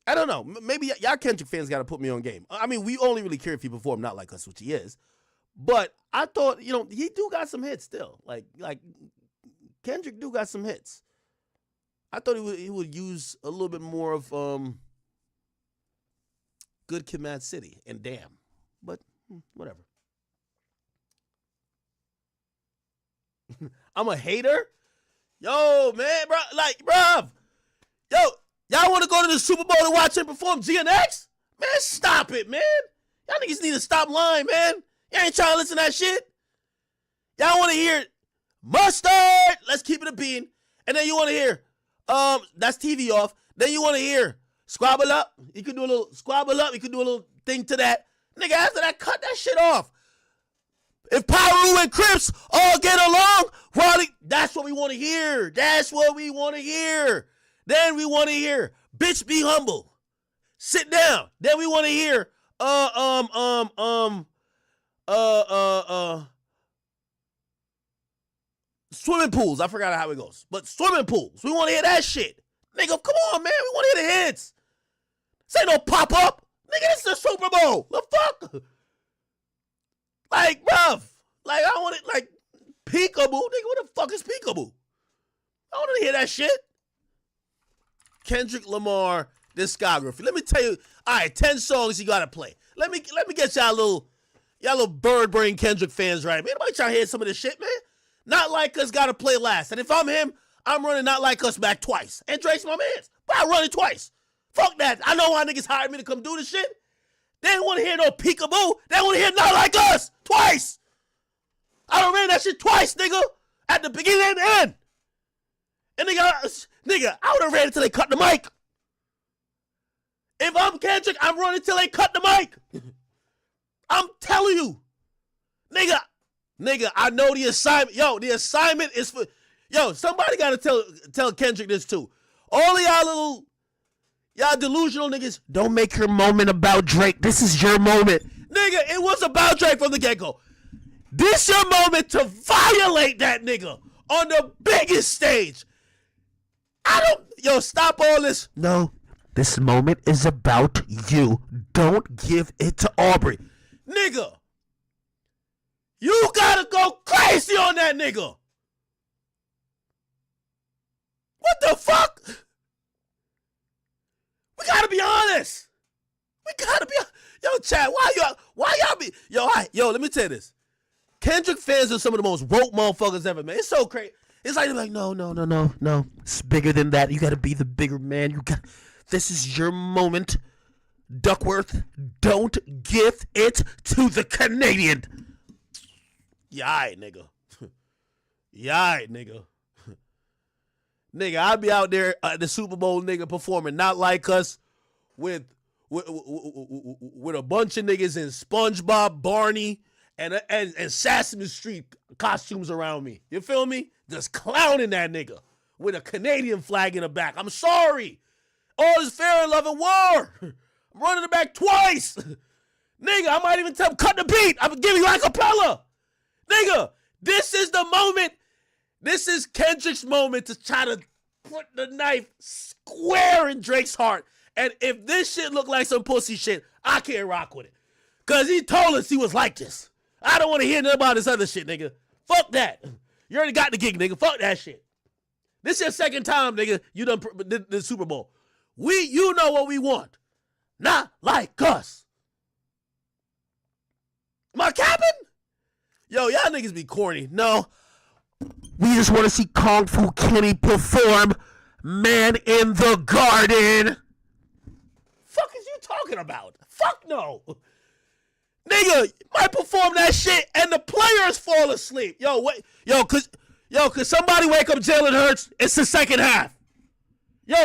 I don't know. Maybe y'all Kendrick fans got to put me on game. I mean, we only really care if he perform Not Like Us, which he is. But I thought, he do got some hits still. Like Kendrick do got some hits. I thought he would use a little bit more of Good Kid, Mad City and Damn. But whatever. I'm a hater? Yo, man, bro. Like, bruv. Yo, Y'all want to go to the Super Bowl to watch him perform GNX? Man, stop it, man. Y'all niggas need to stop lying, man. Y'all ain't trying to listen to that shit. Y'all want to hear mustard? Let's keep it a bean. And then you want to hear, that's TV off. Then you want to hear squabble up. You can do a little squabble up. You can do a little thing to that. Nigga, after that, cut that shit off. If Pyru and Crips all get along, Wally, that's what we want to hear. That's what we want to hear. Then we want to hear, bitch, be humble. Sit down. Then we want to hear, swimming pools. I forgot how it goes. But swimming pools. We want to hear that shit. Nigga, come on, man. We want to hear the hits. This ain't no pop-up. Nigga, this is the Super Bowl. The fuck? Like, bruv. Like, I want it, like, peekaboo. Nigga, what the fuck is peekaboo? I want to hear that shit. Kendrick Lamar discography. Let me tell you, all right, 10 songs you got to play. Let me get y'all little bird brain Kendrick fans right. Man, nobody trying to hear some of this shit, man. Not Like Us got to play last. And if I'm him, I'm running Not Like Us back twice. And Drake's my mans. But I run it twice. Fuck that. I know why niggas hired me to come do this shit. They didn't want to hear no peekaboo. They want to hear Not Like Us twice. I done ran that shit twice, nigga. At the beginning and the end. And nigga, I would have ran it till they cut the mic. If I'm Kendrick, I'm running till they cut the mic. I'm telling you. Nigga, I know the assignment. Yo, the assignment is for... Yo, somebody got to tell Kendrick this too. All of y'all delusional niggas, don't make your moment about Drake. This is your moment. Nigga, it was about Drake from the get-go. This your moment to violate that nigga on the biggest stage. Yo, stop all this. No, this moment is about you. Don't give it to Aubrey. Nigga, you gotta go crazy on that nigga. What the fuck? We gotta be honest. Yo, Chad, why y'all be, yo, let me tell you this. Kendrick fans are some of the most woke motherfuckers ever, man. It's so crazy. It's like, they're like, no. It's bigger than that. You gotta be the bigger man. This is your moment. Duckworth, don't give it to the Canadian. Yai, nigga. Nigga, I'll be out there at the Super Bowl, nigga, performing Not Like Us with a bunch of niggas in SpongeBob, Barney, and Sesame Street costumes around me. You feel me? Just clowning that nigga with a Canadian flag in the back. I'm sorry. All is fair in love and war. I'm running it back twice. Nigga, I might even tell him, cut the beat. I'm giving you acapella. Nigga, this is the moment. This is Kendrick's moment to try to put the knife square in Drake's heart. And if this shit look like some pussy shit, I can't rock with it. Because he told us he was like this. I don't want to hear nothing about this other shit, nigga. Fuck that. You already got the gig, nigga. Fuck that shit. This your second time, nigga, you done the Super Bowl. You know what we want. Not like us. Am I capping? Yo, y'all niggas be corny. No. We just want to see Kung Fu Kenny perform Man in the Garden. Fuck is you talking about? Fuck no. Nigga, might perform that shit and the players fall asleep. Yo, wait. Cause somebody wake up Jalen Hurts? It's the second half. Yo,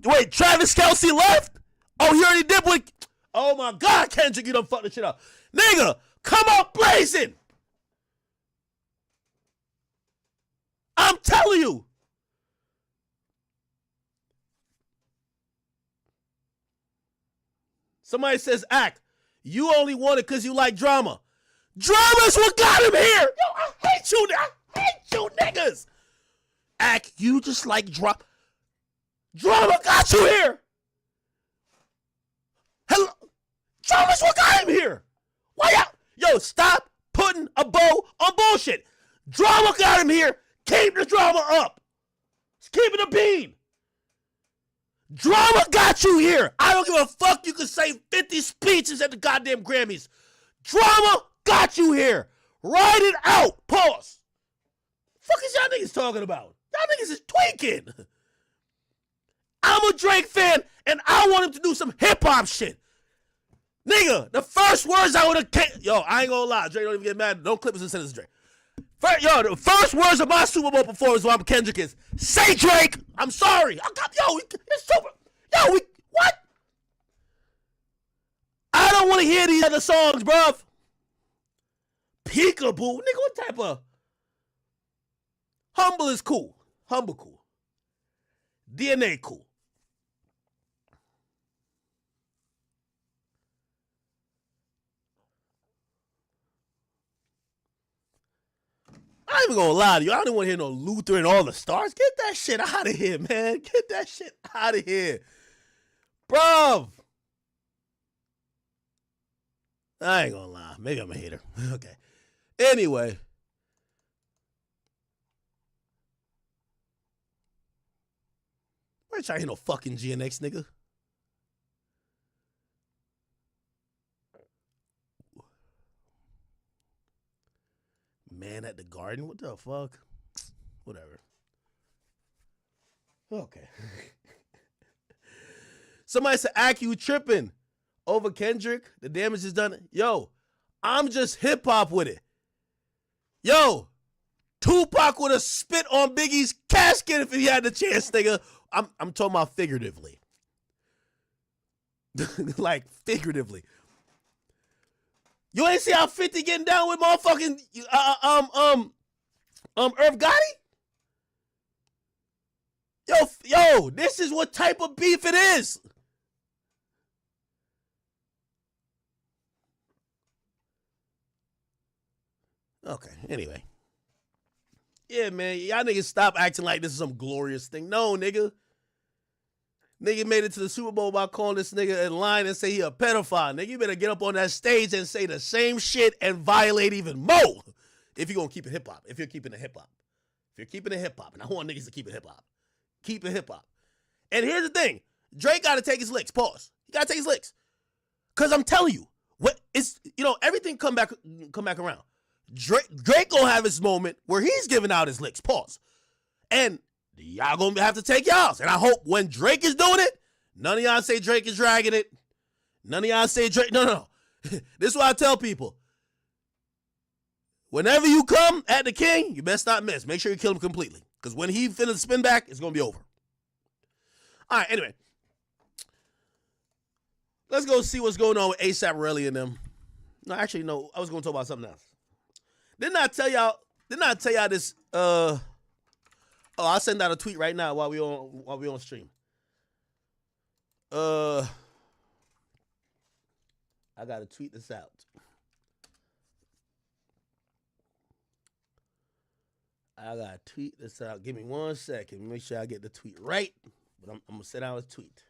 wait, Travis Kelce left? Oh, he already did with... Oh my God, Kendrick, you done fucked the shit up. Nigga, come out blazing. I'm telling you. Somebody says, Act, you only want it because you like drama. Drama's what got him here. Yo, I hate you niggas. Act, you just like drama. Drama got you here. Hello. Drama's what got him here. Why y'all? Yo, stop putting a bow on bullshit. Drama got him here. Keep the drama up. Just keep it a bean. Drama got you here. I don't give a fuck. You can say 50 speeches at the goddamn Grammys. Drama got you here. Ride it out. Pause. Fuck is y'all niggas talking about? Y'all niggas is tweaking. I I'm a Drake fan, and I want him to do some hip-hop shit. Nigga, the first words I would have... Yo, I ain't gonna lie. Drake don't even get mad. Don't clip this and send this to Drake. The first words of my Super Bowl performance while I'm Kendrick is, say Drake, I'm sorry. It's super... What? I don't want to hear these other songs, bruv. Peekaboo. Nigga, what type of... Humble is cool. Humble cool. DNA cool. I ain't even gonna lie to you. I don't want to hear no Luther and all the stars. Get that shit out of here, man. Get that shit out of here. Bruv. I ain't gonna lie. Maybe I'm a hater. Okay. Anyway. I ain't trying to hear no fucking GNX, nigga. Man at the Garden? What the fuck? Whatever. Okay. Somebody said, Ak, you tripping over Kendrick? The damage is done. Yo, I'm just hip-hop with it. Yo, Tupac would have spit on Biggie's casket if he had the chance, nigga. I'm talking about figuratively. Like, figuratively. You ain't see how 50 getting down with motherfucking Irv Gotti? Yo, this is what type of beef it is. Okay, anyway. Yeah, man, y'all niggas stop acting like this is some glorious thing. No, nigga. Nigga made it to the Super Bowl by calling this nigga in line and say he a pedophile. Nigga, you better get up on that stage and say the same shit and violate even more if you're going to keep it hip-hop. If you're keeping it hip-hop. If you're keeping it hip-hop. And I want niggas to keep it hip-hop. Keep it hip-hop. And here's the thing. Drake got to take his licks. Pause. He got to take his licks. Because I'm telling you, everything come back around. Drake gonna have his moment where he's giving out his licks. Pause. And y'all gonna have to take y'all's. And I hope when Drake is doing it, none of y'all say Drake is dragging it. None of y'all say Drake. No. This is what I tell people. Whenever you come at the king, you best not miss. Make sure you kill him completely. Because when he finishes spin back, it's gonna be over. All right, anyway. Let's go see what's going on with A$AP Rocky and them. No, actually, no. I was gonna talk about something else. Didn't I tell y'all this? I'll send out a tweet right now while we on stream. I gotta tweet this out. Give me 1 second. Make sure I get the tweet right. But I'm gonna send out a tweet.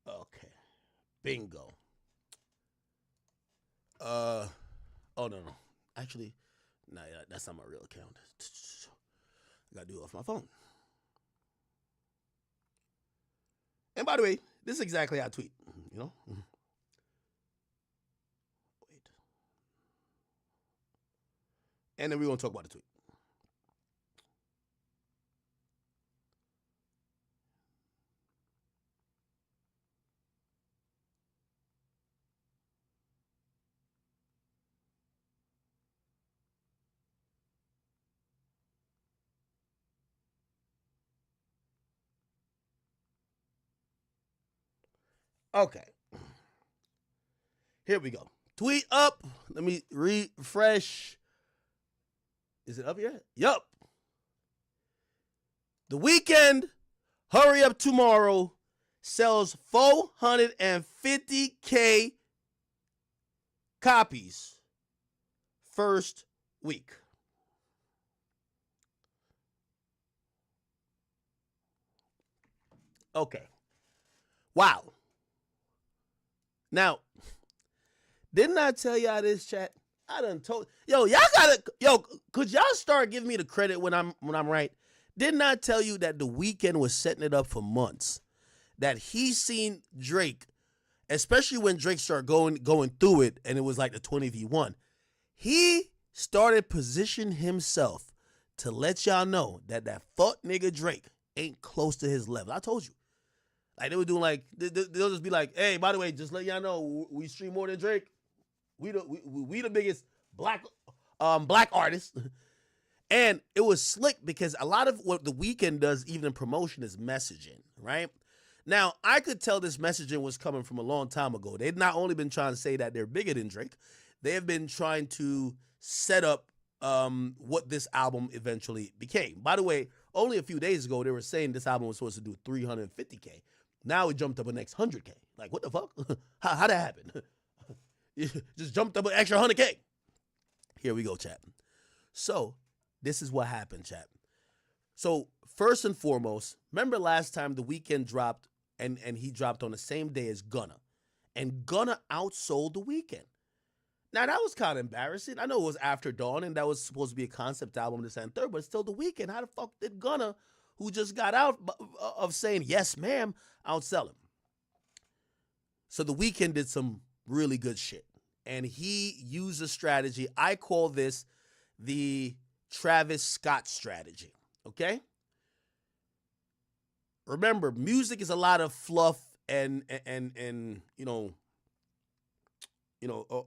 Okay. Bingo. Oh no. Actually, nah, that's not my real account. I gotta do it off my phone. And by the way, this is exactly how I tweet, you know? Wait. And then we're gonna talk about the tweet. Okay. Here we go. Tweet up. Let me refresh. Is it up yet? Yup. The Weeknd, Hurry Up Tomorrow, sells 450K copies first week. Okay. Wow. Now, didn't I tell y'all this, chat? I done told y'all could y'all start giving me the credit when I'm right? Didn't I tell you that The Weeknd was setting it up for months? That he seen Drake, especially when Drake started going through it, and it was like the 20v1. He started positioning himself to let y'all know that fuck nigga Drake ain't close to his level. I told you. Like they were doing like they'll just be like, hey, by the way, just let y'all know we stream more than Drake. We the biggest black artist. And it was slick because a lot of what The Weeknd does, even in promotion, is messaging, right? Now, I could tell this messaging was coming from a long time ago. They've not only been trying to say that they're bigger than Drake, they have been trying to set up what this album eventually became. By the way, only a few days ago, they were saying this album was supposed to do 350K. Now it jumped up an next 100K. Like, what the fuck? How that happen? Just jumped up an extra 100K. Here we go, chat. So, this is what happened, chat. So, first and foremost, remember last time The Weeknd dropped, and he dropped on the same day as Gunna. And Gunna outsold The Weeknd. Now, that was kind of embarrassing. I know it was After Dawn, and that was supposed to be a concept album, this and third, but it's still The Weeknd. How the fuck did Gunna, who just got out of saying, yes, ma'am, outsell him? So The Weeknd did some really good shit. And he used a strategy. I call this the Travis Scott strategy, okay? Remember, music is a lot of fluff and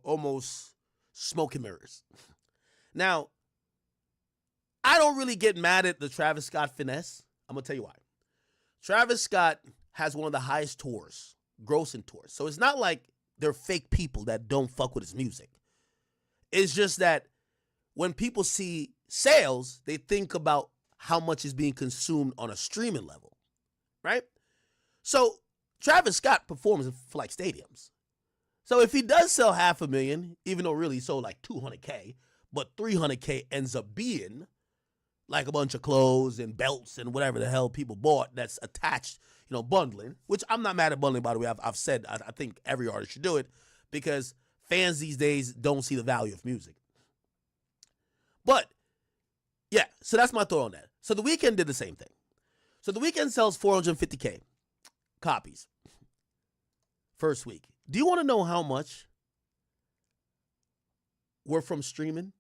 almost smoke and mirrors. Now, I don't really get mad at the Travis Scott finesse. I'm going to tell you why. Travis Scott has one of the highest tours, grossing tours. So it's not like they're fake people that don't fuck with his music. It's just that when people see sales, they think about how much is being consumed on a streaming level, right? So Travis Scott performs for like stadiums. So if he does sell 500,000, even though really he sold like 200K, but 300K ends up being like a bunch of clothes and belts and whatever the hell people bought that's attached, bundling, which I'm not mad at bundling, by the way. I've said I think every artist should do it because fans these days don't see the value of music. But, yeah, so that's my thought on that. So The Weeknd did the same thing. So The Weeknd sells 450K copies first week. Do you want to know how much were from streaming?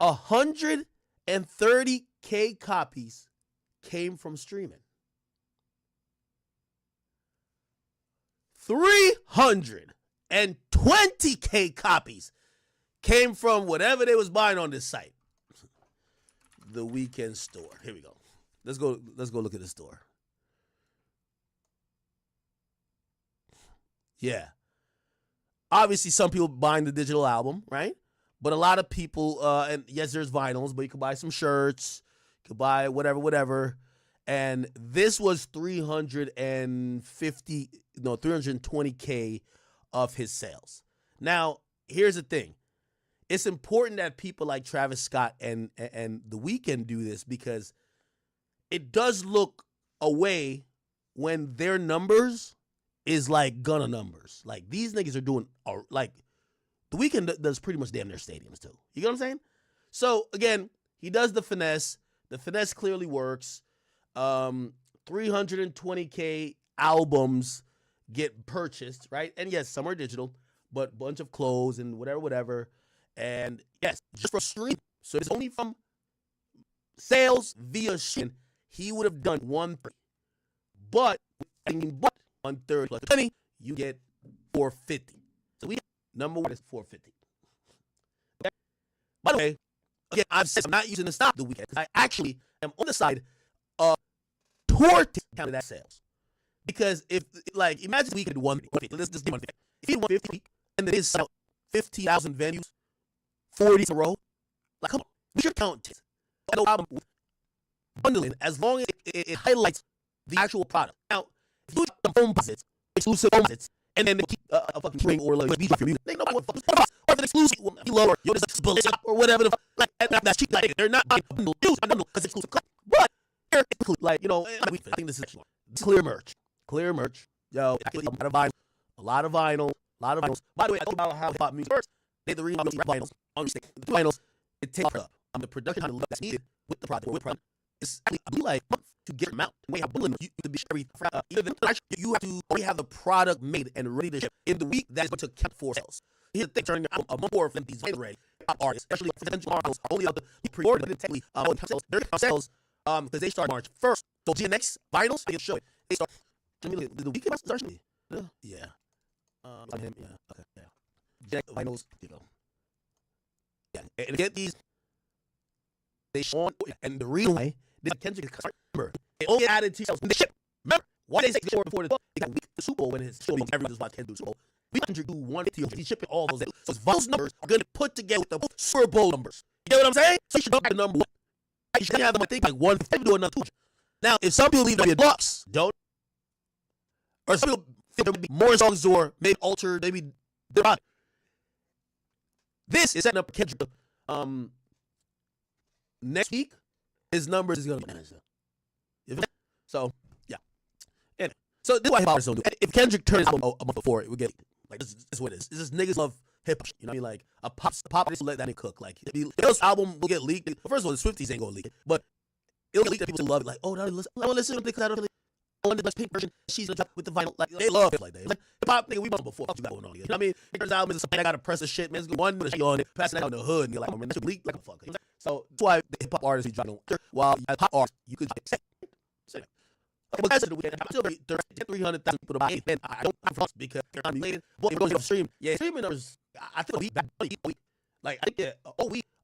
130K copies came from streaming. 320K copies came from whatever they was buying on this site. The Weeknd store. Here we go. Let's go look at the store. Yeah. Obviously, some people buying the digital album, right? But a lot of people, and yes, there's vinyls, but you could buy some shirts, you could buy whatever. And this was 320K of his sales. Now, here's the thing. It's important that people like Travis Scott and The Weeknd do this because it does look away when their numbers is like Gunna numbers. Like, these niggas are doing, like, The Weeknd does pretty much damn near stadiums, too. You get what I'm saying? So, again, he does the finesse. The finesse clearly works. 320K albums get purchased, right? And, yes, some are digital, but bunch of clothes and whatever. And, yes, just for stream. So, it's only from sales via stream. He would have done 130. But 130 plus 20, you get 450. So we number one is 450. Okay? By the way, again, I've said I'm not using the stop The Weeknd because I actually am on the side of tour counting that sales. Because if, like, imagine The Weeknd 150. Let's just do 150. If he 150 and then it's out 15,000 venues, 40 in a row, like, come on, we should count it. No problem with bundling as long as it highlights the actual product. Now, if you do home posits, exclusive home posits, and then they keep a fucking string or like beat off your music, they know what fucking or if it's exclusive, be lower, yo, this is bullet or whatever the fuck. Like, that's cheap. Like, they're not bundle because it's exclusive. But here, like, I think this is clear merch. Clear merch. Yo, a lot of vinyl. By the way, I told about how hip-hop music works. They the reason vinyls on the vinyls. It takes up. The production time that's needed with the product or with the product. It's actually, I believe, like a month to get them out. And we have bullet, you have to be every you have to already have the product made and ready to ship in the week that is going to count for sales. Here's the thing, turning out a month more for these already artists, especially for potential artists, only out the pre-order, but technically sales, their sales Because they start March 1st. So GNX Vinyls, they show it. They start the weekend starts. Yeah. Him, yeah. Okay, yeah. GNX Vinyls, you know. Yeah, and get these. They show on, and the reason why they Kendrick is remember, they only added T-shirts when they ship. Remember why they say before the they got week the Super Bowl when his show everyone just watch Kendrick do Super Bowl. We Kendrick do 150. He's shipping all those. So those numbers are going to put together with the Super Bowl numbers. You get what I'm saying? So you should go back to number one. You should have them, I think, like 150 do another 200. Now, if some people believe there'll be a deluxe, don't, or some people think there would be more songs or maybe altered, maybe they're not. This is setting up Kendrick. Next week, his numbers is going to be so, yeah. Anyway, so this is why hip hop don't do it. If Kendrick turns out a month before, it would get like this is what it is. It's just niggas love hip hop. You know what I mean? Like a pop just let that nigga cook. Like this album will get leaked. Well, first of all, the Swifties ain't gonna leak it, but it'll get leaked and people still love it. Like, oh, I want to listen to it because I don't really want the best pink version. She's gonna drop with the vinyl. Like they love it like that. Like hip hop nigga, we bought before. What you got going on here? You know what I mean? Turns album is something I gotta press the shit, man. It's one with a shit on it, passing out in the hood, and you're like, oh man, that should leak like a fucker. You know? So that's why the hip hop artists be dropping. While as pop artists, you could say that. Okay, but the weekend, I'm still 300,000 people to buy it. I don't have fronts because they're not related. But if it goes off stream, yeah, streaming numbers. I think we Bad Bunny week. Like I think I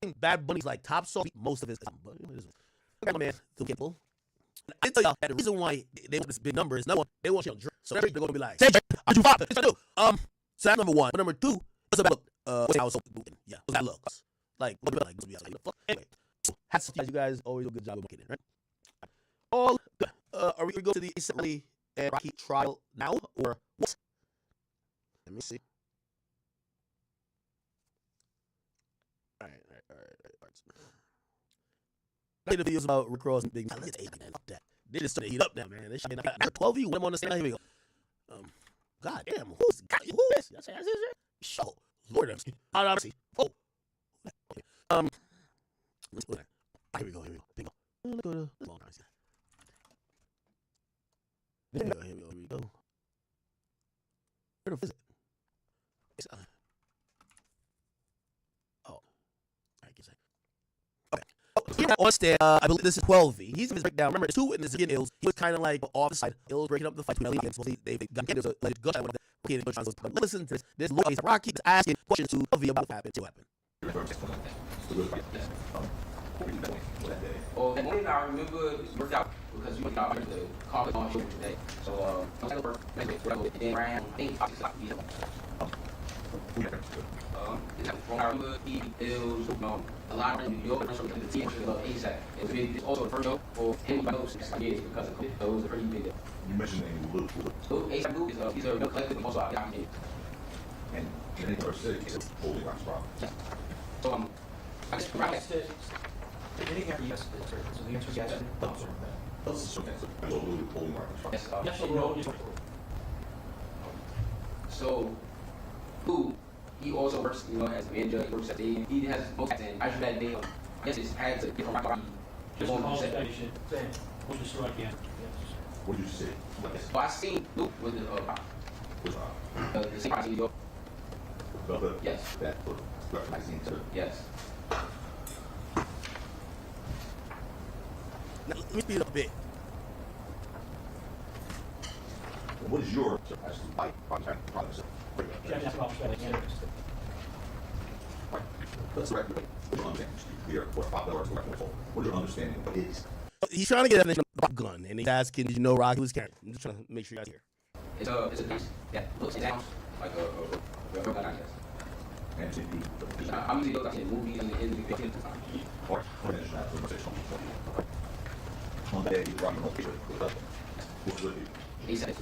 think Bad Bunny's like top song. Most of his but okay, man, to get full. I tell y'all that the reason why they want this big number is number one, they want you on drip. So they're gonna be like, say I do 5. What I do? So that's number one. But number two, what's about what's so yeah, what's that looks like? What the fuck? Anyway, hats to you guys. Always do a good job of marketing, right? All good. Are we going to go to the Assembly and Rocky trial now or what? Let me see. All right. I made the videos about Rick Ross and Big Man. Fuck that. They just started to heat up now, man. They should be 12 of you. When I'm on the stand, here we go. God damn, who is this? That's it. Show. Lord, I'm see. Oh. Okay. Let's go there. Here we go. Bingo. Let's go to the long nice. Here we go. Where the visit? Oh. Alright, get a sec. Okay. Here on stand, I believe this is 12V. He's in his breakdown. Remember, 2 witnesses again, Ills. He was kind of like off the side. Ills breaking up the fight between Ellie and they got hit. There was a like, gunshot. But listen to this. This lawyer, Rocky, is asking questions to LV about what happened. Well, the morning I remember worked out because we got the call on show today. So, I was at work, then ran, I think, I remember he bills, a lot of New York, so the team was ASAP. It's also the first show for anybody else years because of it. So it was a pretty big deal. You mentioned the name Blue. So ASAP Blue is he's a real collective and also out here. And in New York City, it's a holding box problem. Yeah. So, I just right. So the answer is yes. So, who he also works, as a manager. He works at the. He has most and I should that day. Yes, it's had to get from Rocky. Just on the station. What did you strike again? What did you say? So I seen Luke with the same party. Yes. That I seen too. Yes. Now, let me speed it up a bit. What is your What's your understanding of what it is? He's trying to get that about gun, and he's asking, did you know Rocky was carrying? I'm just trying to make sure you guys hear. It's a piece that looks down like a gun, I guess. And I'm usually looking at movies and in the pictures. On that day, he's rocking on picture. What's with you? He said,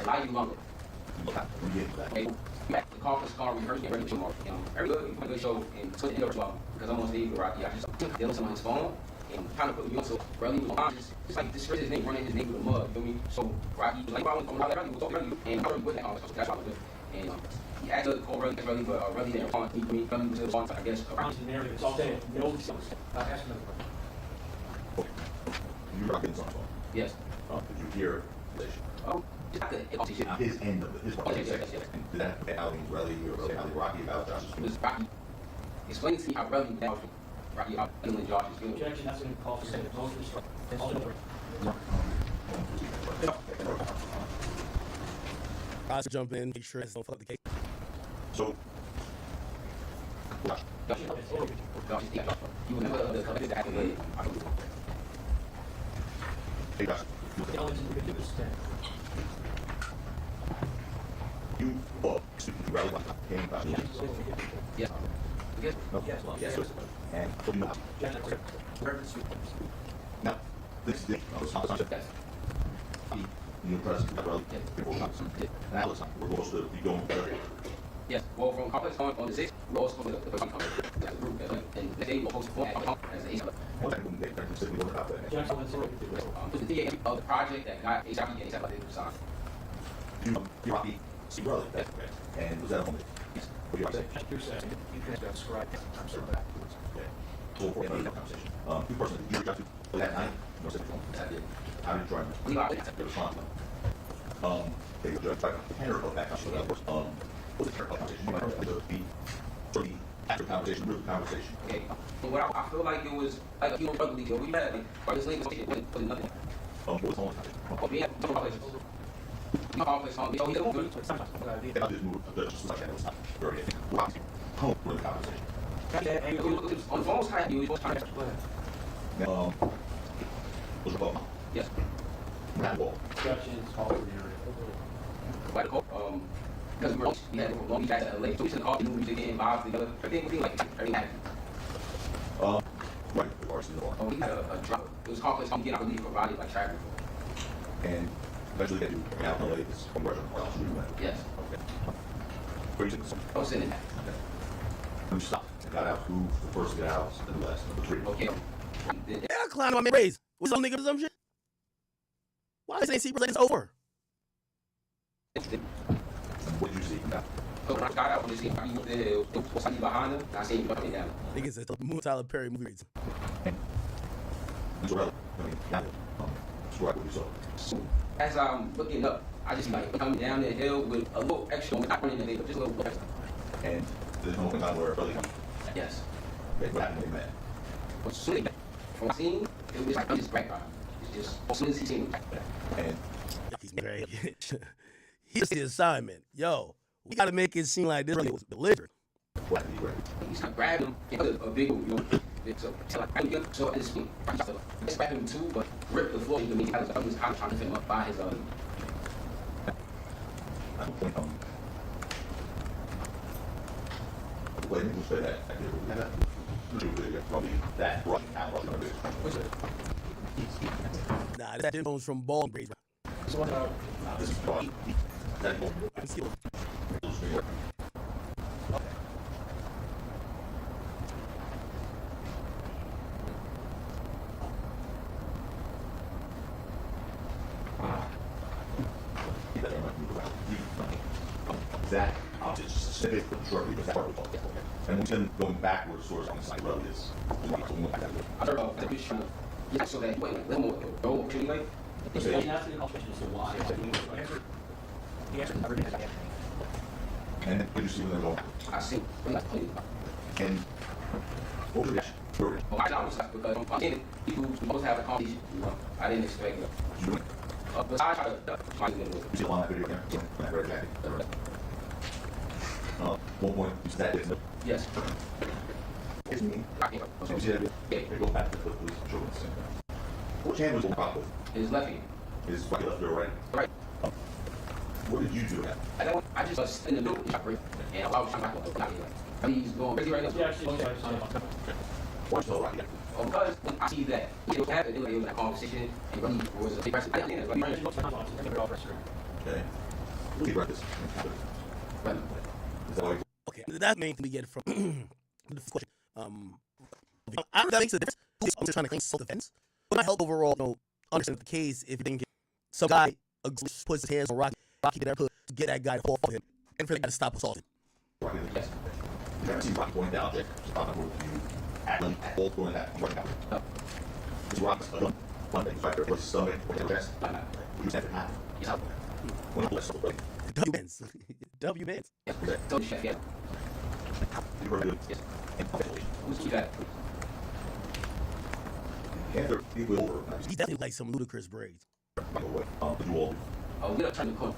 how you longer? The conference call rehearsal ready tomorrow. Every good show and put it in as well because I'm on stage with Rocky. I just dealing on his phone and kind of put me on. So Relly was conscious. It's like disgrace his name, running his name with the mud. You feel me? So Rocky was like, I want to come out Relly. We'll talk Relly. And I already with that conversation. That's what I was doing. And he asked to call Relly, but Relly didn't respond. Relly was respond, I guess. Around the narrative, it's all dead. No, ask him another question. You rocking this on phone? Yes. Did you hear his end of it? His part. Did that outing Relly or Rocky about Josh? It was Rocky. Explain to me how Relly that Rocky out, killing Josh's field. Objection, that's going to call for a motion to strike. Call for I'll jump in, make sure it's don't fuck up the case. So, you remember the collective that activated? hey guys, you rally came back. Yes. Yes. Yes. And so you know. Now, this is the your president rally. Now it's we're supposed to be going better. Yes. Well, from complex on the 6th, we're also going to the person complex as a group, and they will host one as an ASAP. One thing they said we don't have that. The DA of the project that got ASAP and ASAP did sign. You Rocky, see brother, and was that on it? Yes. What do you say? You can describe. I'm sorry about that. Okay. So for another conversation, you personally, did you reach out to that night? No, said I did. How did you try to respond? They were judged by the hair of that conversation. What's the hair of conversation? You might have to be sort of the after conversation, real conversation. Okay. What I feel like it was like a human ugly deal. We had like this link was nothing. What was on it? Oh, we had no complex. No complex on. Oh, he didn't do it. I just moved just like that. It was not very home with the conversation. It was on the phone was kind of you was trying to Now, was your phone? Yes. That wall. Objections, call for the area. Because we had Long Beach back to LA, so we should call the music getting involved together. Everything like everything happened. Right, the varsity law. We had a drop. It was complex on getting, I believe, provided by traffic. And eventually they do out in LA, it's from where the street went. Yes. Okay. Where you took some? I was sitting there. Okay. Who stopped and got out? Who the first to get out and the last? Number 3. Okay. Yeah, I climbed on my raise. Was some nigga or some shit? Why is AC it's over? What did you see? So when I got out on the scene, I looked at it was something behind him, and I seen him jumping down. Nigga said Tyler Perry movie rates. It's relevant. I mean, describe what you saw. So as I'm looking up, I just like coming down the hill with a little extra, not running the hill, but just a little extra. And there's no time where early. Yes. Okay, what happened to man? But as soon as from scene, it was like I'm just background. It's just as soon as he seen me. And he's great. Here's the assignment. Yo, we gotta make it seem like this really was delivered. What did he grab? He's gonna grab him, a big one, you know. So I grabbed him, so I just grab him too, but rip the floor into me. I was trying to fit him up by his I don't think wait, who said that? I did that. Probably that running out of the What's it? Nah, that info was from Ball Braids. So what about this is probably that that object specific for the short because that part was all. And we've been going backwards towards on the side road is I heard about the issue. Yeah, so that wait, let me go to like. He asked me a question as to why. He answered everything. And then you see when they're going. I see. And what was your reaction? Oh, I was like, because I'm saying people who supposed to have a conversation, you know, I didn't expect it. But I try to find it with it. You see on that video again? One point, you said that. Yes. It's me. So you see that? Yeah. Go back to the police children. Which hand was on top with? His left hand. His right, left or right? Right. What did you do that? I just was in the middle of the shop, and I was trying to knock it. I mean, he's going crazy right now. Yeah, actually, What's the right? Because when I see that, it was happening, it was a conversation, and he was a big person. I didn't think it was Okay. Who read this? Right. Is that why? Okay, that main thing we get from the question. I don't know if that makes a difference. I'm just trying to claim self-defense. But my help overall, you know, understand the case if you think some guy puts his hands on Rocky can never put to get that guy to fall for him, and for the guy to stop assaulting. Rocky, yes. You haven't seen Rocky going down, Jake. Stop it. You actually all going that right now. Is Rocky's a gun? One thing, fight for his stomach, or his chest. You said it happened. Yes. When I was so ready. W wins. W wins. Yes. So, yeah. You heard it. Yes. Who's that? Cancer, he will over. He definitely like some ludicrous braids. By the way, did you all do? Oh, we gotta turn the corner.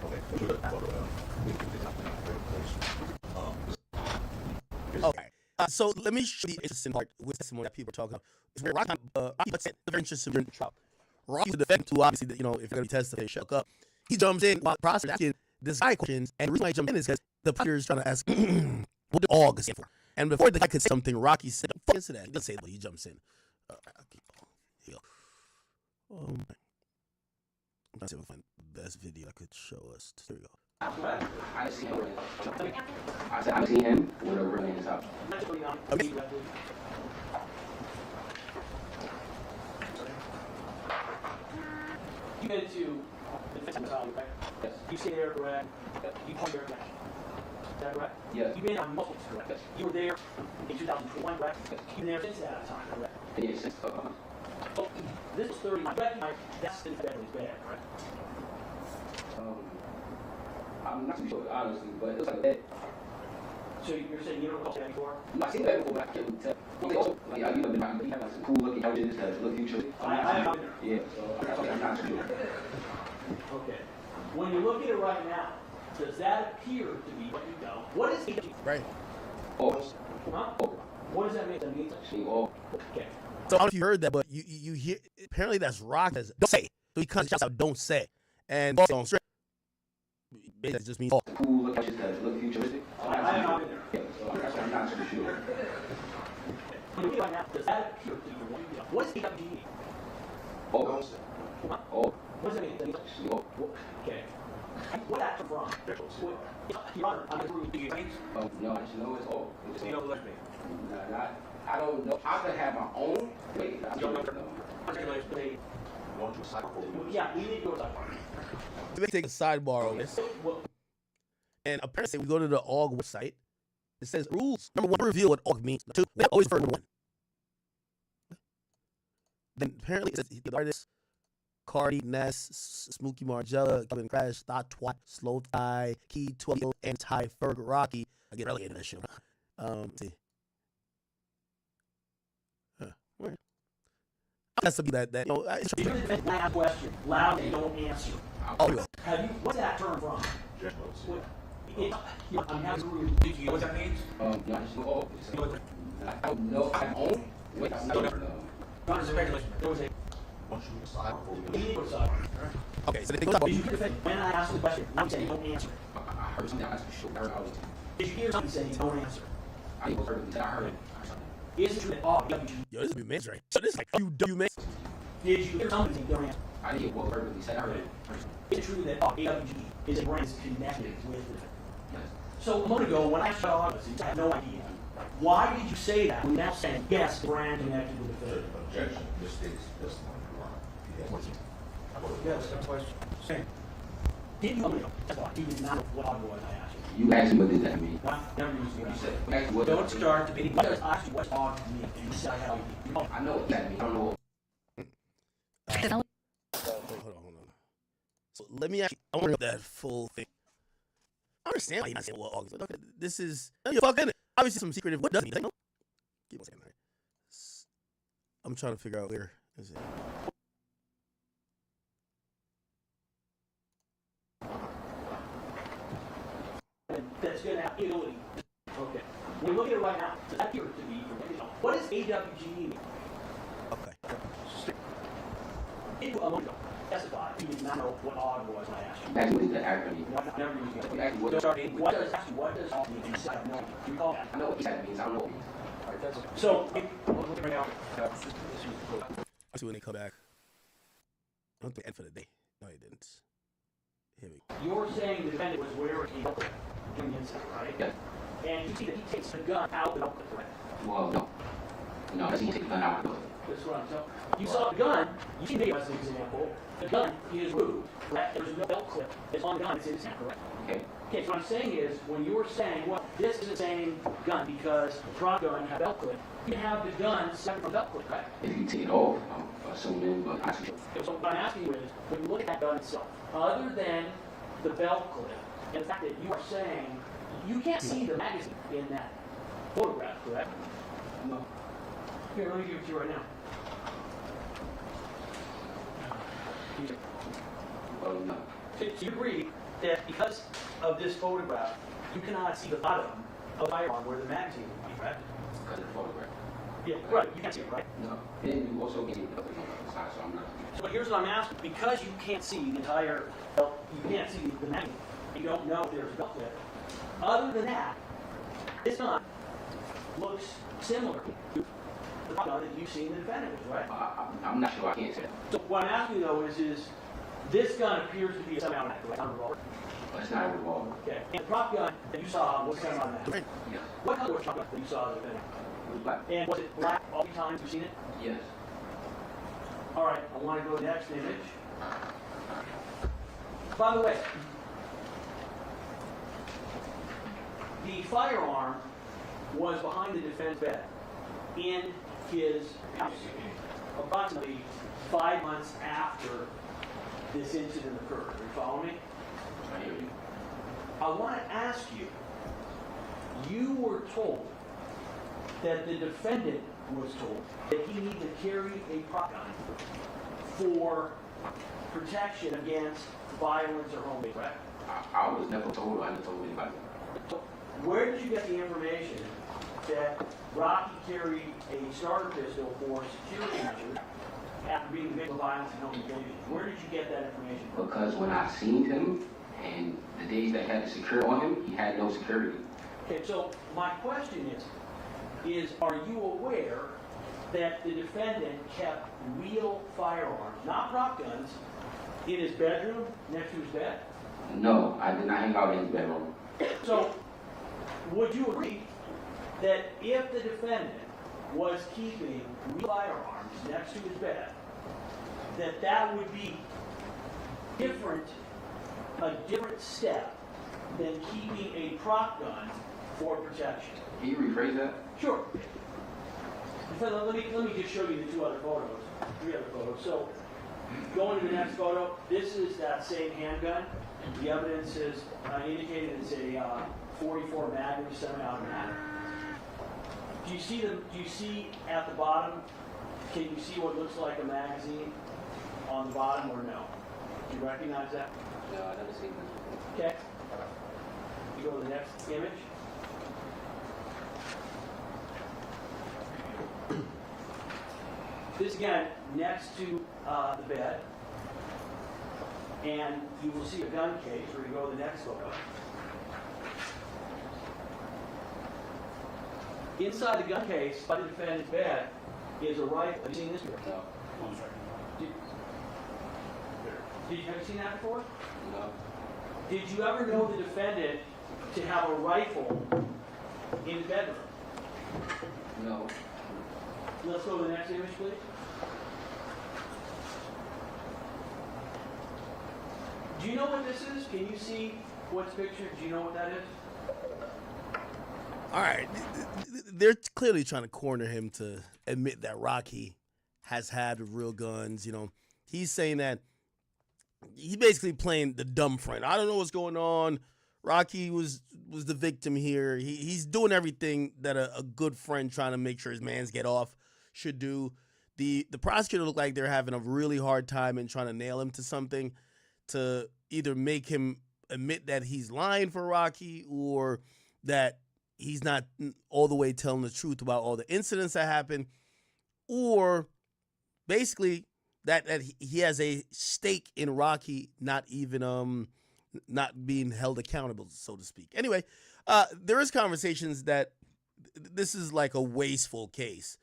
Okay. So let me show you the interesting part with testimony that people are talking about. It's where Rocky said the very interesting trial. Rocky, the defendant, who obviously, you know, if you're going to be tested, they shook up. He jumps in while the prosecutor asking this guy questions, and the reason why he jumped in is because the prosecutor is trying to ask what the AUG stand for. And before the guy could say something, Rocky said, "Fuck into that." He doesn't say it, but he jumps in. Here we go. I'm trying to see if I can find the best video I could show us. Here we go. I see him. I said I see him with a ring in his house. Okay. You get to the defense mentality, right? Yes. You say they're correct. You point their correct. Is that correct? Yes. You've been on multiple, correct? Yes. You were there in 2021, correct? Yes. You've been there since that time, correct? Yes. So this is 30. I recognize that's the federally bad, correct? I'm not too sure, honestly, but it looks like that. So you're saying you don't recall that before? I seen that before, but I can't really tell. They also, like, you know, they have like some cool looking couches that look futuristic. I yeah, so I'm not sure. Okay. When you look at it right now, does that appear to be what you know? What is AWG? Right. Oh. Huh? Oh. What does that mean? That means oh. Okay. So I don't know if you heard that, but you hear, apparently that's Rock says, "Don't say." So he kind of shouts out, "Don't say." And on straight, it just means, "Oh." Cool look couches that look futuristic. I'm not in there. Yeah, so I'm not too sure. When you look at it right now, does that appear to be what you know? What is AWG? Oh. Oh. What does that mean? Oh. Okay. What that come from? Your Honor, I'm agree. Do you think? No, I just know it's all. You know what I don't know. I could have my own. Wait, I don't know. Yeah, we need to go to sidebar. Let me take a sidebar on this. And apparently, we go to the AUG website. It says rules. Number 1, reveal what AUG means. 2, we always for number 1. Then apparently, it says the artist Cardi, Ness, Smokey Margella, Kevin Crash, Thought Twat, Slow Thigh, Key 12, and Ty Ferg Rocky. I get relegated to that shit. Let's see. Where? That's something that you know. Last question. Loud and don't answer. Oh, yeah. Have you? What's that term from? I'm having to read. Do you know what that means? I don't know. I own. Wait, I don't know. Not as a regulation. There was a. Okay, so when I asked the question, I'm saying don't answer. I heard something. I was sure. Did you hear something saying don't answer? I heard it. I heard it. Is it true that AWG? Yo, this is men's right. So this is like you men. Did you hear something saying don't answer? I didn't hear what verbally said. I heard it. Is it true that AWG is a brand that's connected with it? Yes. So a moment ago, when I saw this, I had no idea. Why did you say that? When now saying yes, the brand connected with the Objection. This is testimony. Yes, that's question. Same. Did you testify? You did not know what AUG was, I asked you. You asked me what did that mean? Never used You said, what don't start the meeting. What does actually what AUG mean? And you said I know what that means. I don't know. Hold on. So let me actually, I want to know that full thing. I understand why you're not saying what AUG is. Okay, this is, you're fucking it. Obviously some secretive, what does it mean? No? Keep on saying that. I'm trying to figure out where is it. That's going to have ability. Okay. When you look at it right now, does that appear to be, what does AWG mean? Okay. If a moment ago, testify, you did not know what AUG was when I asked you. That's what is the acronym. Never used it. What does AUG mean? You said, I know. You recall that? I know what that means. I don't know what it means. All right, that's okay. So, right now, I'll see when they come back. I don't think end for the day. No, he didn't. Here we go. You're saying the defendant was wearing a belt during the incident, right? Yes. And you see that he takes the gun out of the belt, correct? Well, no. No, that's he take the gun out of the belt. That's what I'm telling you. You saw the gun, you see me as an example. The gun is removed, correct? There's no belt clip. It's on the gun, it's in his hand, correct? Okay. Okay, so what I'm saying is, when you were saying, well, this is the same gun because the drop gun had a belt clip, you can have the gun separate from the belt clip, correct? If you take it off, I'm assuming, but I see. So what I'm asking you is, when you look at that gun itself, other than the belt clip, and the fact that you are saying, you can't see the magazine in that photograph, correct? No. Here, let me give it to you right now. Well, no. So you agree that because of this photograph, you cannot see the bottom of the firearm where the magazine would be, right? Because of the photograph. Yeah, right. You can't see it, right? No. Then you also can't see the other one on the side, so I'm not. So here's what I'm asking. Because you can't see the entire, well, you can't see the magazine, you don't know if there's a belt there. Other than that, this gun looks similar to the gun that you've seen the defendant with, right? I'm not sure. I can't say that. So what I'm asking though is this gun appears to be a semi-automatic, right? Not a revolver. But it's not a revolver. Okay. And the prop gun that you saw was semi-automatic. Yes. What color was the prop gun that you saw the defendant? It was black. And was it black all the times you've seen it? Yes. All right. I want to go to the next image. By the way, the firearm was behind the defendant's bed in his house approximately 5 months after this incident occurred. Are you following me? I hear you. I want to ask you, you were told that the defendant was told that he needed to carry a prop gun for protection against violence or home invasion, correct? I was never told. I never told anybody. So where did you get the information that Rocky carried a starter pistol for security measures after being victim of violence and home invasion? Where did you get that information from? Because when I seen him and the days they had to secure on him, he had no security. Okay, so my question is are you aware that the defendant kept real firearms, not prop guns, in his bedroom next to his bed? No, I did not hang out in his bedroom. So, would you agree that if the defendant was keeping real firearms next to his bed, that that would be a different step than keeping a prop gun for protection? Can you rephrase that? Sure. Let me just show you the three other photos. So, going to the next photo, this is that same handgun. The evidence is indicated it's a 44 Magnum semi-automatic. Do you see at the bottom? Can you see what looks like a magazine on the bottom or no? Do you recognize that? No, I never seen that. Okay. You go to the next image. This again next to the bed, and you will see a gun case. We're going to go to the next photo. Inside the gun case, by the defendant's bed, is a rifle. Have you seen this before? No. Have you seen that before? No. Did you ever know the defendant to have a rifle in his bedroom? No. Let's go to the next image, please. Do you know what this is? Can you see what's pictured? Do you know what that is? All right. They're clearly trying to corner him to admit that Rocky has had real guns. You know, he's saying that he's basically playing the dumb friend. I don't know what's going on. Rocky was the victim here. He's doing everything that a good friend trying to make sure his mans get off should do. The prosecutor looked like they're having a really hard time in trying to nail him to something, to either make him admit that he's lying for Rocky or that he's not all the way telling the truth about all the incidents that happened, or basically that he has a stake in Rocky not even not being held accountable, so to speak. Anyway, there is conversations that this is like a wasteful case,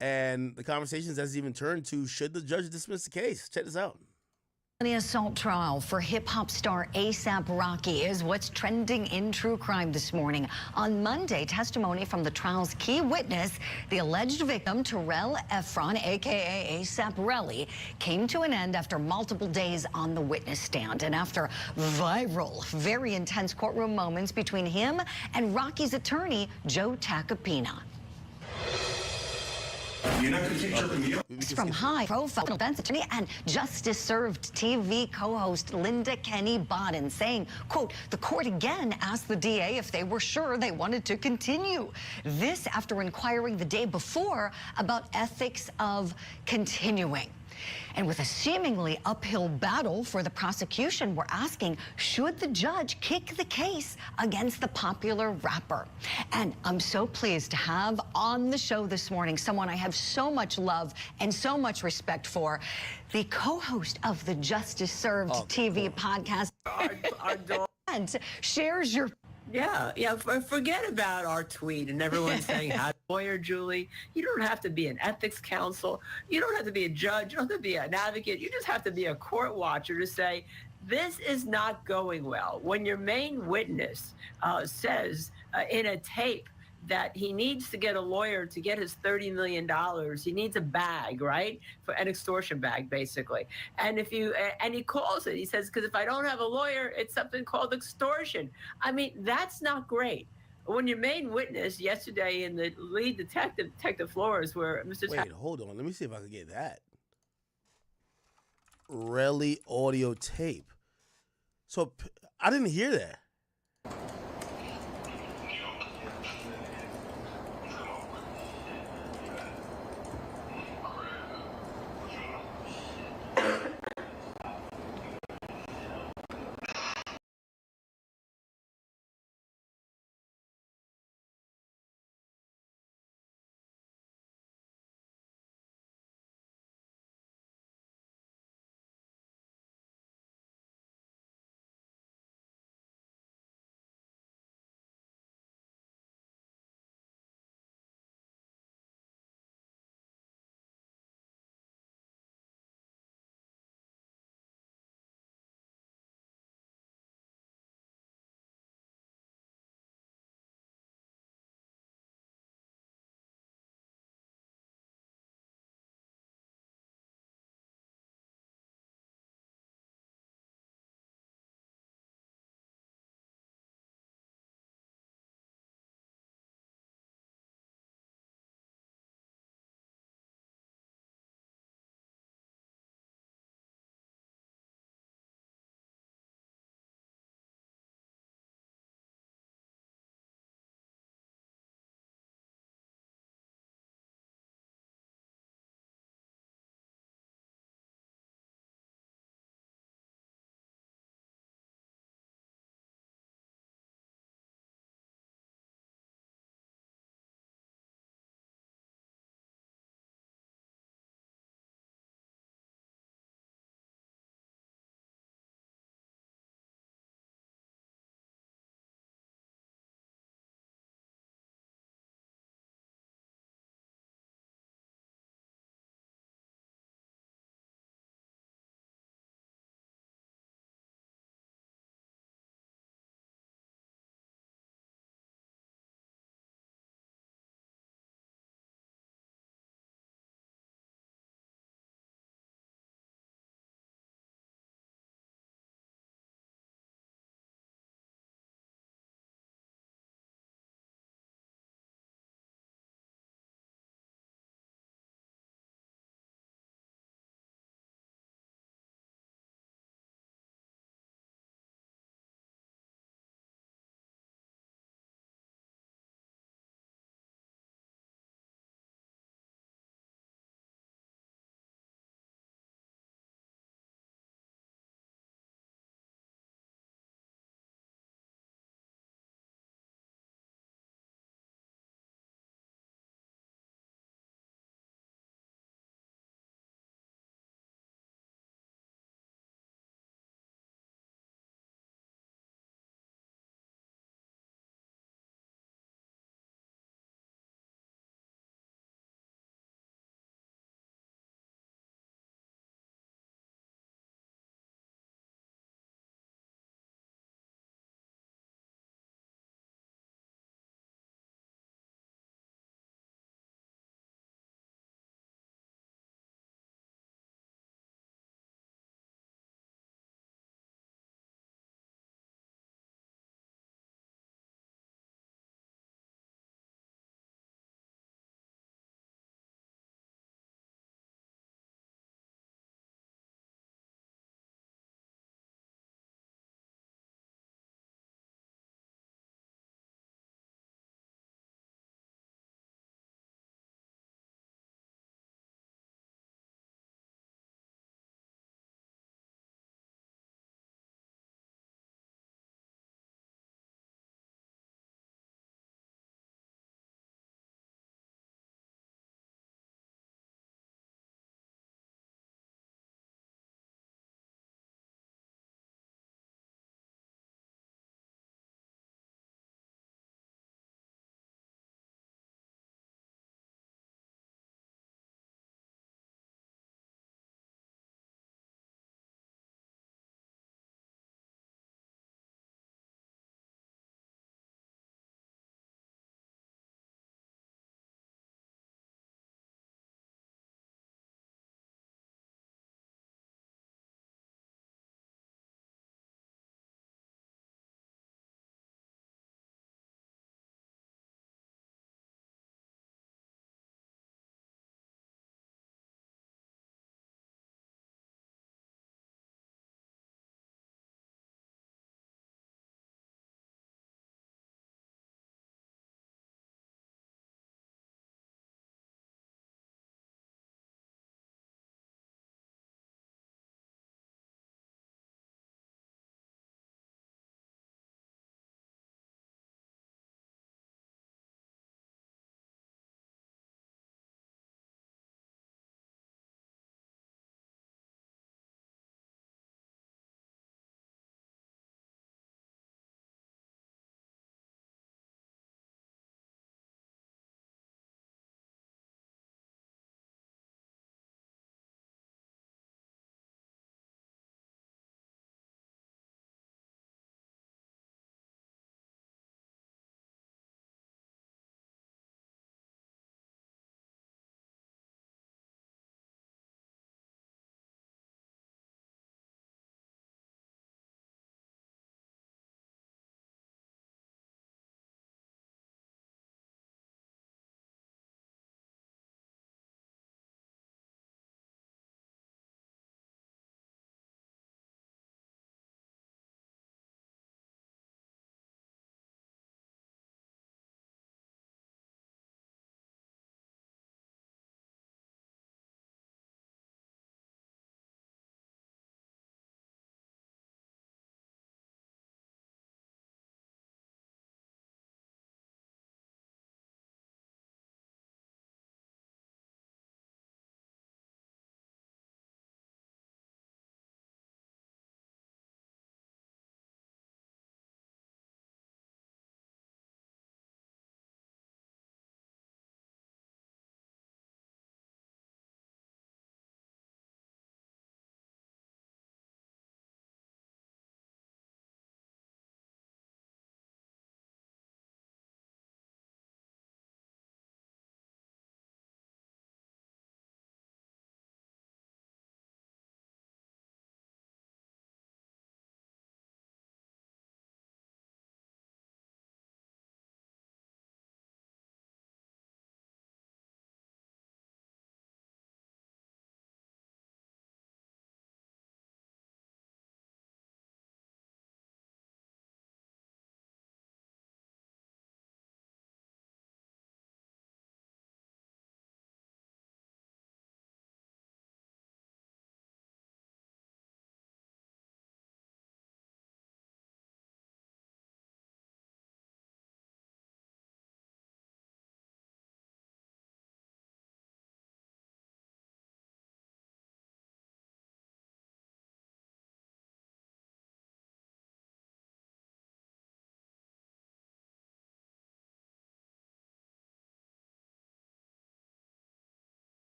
and the conversations has even turned to, should the judge dismiss the case? Check this out. The assault trial for hip-hop star A$AP Rocky is what's trending in true crime this morning. On Monday, testimony from the trial's key witness, the alleged victim, Terrell Efron, a.k.a. A$AP Relly, came to an end after multiple days on the witness stand and after viral, very intense courtroom moments between him and Rocky's attorney, Joe Tacopina. You're not going to keep chirping me up. From high-profile defense attorney and justice-served TV co-host Linda Kenny Bodden saying, quote, the court again asked the DA if they were sure they wanted to continue. This after inquiring the day before about ethics of continuing. And with a seemingly uphill battle for the prosecution, we're asking, should the judge kick the case against the popular rapper? And I'm so pleased to have on the show this morning someone I have so much love and so much respect for, the co-host of the Justice Served TV podcast. And shares your... Yeah, forget about our tweet and everyone saying, how lawyer, Julie. You don't have to be an ethics counsel. You don't have to be a judge. You don't have to be an advocate. You just have to be a court watcher to say, this is not going well. When your main witness says in a tape that he needs to get a lawyer to get his $30 million. He needs a bag, right? For an extortion bag, basically. And if you, and he calls it, he says, because if I don't have a lawyer, it's something called extortion. I mean, that's not great. When your main witness yesterday in the lead detective, Detective Flores, where Mr. Wait, hold on. Let me see if I can get that. Relly audio tape. So I didn't hear that.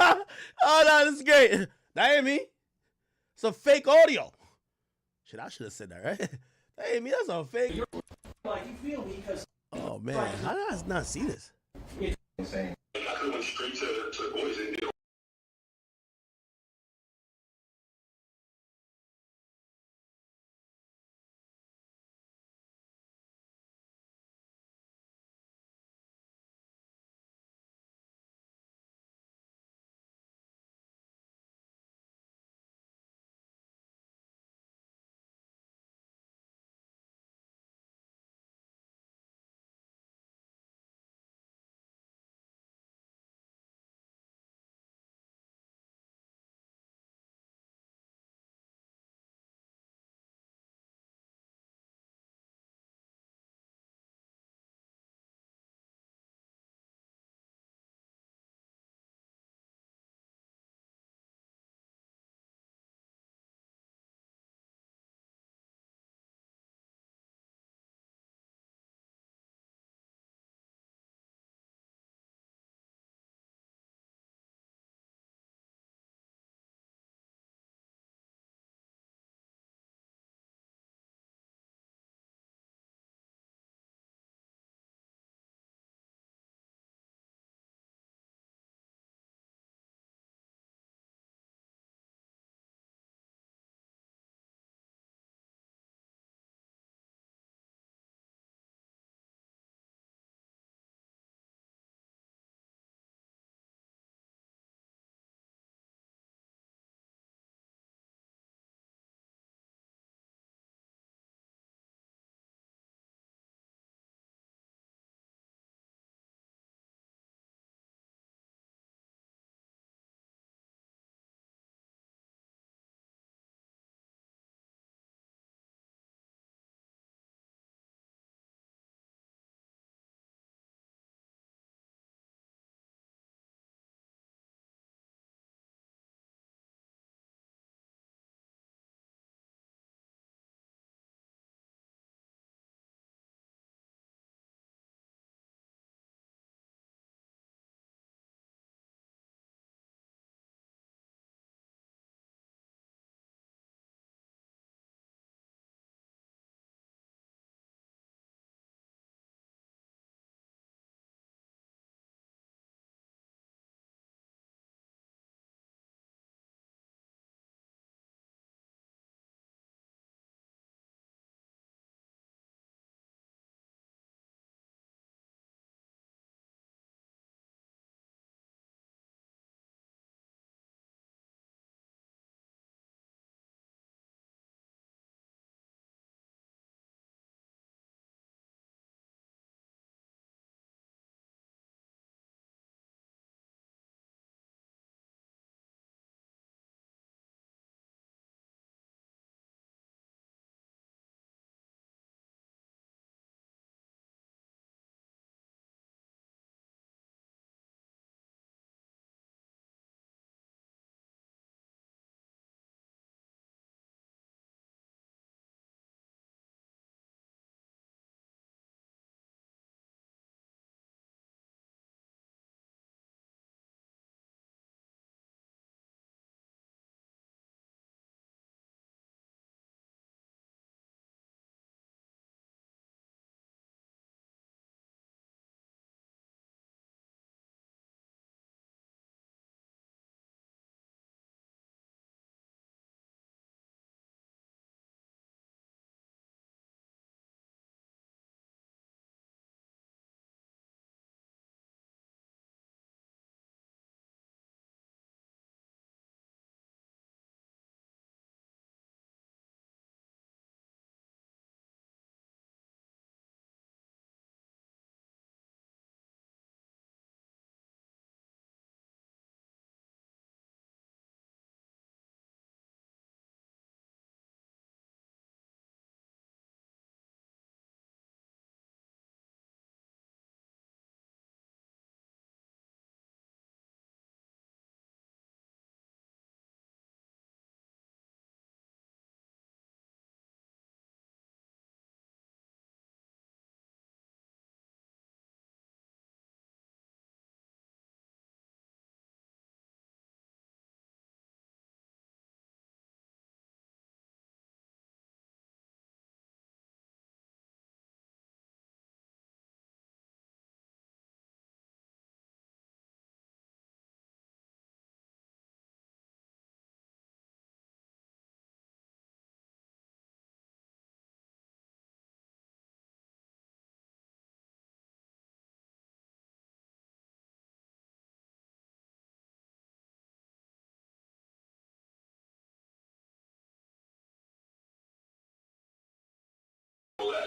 Oh no, this is great. That ain't me. It's a fake audio. Shit, I should have said that, right? That ain't me. That's a fake. Like, you feel me because. Oh man, how did I not see this? Insane. I could have went straight to the boys and did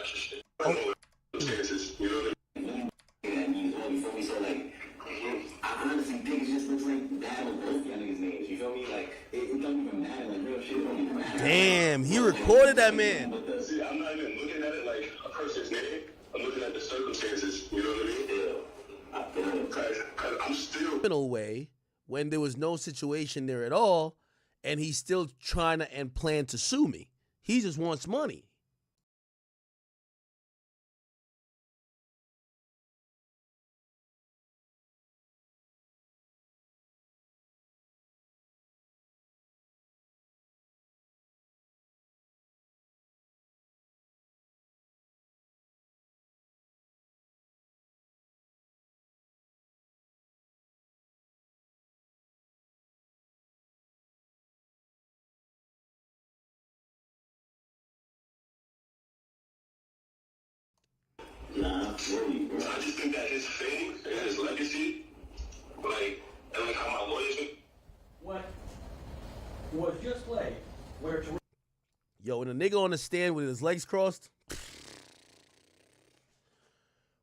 extra shit. I don't know the chances, you know what I mean? That means all before me, so like, I honestly think it just looks like that with both y'all niggas' names. You feel me? Like, it don't even matter. Like, real shit don't even matter. Damn, he recorded that man. See, I'm not even looking at it like a person's name. I'm looking at the circumstances, you know what I mean? Yeah. I feel it. Cause I'm still Criminal way when there was no situation there at all, and he's still trying to and plan to sue me. He just wants money. Nah, really, bro. I just think that his fame and his legacy, like, and like how my lawyers What was just played, where Yo, when a nigga on the stand with his legs crossed,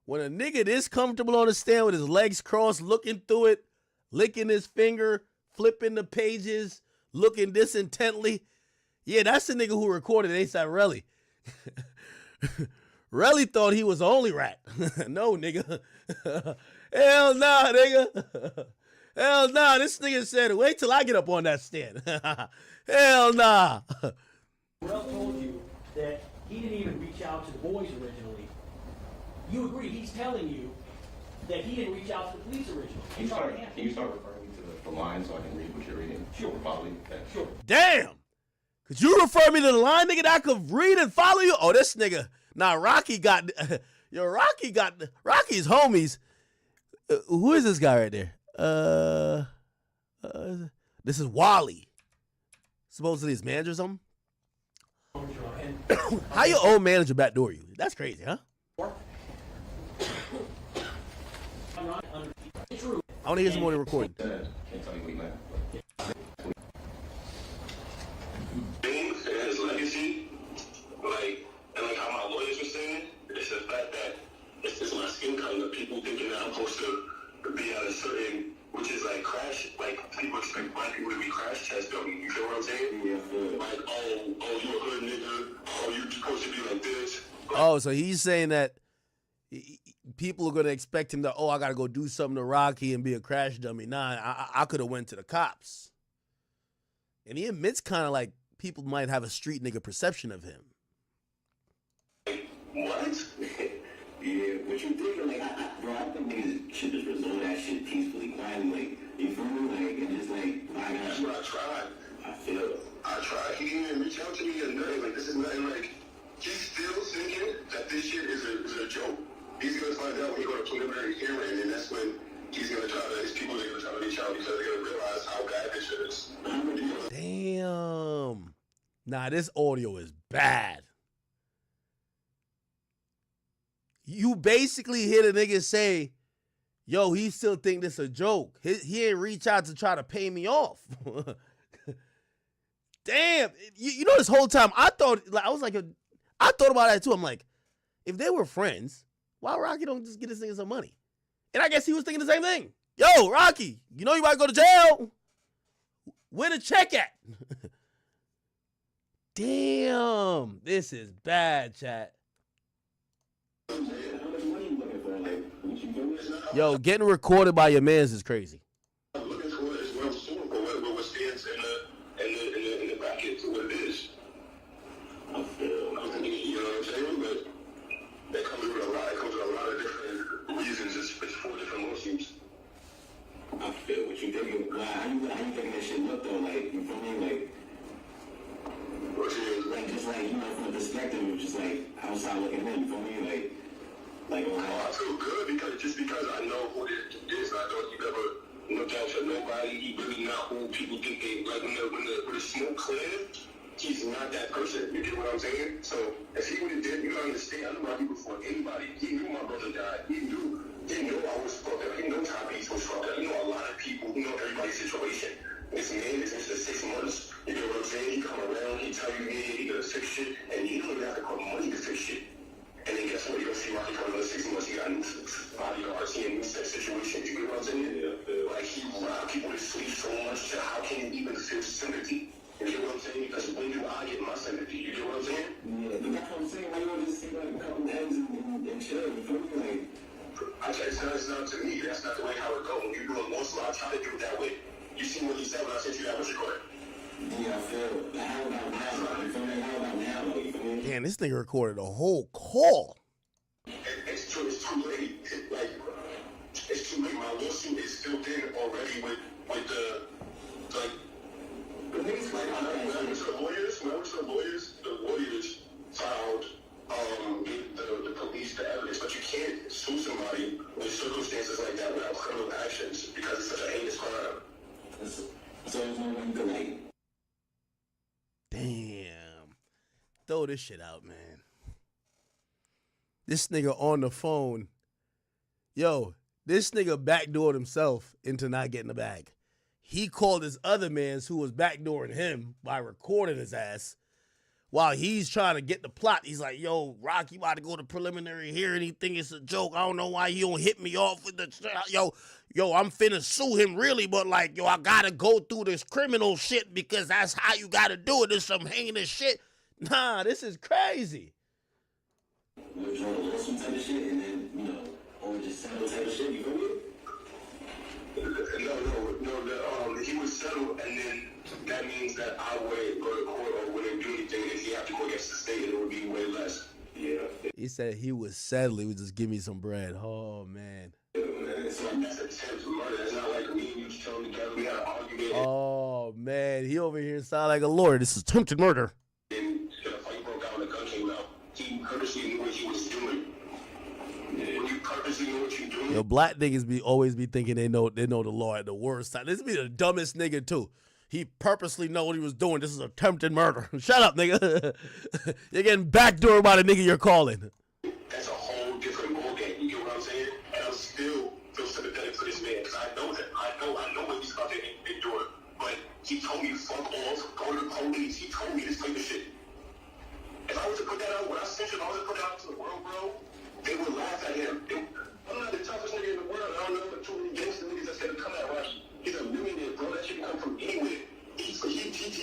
when a nigga this comfortable on the stand with his legs crossed, looking through it, licking his finger, flipping the pages, looking this intently, yeah, that's the nigga who recorded A$AP Relly. Relly thought he was the only rat. No, nigga. Hell nah, nigga. Hell nah. This nigga said, wait till I get up on that stand. Hell nah. Terrell told you that he didn't even reach out to the boys originally. You agree? He's telling you that he didn't reach out to the police originally. Can you start referring me to the line so I can read what you're reading? Sure. Probably. Okay. Sure. Damn. Could you refer me to the line, nigga, that I could read and follow you? Oh, this nigga. Nah, Rocky got, Rocky's homies. Who is this guy right there? This is Wally. Supposedly his manager or something. How your old manager backdoor you? That's crazy, huh? I want to hear some more of the recording. Can't tell you what he meant. fame and his legacy, like, and like how my lawyers were saying, it's the fact that it's my skin color. People thinking that I'm supposed to be at a certain, which is like crash, like people expect black people to be crash test dummies. You feel what I'm saying? Yeah. Like, oh, you a hood nigga. Oh, you supposed to be like this. Oh, so he's saying that people are going to expect him to, I got to go do something to Rocky and be a crash dummy. Nah, I could have went to the cops. And he admits kind of like people might have a street nigga perception of him. What? Yeah, what you thinking? Like, bro, I think niggas should just resolve that shit peacefully, quietly. Like, you feel me? Like, and just like, That's what I tried. I feel. I tried. He didn't even reach out to me or nothing. Like, this is nothing. Like, he's still thinking that this shit is a joke. He's gonna find out when he go to preliminary hearing, and that's when he's gonna try to. His people are gonna try to reach out because they're gonna realize how bad this shit is. Damn. Nah, this audio is bad. You basically hear the nigga say, yo, he still think this a joke. He ain't reach out to try to pay me off. Damn. You know, this whole time, I thought about that too. I'm like, if they were friends, why Rocky don't just get this nigga some money? And I guess he was thinking the same thing. Yo, Rocky, you know you about to go to jail. Where the check at? Damn. This is bad, chat. Yo, getting recorded by your mans is crazy. I'm looking for it as well soon, but what stands in the bracket to what it is. I thinking, you know what I'm saying? But that comes with a lot. It comes with a lot of different reasons. It's 4 different lawsuits. I feel what you thinking. How you thinking that shit look though? Like, you feel me? Like, like just like, you know, from the perspective of just like outside looking in. You feel me? Like, I feel good because I know who it is. I don't ever look out for nobody. He really not who people think they like. When the smoke cleared, he's not that person. You get what I'm saying? So if he would have did, you don't understand. I knew Rocky before anybody. He knew my brother died. He knew I was fucked up. He knew Tommy was fucked up. He know a lot of people. He know everybody's situation. This man is Mr. 6 months. You get what I'm saying? He come around. He tell you, yeah, he gonna fix shit, and you don't even have to put money to fix shit. see Rocky for another 6 months. He got new bodyguards. He in new set situations. You get what I'm saying? Yeah. Like, he robbed people to sleep so much to how can you even feel sympathy? You get what I'm saying? Because when do I get my sympathy? You get what I'm saying? Yeah, that's what I'm saying. Why you don't just see like a couple heads and chill? You feel me? Like, it's not to me. That's not the way how it goes. When you're doing most of I try to do it that way. You see what he said when I sent you that was recorded. Yeah, I feel the how about now? You feel me? How about now? You feel me? Damn, this nigga recorded a whole call. It's too late. Like, it's too late. My lawsuit is filled in already with the, like, the niggas, like, when I went to the lawyers filed, the police, the evidence, but you can't sue somebody with circumstances like that without criminal actions because it's such a heinous crime. So it's not delay. Damn. Throw this shit out, man. This nigga on the phone. Yo, this nigga backdoored himself into not getting the bag. He called his other mans who was backdooring him by recording his ass while he's trying to get the plot. He's like, yo, Rocky about to go to preliminary hearing. He think it's a joke. I don't know why he don't hit me off with the, yo, I'm finna sue him really, but like, yo, I gotta go through this criminal shit because that's how you gotta do it. There's some heinous shit. Nah, this is crazy. We're trying to lose some type of shit and then, or just settle type of shit, you feel me? No, he would settle, and then that means that I would go to court or wouldn't do anything. If he had to go against the state, it would be way less. Yeah. He said he would settle. He would just give me some bread. Oh, man. Yeah, man. It's like that's attempted murder. It's not like me and you chilling together. We had an argument. Oh, man. He over here sound like a lawyer. This is attempted murder. And the fight broke out and the gun came out. He purposely knew what he was doing. When you purposely know what you're doing. Yo, black niggas always be thinking they know the law at the worst time. This be the dumbest nigga too. He purposely know what he was doing. This is attempted murder. Shut up, nigga. You're getting backdoored by the nigga you're calling. That's a whole different ballgame. You get what I'm saying? And I still feel sympathetic for this man because I know what he's about to endure. But he told me fuck off, go to the police. He told me this type of shit. If I was to put that out, when I sent you, I was to put that out to the world, bro. They would laugh at him. I'm not the toughest nigga in the world. I don't know what too many gangster niggas that's gonna come at Rocky. He's a millionaire, bro. That shit can come from anywhere. He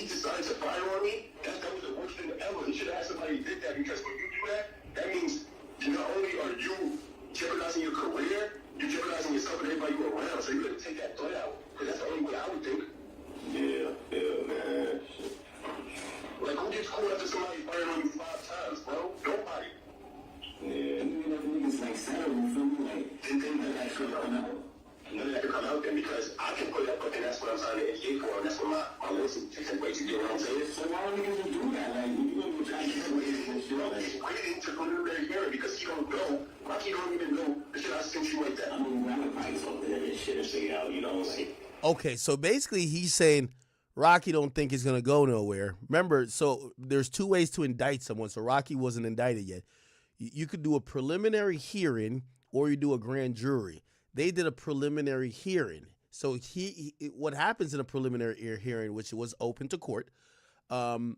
decided to fire on me. That was the worst thing ever. He should have had somebody who did that because when you do that means not only are you jeopardizing your career, you're jeopardizing yourself and everybody you around. So you gotta take that blood out. Because that's the only way I would think. Yeah, man. Like, who gets cool after somebody fired on you 5 times, bro? Nobody. Yeah, niggas like settle, you feel me? Like, then that should come out. None of that could come out then because I can put that, and that's what I'm signing the NDA for, and that's what my lawsuit takes away. You get what I'm saying? So why don't niggas do that? Like, you gonna be trying to he's waiting to preliminary hearing because he don't know. Rocky don't even know the shit I sent you like that. I mean, I'm probably something that shit and say out, you know, like. Okay, so basically he's saying Rocky don't think he's gonna go nowhere. Remember, so there's 2 ways to indict someone. So Rocky wasn't indicted yet. You could do a preliminary hearing or you do a grand jury. They did a preliminary hearing. So what happens in a preliminary hearing, which was open to court, the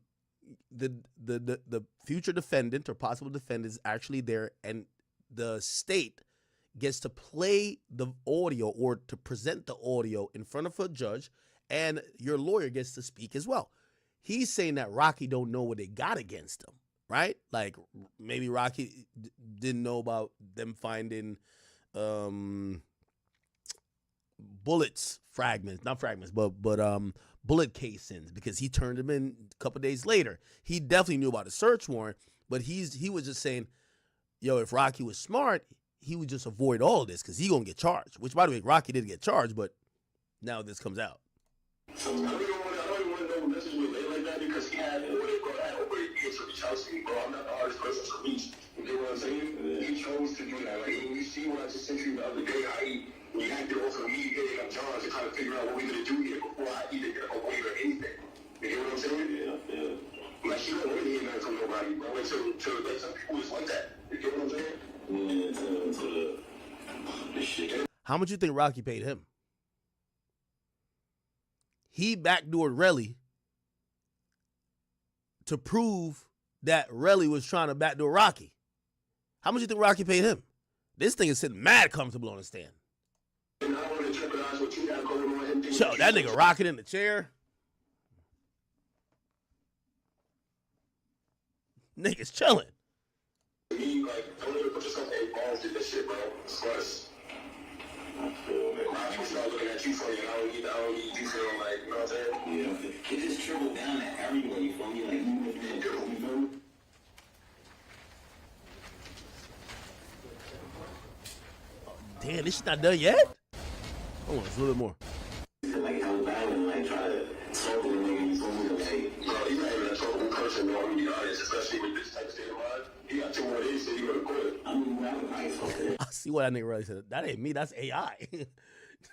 future defendant or possible defendant is actually there, and the state gets to play the audio or to present the audio in front of a judge, and your lawyer gets to speak as well. He's saying that Rocky don't know what they got against him, right? Like maybe Rocky didn't know about them finding bullets, bullet casings because he turned them in a couple days later. He definitely knew about a search warrant, but he was just saying, yo, if Rocky was smart, he would just avoid all of this because he gonna get charged. Which, by the way, Rocky didn't get charged, but now this comes out. So I don't even want to know message with Lay like that because he had over to reach out to me, bro. I'm not the hardest person to reach. You get what I'm saying? He chose to do that. Like, when you see what I just sent you the other day, how we had to also me getting up John to kind of figure out what we're going to do here before I either get a waiver or anything. You get what I'm saying? Yeah. Like, he don't really hear nothing from nobody, bro. Like, so like, some people is like that. You get what I'm saying? Yeah, How much you think Rocky paid him? He backdoored Relly to prove that Relly was trying to backdoor Rocky. How much you think Rocky paid him? This thing is sitting mad comfortable on the stand. And I want to jeopardize what you have going on. And Yo, that nigga rocking in the chair. Niggas chilling. Me, like, don't even put yourself involved in this shit, bro. Plus, I feel, man, my people start looking at you funny, and I don't need you feeling like, you know what I'm saying? Yeah, it just trickled down to everywhere, you feel me? Like, you feel me? Damn, this shit not done yet? Hold on, it's a little bit more. Like, held back and, like, try to talk to the nigga, you feel me? Like, bro, you're not even a talkable person, bro. I'm gonna be honest, especially with this type of state of mind. You got 2 more days, so you gotta quit. I mean, I see what that nigga really said. That ain't me, that's AI.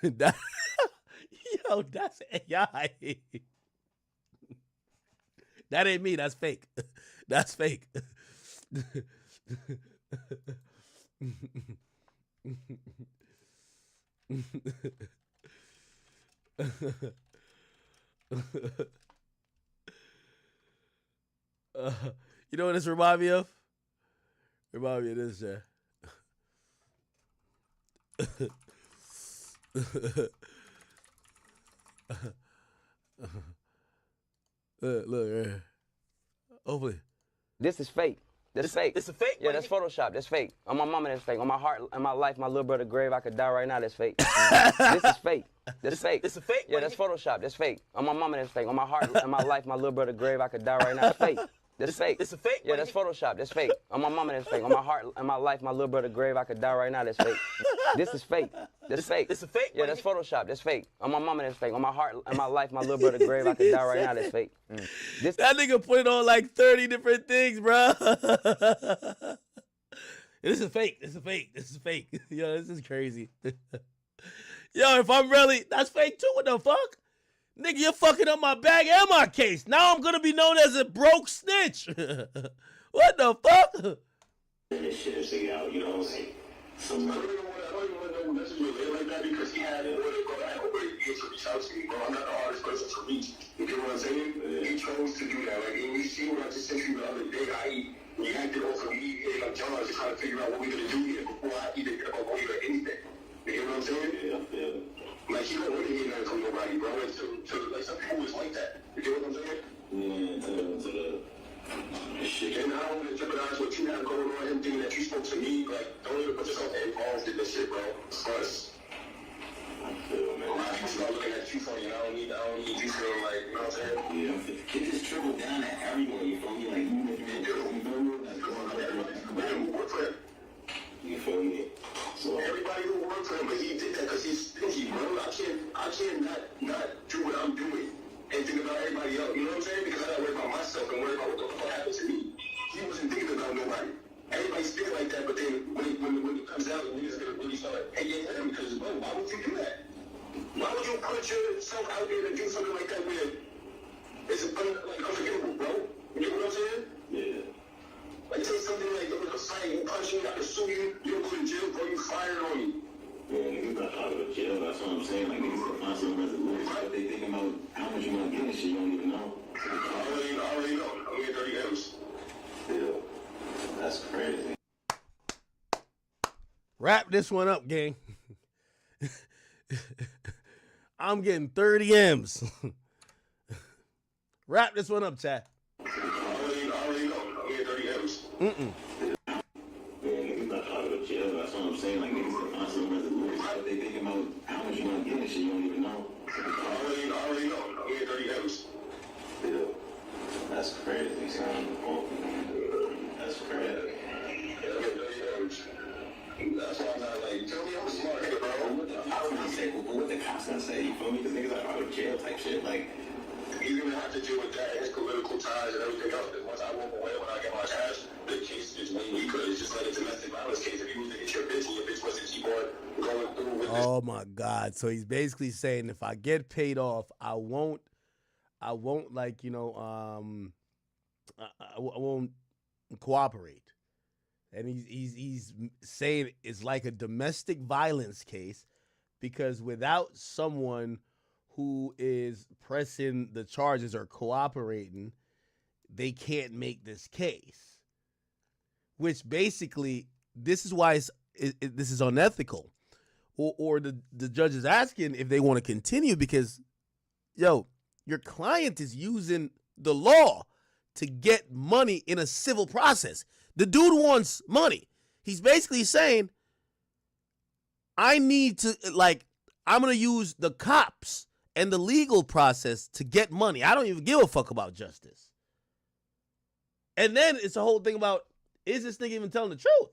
That, yo, that's AI. That ain't me, that's fake. That's fake. You know what this remind me of? Remind me of this, yeah. Look, hopefully. This is fake. That's fake. It's a fake? Yeah, that's Photoshop. That's fake. On my mama, that's fake. On my heart, on my life, my little brother grave, I could die right now. That's fake. This is fake. That's fake. It's a fake? Yeah, that's Photoshop. That's fake. On my mama, that's fake. On my heart, on my life, my little brother grave, I could die right now. That's fake. That's fake. It's a fake? Yeah, that's Photoshop. That's fake. On my mama, that's fake. On my heart, on my life, my little brother grave, I could die right now. That's fake. This is fake. That's fake. It's a fake? Yeah, that's Photoshop. That's fake. On my mama, that's fake. On my heart, on my life, my little brother grave, I could die right now. That's fake. That nigga put it on like 30 different things, bro. This is fake. This is fake. This is fake. Yo, this is crazy. Yo, if I'm really, that's fake too. What the fuck? Nigga, you're fucking up my bag and my case. Now I'm gonna be known as a broke snitch. What the fuck? This shit is figured out, you know what I'm saying? So I don't even want to message you like that because he had it. I hope he gets to reach out to me, bro. I'm not the hardest person to reach. You get what I'm saying? He chose to do that. Like, and you see what I just sent you the other day, how he reacted off of me and like John just trying to figure out what we're gonna do here before I even get about going or anything. You get what I'm saying? Yeah. Like, he don't really hear nothing from nobody, bro. And to like, some people is like that. You get what I'm saying? Yeah, shit. And I don't want to jeopardize what you have going on, anything that you spoke to me. Like, don't even put yourself involved in this shit, bro. Plus, I feel, man. A lot of people start looking at you funny, and I don't need you feeling like, you know what I'm saying? Yeah. It just trickled down to everyone, you feel me? Like, you feel me? Everybody who worked for him. You feel me? So everybody who worked for him, but he did that because he's stinky, bro. I can't not do what I'm doing and think about everybody else. You know what I'm saying? Because I gotta worry about myself and worry about what the fuck happened to me. He wasn't thinking about nobody. Everybody's thinking like that, but then when it comes out, niggas gonna really start hating him because, bro, why would you do that? Why would you put yourself out there to do something like that where it's unforgivable, bro? You know what I'm saying? Yeah. Like, say something like, there was a fight, you punch me, I can sue you, you don't go to jail, bro, you fired on me. Yeah, niggas not trying to go to jail, that's what I'm saying. Like, niggas gonna find some resolution. But they thinking about how much you gonna get and shit, you don't even know. I already know. I'm getting 30 M's. Yeah. That's crazy. Wrap this one up, gang. I'm getting 30 M's. Wrap this one up, chat. I already know. I'm getting 30 M's. Mm-mm. Yeah, niggas not trying to go to jail, that's what I'm saying. Like, niggas gonna find some resolution. But they thinking about how much you gonna get and shit, you don't even know. I already know. I'm getting 30 M's. Yeah. That's crazy, son. That's crazy. Yeah, I'm getting 30 M's. That's why I'm not like, tell me I'm a smart nigga, bro. I don't want to say, but what the cops gonna say, you feel me? Because niggas are out of jail type shit. Like, he's gonna have to deal with that, his political ties and everything else. Because once I walk away, when I get my cash, the case is way weaker. It's just like a domestic violence case. If you was to hit your bitch and your bitch was to keep on going through with this. Oh my God. So he's basically saying if I get paid off, I won't like, you know, I won't cooperate. And he's saying it's like a domestic violence case because without someone who is pressing the charges or cooperating, they can't make this case. Which basically this is why this is unethical. Or the judge is asking if they want to continue because, yo, your client is using the law to get money in a civil process. The dude wants money. He's basically saying, I need to, like, I'm going to use the cops and the legal process to get money. I don't even give a fuck about justice. And then it's a whole thing about, is this nigga even telling the truth?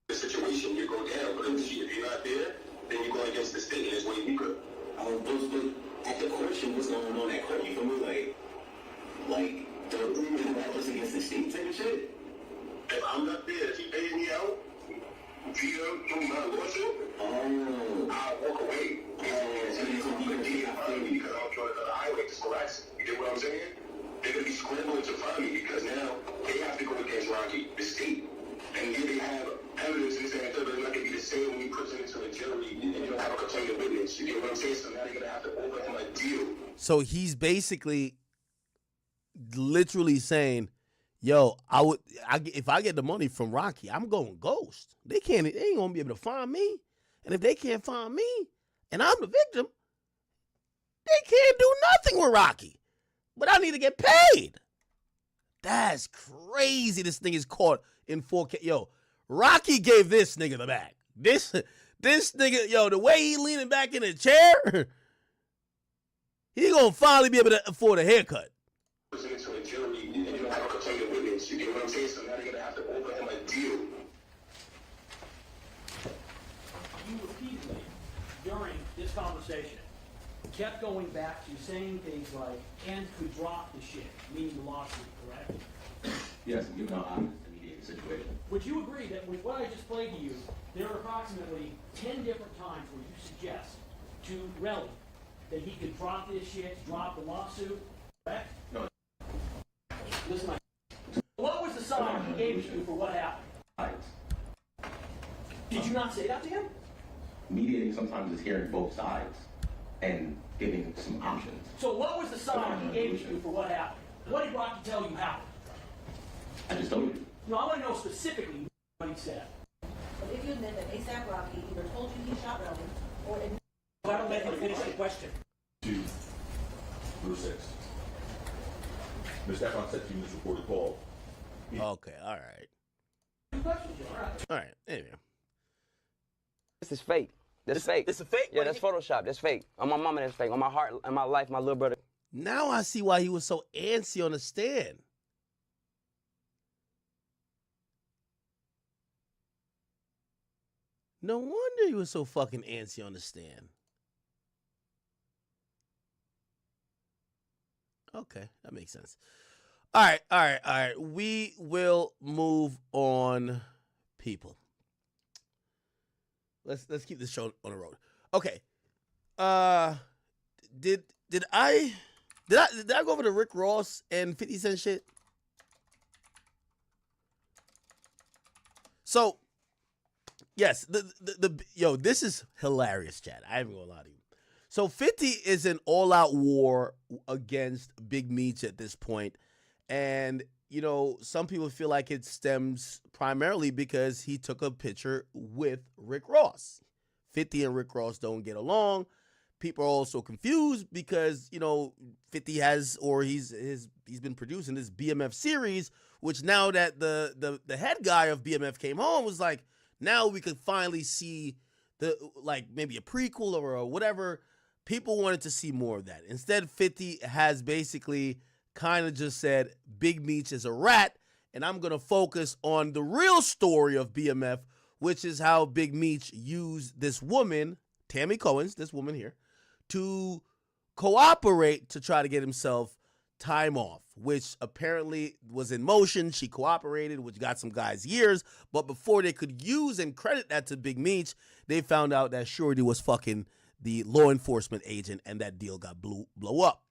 The situation, you go down, but if you're not there, then you go against the state, and there's way you could. But at the question, what's going on at court? You feel me? Like the that was against the state type of shit. If I'm not there, if he pays me out, through my lawsuit, I'll walk away. So you can get find me because I'm trying to cut the highway to relax. You get what I'm saying? They're gonna be scrambling to find me because now they have to go against Rocky, the state. And here they have evidence and saying that they're not going to be the same when you present it to a jury and you don't have a complaining witness. You get what I'm saying? So now they're going to have to offer him a deal. So he's basically literally saying, yo, if I get the money from Rocky, I'm going ghost. They ain't going to be able to find me. And if they can't find me and I'm the victim, they can't do nothing with Rocky. But I need to get paid. That's crazy. This thing is caught in 4K. Yo, Rocky gave this nigga the bag. This nigga, yo, the way he leaning back in the chair, he gonna finally be able to afford a haircut. Present it to a jury and you don't have a complaining witness. You get what I'm saying? So now they're going to have to offer him a deal. You repeatedly, during this conversation, kept going back to saying things like, and could drop the shit, meaning the lawsuit, correct? Yes, you know, I'm in the situation. Would you agree that with what I just played to you, there are approximately 10 different times where you suggest to Relly that he could drop this shit, drop the lawsuit, correct? No. Listen, what was the sign he gave you for what happened? Sides. Did you not say that to him? Mediating sometimes is hearing both sides and giving some options. So what was the sign he gave you for what happened? What did Rocky tell you happened? I just told you. No, I want to know specifically what he said. But if you admit that ASAP Rocky either told you he shot Relly or admit... I don't let him finish the question. 2 through 6. Ms. Efron said 2 minutes before the call. Okay, all right. All right, anyway. This is fake. That's fake. It's a fake? Yeah, that's Photoshop. That's fake. On my mama, that's fake. On my heart, on my life, my little brother. Now I see why he was so antsy on the stand. No wonder he was so fucking antsy on the stand. Okay, that makes sense. All right. We will move on, people. Let's keep this show on the road. Okay. Did I go over the Rick Ross and 50 Cent shit? So, yes, yo, this is hilarious, Chad. I ain't gonna lie to you. So 50 is an all-out war against Big Meech at this point. And, you know, some people feel like it stems primarily because he took a picture with Rick Ross. 50 and Rick Ross don't get along. People are also confused because, you know, 50 has, or he's been producing this BMF series, which now that the head guy of BMF came home was like, now we could finally see like maybe a prequel or whatever. People wanted to see more of that. Instead, 50 has basically kind of just said Big Meech is a rat, and I'm going to focus on the real story of BMF, which is how Big Meech used this woman, Tammy Cohen's, this woman here, to cooperate to try to get himself time off, which apparently was in motion. She cooperated, which got some guys years, but before they could use and credit that to Big Meech, they found out that Shorty was fucking the law enforcement agent, and that deal got blow up.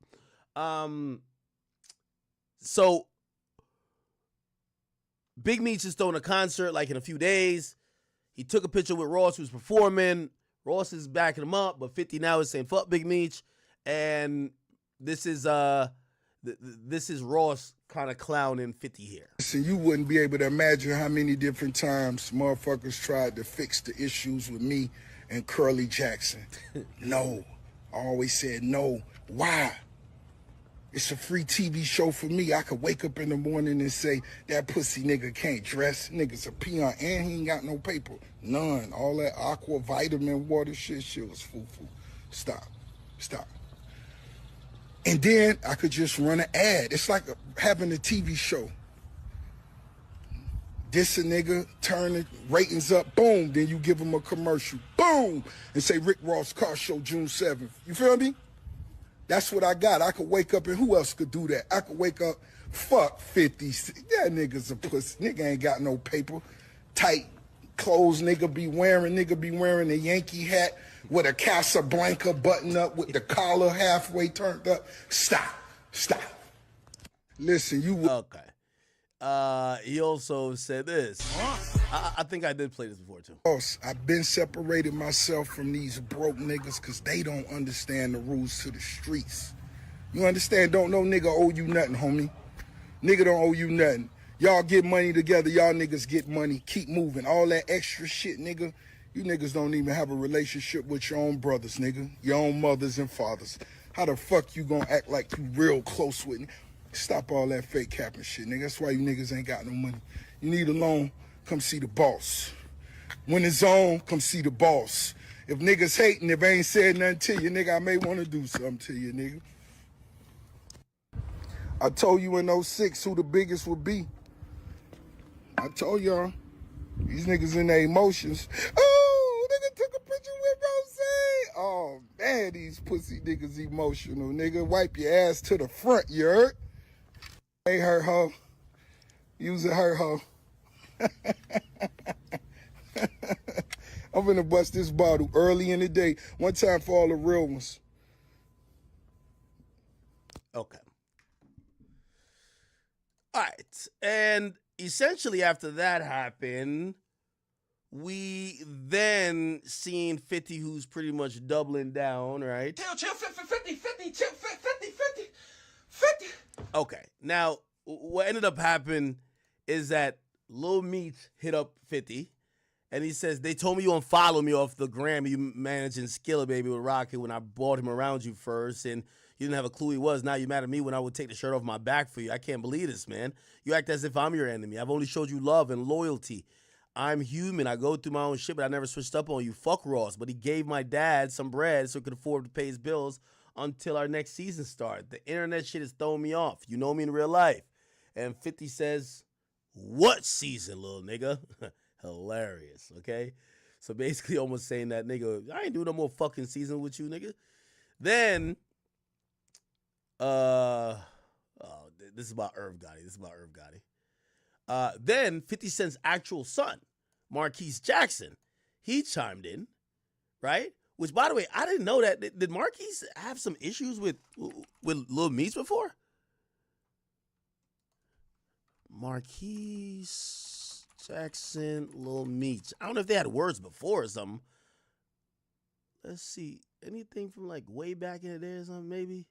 So Big Meech is throwing a concert like in a few days. He took a picture with Ross, who's performing. Ross is backing him up, but 50 now is saying fuck Big Meech. And this is this is Ross kind of clowning 50 here. So you wouldn't be able to imagine how many different times motherfuckers tried to fix the issues with me and Curly Jackson. No. I always said no. Why? It's a free TV show for me. I could wake up in the morning and say, that pussy nigga can't dress. Nigga's a peon and he ain't got no paper. None. All that aqua vitamin water shit was foo-foo. Stop. And then I could just run an ad. It's like having a TV show. Diss a nigga, turn the ratings up, boom, then you give him a commercial, boom, and say Rick Ross Car Show June 7th. You feel me? That's what I got. I could wake up, and who else could do that? I could wake up, fuck 50. That nigga's a pussy. Nigga ain't got no paper. Tight clothes nigga be wearing a Yankee hat with a Casablanca button up with the collar halfway turned up. Stop. Listen, you... Okay. He also said this. I think I did play this before, too. I've been separated myself from these broke niggas because they don't understand the rules to the streets. You understand? Don't no nigga owe you nothing, homie. Nigga don't owe you nothing. Y'all get money together. Y'all niggas get money. Keep moving. All that extra shit, nigga. You niggas don't even have a relationship with your own brothers, nigga. Your own mothers and fathers. How the fuck you gonna act like you real close with me? Stop all that fake capping shit, nigga. That's why you niggas ain't got no money. You need a loan, come see the boss. When it's on, come see the boss. If niggas hating, if I ain't said nothing to you, nigga, I may want to do something to you, nigga. I told you in 06 who the biggest would be. I told y'all, these niggas in their emotions. Oh, nigga took a picture with Rose. Oh, man, these pussy niggas emotional, nigga. Wipe your ass to the front, you heard? Ain't hurt, ho. Use it, hurt, ho. I'm gonna bust this bottle early in the day. One time for all the real ones. Okay. All right. And essentially after that happened, we then seen 50, who's pretty much doubling down, right? Chill, 50, 50. Okay. Now, what ended up happening is that Lil Meat hit up 50, and he says, they told me you unfollow me off the gram. You managing Skilla Baby with Rocket when I brought him around you first, and you didn't have a clue he was. Now you mad at me when I would take the shirt off my back for you. I can't believe this, man. You act as if I'm your enemy. I've only showed you love and loyalty. I'm human. I go through my own shit, but I never switched up on you. Fuck Ross. But he gave my dad some bread so he could afford to pay his bills until our next season started. The internet shit is throwing me off. You know me in real life. And 50 says, what season, little nigga? Hilarious, okay? So basically almost saying that, nigga, I ain't doing no more fucking season with you, nigga. Then, this is about Irv Gotti. Then 50 Cent's actual son, Marquise Jackson, he chimed in, right? Which, by the way, I didn't know that. Did Marquise have some issues with Lil Meats before? Marquise Jackson, Lil Meats. I don't know if they had words before or something. Let's see. Anything from like way back in the day or something, maybe?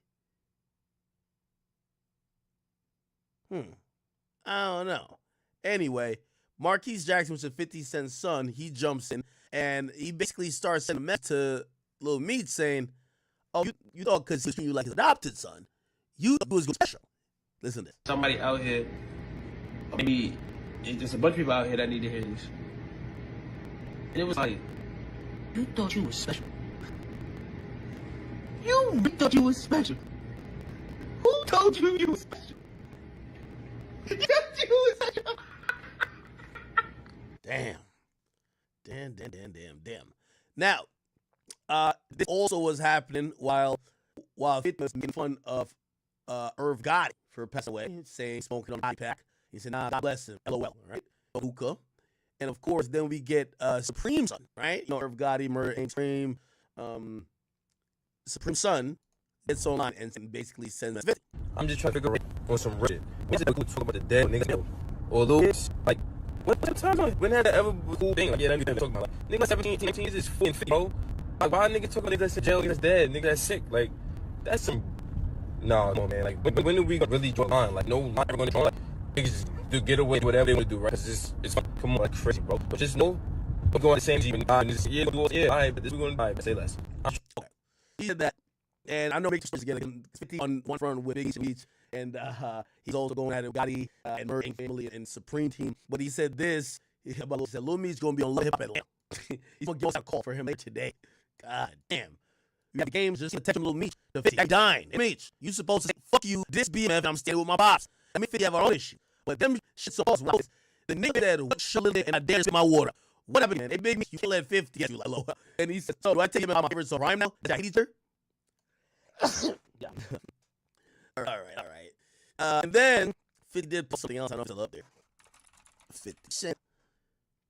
I don't know. Anyway, Marquise Jackson, which is 50 Cent's son, he jumps in and he basically starts sending a message to Lil Meat saying, oh, you thought because he's you like his adopted son, you was special. Listen to this. Somebody out here, maybe there's a bunch of people out here that need to hear this. And it was like, you thought you was special. You thought you was special. Who told you you was special? You thought you was special. Damn. Now, this also was happening while Fit was making fun of Irv Gotti for passing away, saying smoking on the pack. He said, nah, God bless him. LOL, right? Hookah. And of course, then we get Supreme's son, right? You know, Irv Gotti, Murder Ain't Supreme. Supreme's son gets online and basically sends a video. I'm just trying to figure out on some shit. We just talk about the dead niggas. Or those, like, what time when had that ever cool thing? Like, yeah, that nigga talking about. Like, nigga 17, 18 years is 50, bro. Like, why nigga talking about nigga that's in jail, nigga that's dead, nigga that's sick? Like, that's some No, man. Like, when do we really draw the line? Like, no line ever gonna draw. Like, niggas just do get away, do whatever they want to do, right? Cause it's come on, like crazy, bro. But just know, we're going the same team and die. Yeah, all right, but this we're gonna die. But say less. Okay. He said that, and I know Big again. 50 on one front with Biggie Beach, and he's also going at it Gotti and Murray family and Supreme Team. But he said this. He said Lil Meech's gonna be on Love Hip Hop Atlanta. He's gonna give us a call for him later today. God damn. You got the games just attention Lil Meech. The 50 I dying. Meech, you supposed to say, fuck you, this BMF, and I'm staying with my pops. I mean, 50 have our own issue. But them shit's supposed to the nigga that what should live and I dare to spit my water. What happened, man? They big me, you can't let 50 get you like low. And he said, so do I take him out my favorite song rhyme now? Is that Haiti Yeah. all right. And then 50 did post something else. I don't know if it's up there. 50 Cent.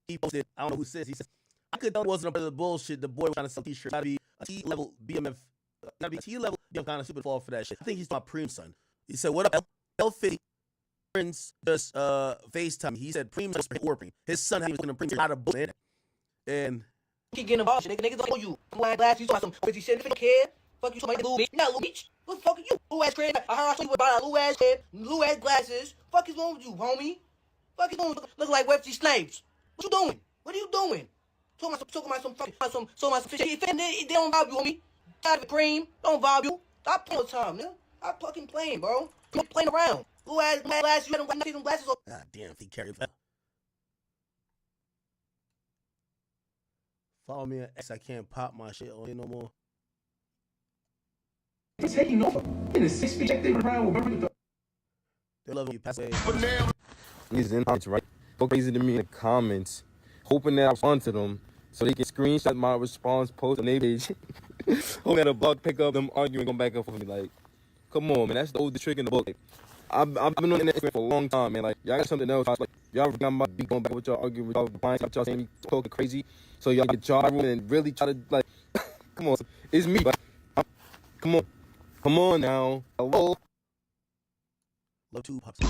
He posted, I don't know who says, he says, I could tell it wasn't a bit of bullshit. The boy was trying to sell t-shirts. Gotta be a T-level BMF. Gotta be T-level. I'm kind of stupid fall for that shit. I think he's my Preem son. He said, what up, L50? Prince just FaceTime. He said Preem was warping. His son, he was gonna Preem out of bullshit. And keep getting involved. Niggas don't know you. I'm like, last you saw some crazy shit. If you don't care, fuck you, somebody Lou Beach. Not Lou Beach. What the fuck are you? Lou ass crazy. I heard I saw you with Lou ass head, Lou ass glasses. Fuck is wrong with you, homie? Fuck is wrong with you? Look like Webster slaves. What you doing? What are you doing? Talking about some fish. They don't vibe you, homie. Out of the cream. Don't vibe you. Stop playing all the time, man. Stop fucking playing, bro. Quit playing around. Blue ass glasses. You had them glasses on. God damn, if he carried that. Follow me on X. I can't pop my shit on here no more. He's taking over. In the 6 feet, they around with the. They love you, pass away. He's in comments, right? Go crazy to me in the comments, hoping that I respond to them so they can screenshot my response post on their page. Hoping that a blog pick up them arguing, going back and forth with me. Like, come on, man, that's the oldest trick in the book. Like, I've been on the internet for a long time, man. Like, y'all got something else. Like, y'all got my beat going back with y'all arguing with y'all, y'all saying me talking crazy. So y'all get y'all room and really try to, like, come on, it's me. Like, come on now. Hello. Love to pops.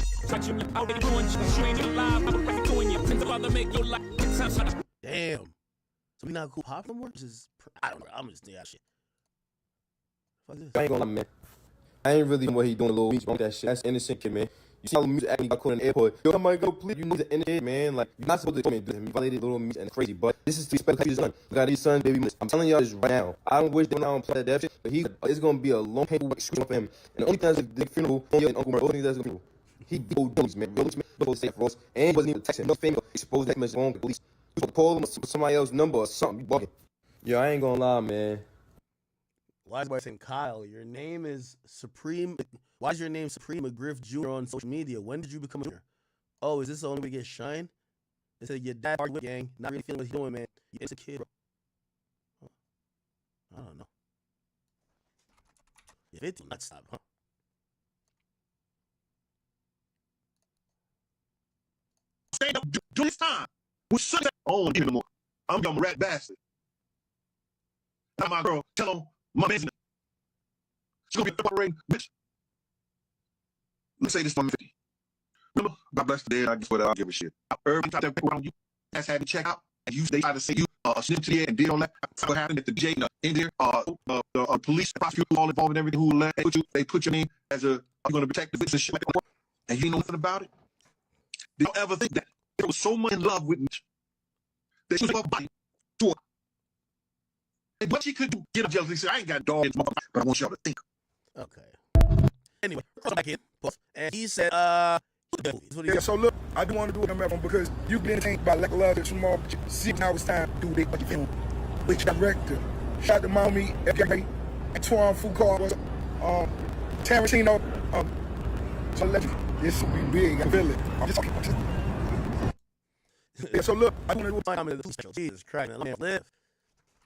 Damn. So we not cool pop no more? I don't know. I'm just doing that shit. Fuck this. I ain't gonna lie, man. I ain't really what he doing a little beach on that shit. That's innocent, kid, man. You see how music acting got caught in the airport. Yo, somebody go, please. You need to end it, man. Like, you're not supposed to do him. You violated little music and crazy. But this is to respect his son. You got his son, baby. I'm telling y'all this right now. I don't wish they don't play that shit, but it's gonna be a long, painful excuse for him. And the only thing is the funeral, and Uncle Murray, the only thing that's the funeral. He did those, man. Those men were safe for us. And he wasn't even texting. No family exposed that message wrong to the police. You supposed to call him or somebody else's number or something. You bugging. Yo, I ain't gonna lie, man. Why is my name Kyle? Your name is Supreme. Why is your name Supreme McGriff Jr. on social media? When did you become a junior? Oh, is this the only way to get shine? They said your dad argued with gang. Not really feeling what he's doing, man. You're a kid, bro. I don't know. Yeah, 50 not stop, huh? Stand up during this time. With such on anymore. I'm a rat bastard. Now my girl, tell on my business. She's gonna be a operating bitch. Let's say this for 50. Remember, God bless the dead, I guess what I don't give a shit. Every time that around you, that's had to check out, and they try to say you snitched to the and did all that. What happened at the J, the engineer, the police, the prosecutor, all involved in everything who left, they put your name as you're gonna protect the witness shit like that, and you know nothing about it? Did you ever think that there was so much in love with me that she was a body to her? And what she could do, get up jealous and say, I ain't got dogs, but I want y'all to think. Okay. Anyway, come back in, and he said, yeah, so look, I do want to do it because you get entertained by lackluster small see now it's time to do big budget film. Which director? Shout out to Mommy, FJ, Antoine Foucault, Tarantino, so this will be big, I feel it. I'm just yeah, so look, I want to do I'm in the special. Jesus Christ, man, let me live.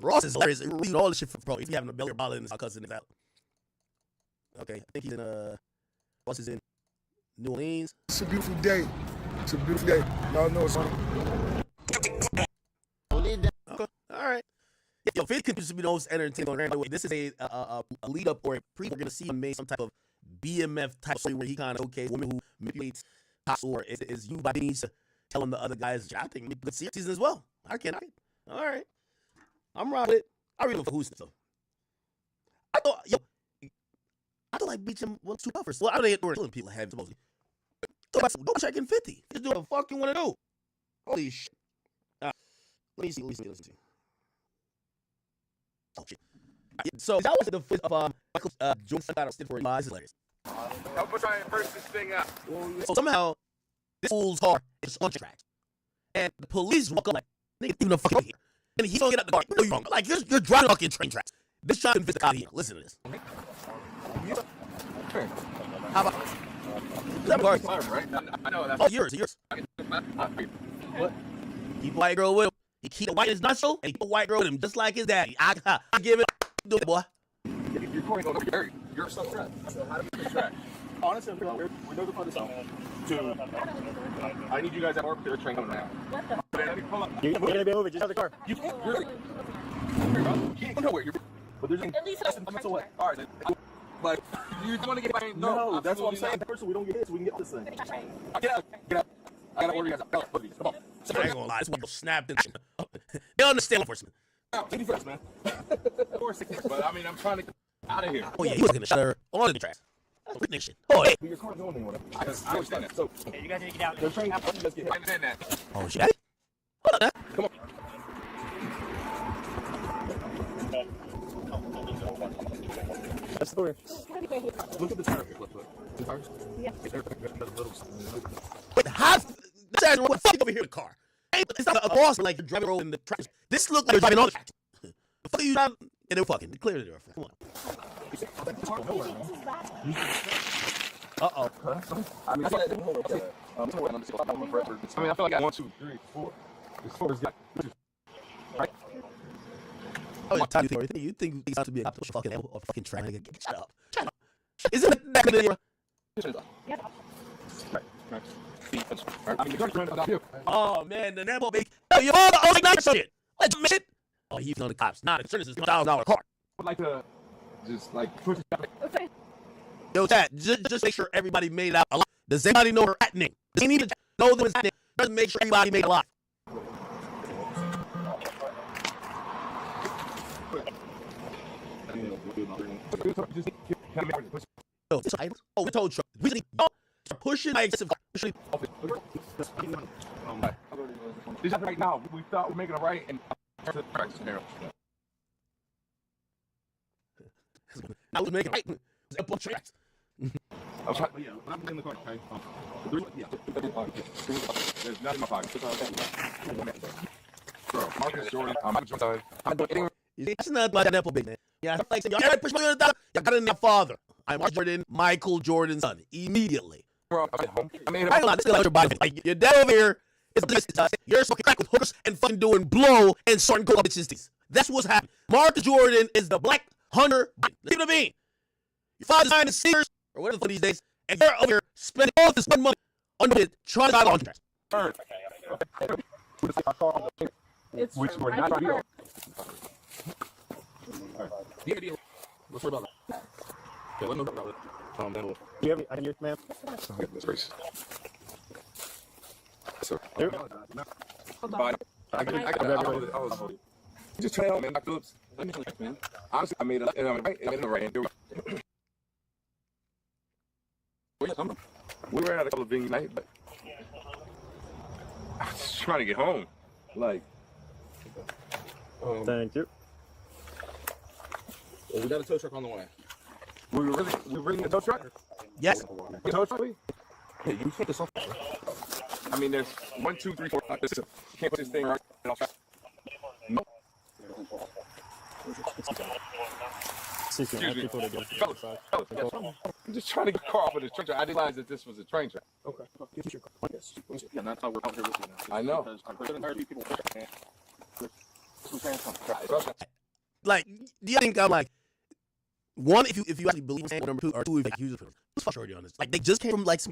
Ross is hilarious. Read all this shit from bro. If you having a belly or bottle in his cousin is out. Okay, I think he's in Ross is in New Orleans. It's a beautiful day. It's a beautiful day. Y'all know it's on. Okay, all right. Yeah, yo, 50 continues to be the most entertaining. This is a lead up or a pre. We're gonna see him make some type of BMF type story where he kind of woman who manipulates cops or is you by means telling the other guys. I think maybe good season as well. I can't. All right. I'm right with it. I really know for who's so. I I feel like Beecham was too tough. Well, I don't know killing people have supposedly. Go check in 50. Just do what the fuck you want to do. Holy shit. Let me see. Oh shit. So that was the fifth of Michael Jordan got arrested for lies. Help us try and burst this thing up. So somehow this fool's car is on tracks, and the police walk up like, nigga, even the fuck here. And he's gonna get out the car. You know you're wrong. Like you're driving fucking train tracks. This trying to convince the cop here. Listen to this. How about that car? Right? I know that's. Oh, yours. What? Keep a white girl with him. He keep a white in his nostril, and he keep a white girl with him, just like his daddy. I give it. Do it, boy. You're going over your You're so trapped. So how do we get trapped? Honestly, we're notifying this out. I need you guys at work. There's a train coming now. What the? Let me pull up. You're gonna be moving. Just out the car. You can't. Really? You can't go nowhere. But there's at least a minutes away. All right. But you want to get by? No, that's what I'm saying. First, we don't get hit, so we can get this thing. Get out. I gotta order you guys out. Come on. I ain't gonna lie. This one snapped and they understand enforcement. 81st, man. Or 61st, but I mean, I'm trying to get out of here. Oh yeah, he was gonna shut her on the tracks. That's shit. Oh hey. Your car's going anywhere. I understand that. So, hey, you guys need to get out. The train. You guys get hit. I understand that. Oh shit. Hold on. Come on. That's the door. Look at the tire. Look. The tires? Yeah. Wait, how? This ass what the fuck over here in the car? It's not a boss like you're driving over in the tracks. This looks like you're driving on the tracks. The fuck are you driving? And they're fucking. Clear the door. Come on. Uh-oh. I mean, I feel like I got 1, 2, 3, 4. This 4 is got. Right? Oh, Tommy, you think he's to be a fucking animal or fucking track? Shut up. Isn't that good idea? Yeah. Right. Oh man, the Nambo big. Oh, you all like nice shit. Let's admit it. Oh, he's on the cops. Not insurance is $1,000 car. I'd like to just like push it. Yo, Chad, just make sure everybody made it out alive. Does anybody know her happening? Does he need to know them is happening? Just make sure everybody made it alive. Oh, we told you. We need pushing my excessive car. This is right now. We thought we're making a right and I was making right. It's tracks. I'm trying, yeah, I'm in the car. Okay. There's nothing in my pocket. Bro, Marcus Jordan. I'm doing it's not like an apple big man. Yeah, like saying, y'all push $1 million. You got it in your father. I'm Jordan, Michael Jordan's son. Immediately. Bro, I mean, I this is your body. Like, your dad over here is you're smoking crack with hookers and fucking doing blow and starting to go up bitches' teeth. That's what's happening. Marcus Jordan is the black hunter. Leave it to me. Your father's behind the scenes or whatever the fuck these days, and you're over here spending all this money on it, trying to buy laundry tracks. Which were not real. What's about that? Okay, let me know about it. Do you have any ideas, ma'am? That's racist. So, bye. I was just trying out, man. Dr. Phillips, let me tell you, man. Honestly, I made a right. I made a right hand. We were at a couple of venues night, but I was just trying to get home. Like, thank you. Well, we got a tow truck on the way. We really a tow truck? Yes. A tow truck? Hey, you put this off. I mean, there's 1, 2, 3, 4, 5, 6. You can't put this thing right off. No. Excuse me. Fellas, I'm just trying to get a car off of this train track. I realized that this was a train track. Okay. Get your car. Yes. And that's how we're out here with you now. I know. Because I'm pretty tired of people. Like, do you think I'm like, one, if you actually believe in number two, or two, if like, who's fuck shorty on this? Like, they just came from like some